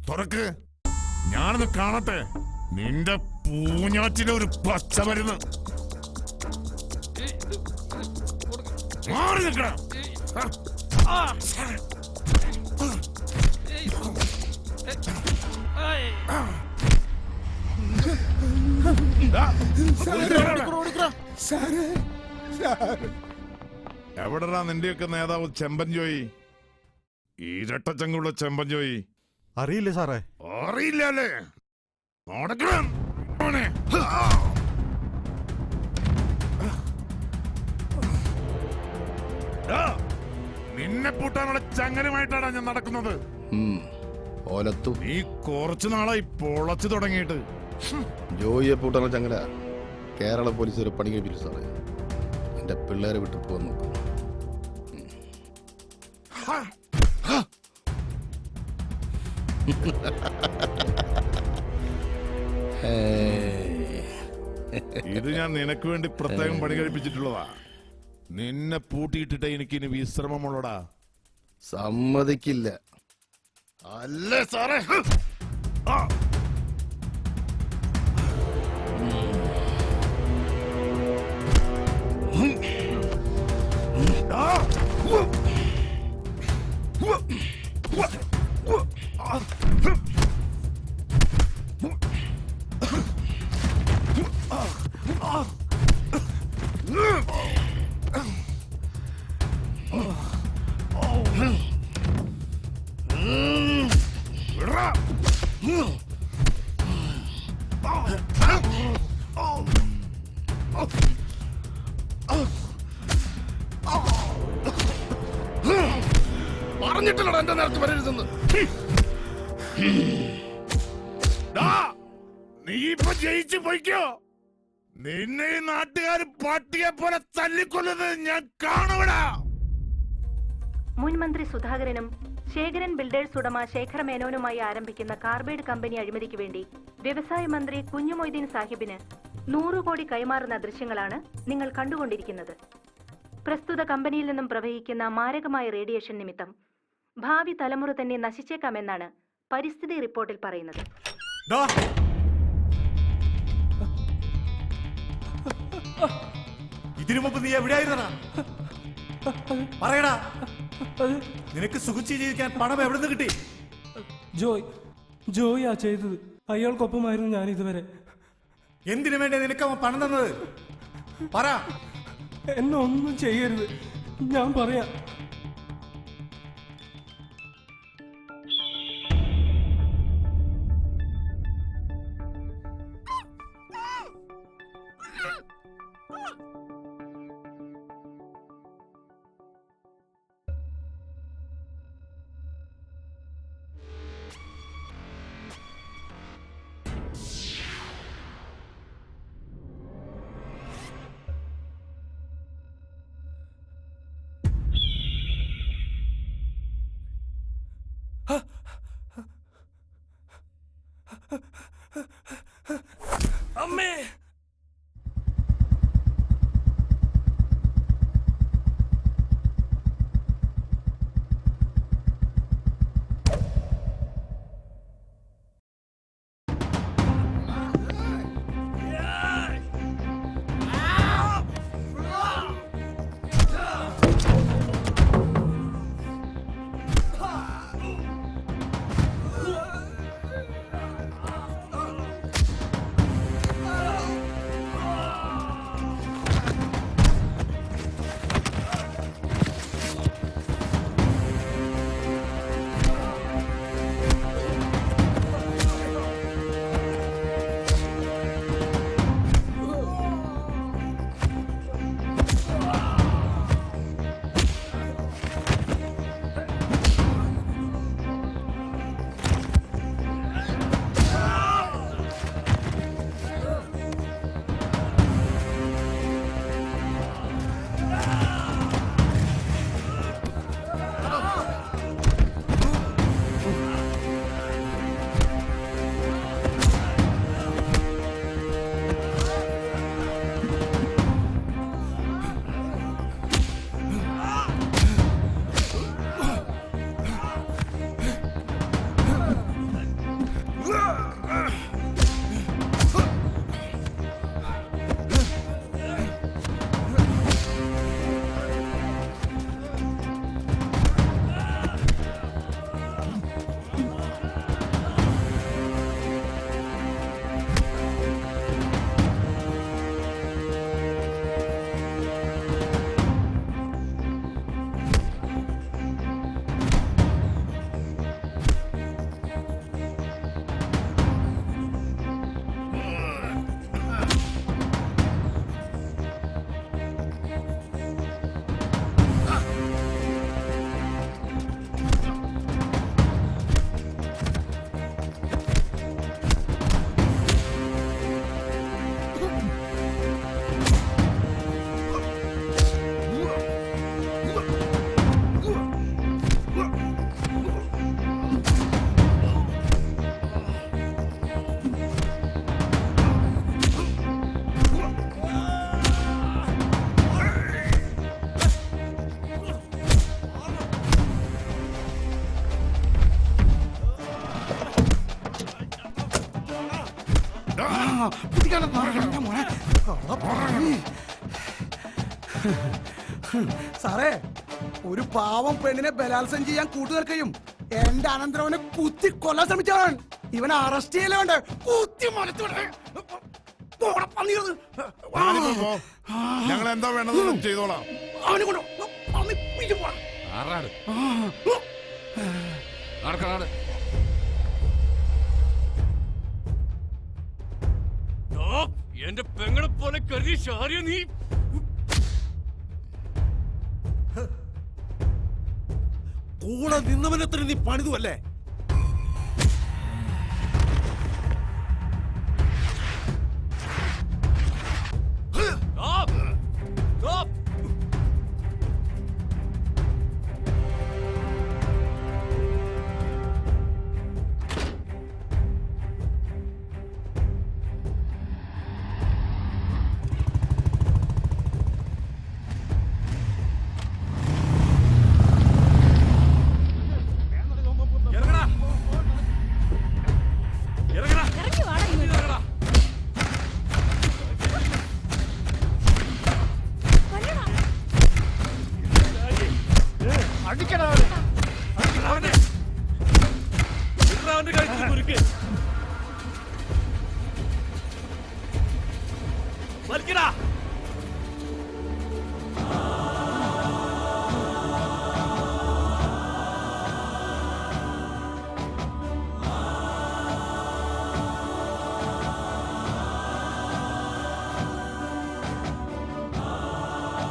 Speaker 18: തുറക്ക്, ഞാനത് കാണട്ടെ. നിന്റെ പൂഞ്ഞാറ്റിലെ ഒരു പച്ചമരുന്ന്. മാറി നിൽക്കടാ. എവിടെടാ നിന്റെയൊക്കെ നേതാവ് ചെമ്പൻ ജോയി? ഇരട്ടച്ചങ്കുള്ള ചെമ്പൻ ജോയി.
Speaker 2: അറിയില്ലേ സാറേ?
Speaker 18: അറിയില്ലേ? നിന്നെ പൂട്ടാനുള്ള ചങ്ങലുമായിട്ടാണ് ഞാൻ നടക്കുന്നത്.
Speaker 1: നീ
Speaker 18: കുറച്ചു നാളായി പൊളച്ചു തുടങ്ങിയിട്ട്.
Speaker 1: ജോയിയെ പൂട്ടാനുള്ള ചങ്ങല കേരള പോലീസ് ഒരു പണി കഴിപ്പിച്ചു സാറേ. എന്റെ പിള്ളേരെ വിട്ടു പോകാൻ നോക്കും.
Speaker 18: ഇത് ഞാൻ നിനക്ക് വേണ്ടി പ്രത്യേകം പണി കഴിപ്പിച്ചിട്ടുള്ളതാ. നിന്നെ പൂട്ടിയിട്ടിട്ട് എനിക്കിനി വിശ്രമമുള്ളടാ.
Speaker 1: സമ്മതിക്കില്ല.
Speaker 18: അല്ലേ സാറേ?
Speaker 1: പറഞ്ഞിട്ടില്ലടാ എന്റെ നേരത്തെ വരരുതെന്ന്.
Speaker 18: നീ ഇപ്പൊ ജയിച്ചു പോയിക്കോ. നിന്നെ ഈ നാട്ടുകാർ പട്ടിയെ പോലെ തല്ലിക്കൊല്ലുന്നത് ഞാൻ കാണുവടാ.
Speaker 21: മുൻ മന്ത്രി സുധാകരനും ശേഖരൻ ബിൽഡേഴ്സ് ഉടമ ശേഖര മേനോനുമായി ആരംഭിക്കുന്ന കാർബൈഡ് കമ്പനി അഴിമതിക്ക് വേണ്ടി വ്യവസായ മന്ത്രി കുഞ്ഞുമൊയ്തീൻ സാഹിബിന് 100 കോടി കൈമാറുന്ന ദൃശ്യങ്ങളാണ് നിങ്ങൾ കണ്ടുകൊണ്ടിരിക്കുന്നത്. പ്രസ്തുത കമ്പനിയിൽ നിന്നും പ്രവഹിക്കുന്ന മാരകമായ റേഡിയേഷൻ നിമിത്തം ഭാവി തലമുറ തന്നെ നശിച്ചേക്കാമെന്നാണ് പരിസ്ഥിതി റിപ്പോർട്ടിൽ പറയുന്നത്.
Speaker 2: ഇതിനു മുമ്പ് നീ എവിടെയായിരുന്നടാ? പറയടാ, നിനക്ക് സുഖിച്ച് ജീവിക്കാൻ പണം എവിടെ നിന്ന് കിട്ടി?
Speaker 5: ജോയിയാ ചെയ്തത്. അയാൾക്കൊപ്പമായിരുന്നു ഞാൻ ഇതുവരെ.
Speaker 2: എന്തിനു വേണ്ടി നിനക്ക് അവൻ പണം തന്നത്? പറ.
Speaker 5: എന്നെ ഒന്നും ചെയ്യരുത്, ഞാൻ പറയാം.
Speaker 3: അമ്മേ,
Speaker 11: സാറേ, ഒരു പാവം പെണ്ണിനെ ബലാത്സംഗം ചെയ്യാൻ കൂട്ടുനിൽക്കുകയും എന്റെ അനന്തരവനെ കുത്തി കൊല്ലാൻ ശ്രമിച്ചവൻ. ഇവനെ അറസ്റ്റ് ചെയ്യലുണ്ട്. കുത്തി
Speaker 18: ഞങ്ങൾ എന്താ വേണ്ടത് ചെയ്തോളാം.
Speaker 11: അവനെ കൊണ്ട്
Speaker 9: എന്റെ പെങ്ങളെ പോലെ കരുതി ഷാരിയ നീ
Speaker 20: കൂടെ നിന്നവനത്ര നീ പണിതുവല്ലേ?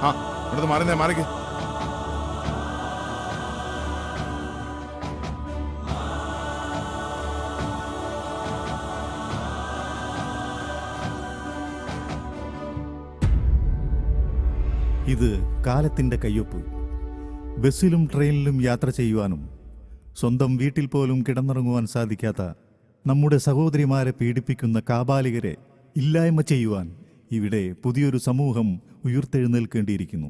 Speaker 18: ആ ഇവിടുന്ന് മാറുന്നേ മാറിക്ക്.
Speaker 2: ഇത് കാലത്തിൻ്റെ കയ്യൊപ്പ്. ബസ്സിലും ട്രെയിനിലും യാത്ര ചെയ്യുവാനും സ്വന്തം വീട്ടിൽ പോലും കിടന്നുറങ്ങുവാൻ സാധിക്കാത്ത നമ്മുടെ സഹോദരിമാരെ പീഡിപ്പിക്കുന്ന കാബാലികരെ ഇല്ലായ്മ ചെയ്യുവാൻ ഇവിടെ പുതിയൊരു സമൂഹം ഉയർത്തെഴുന്നേൽക്കേണ്ടിയിരിക്കുന്നു.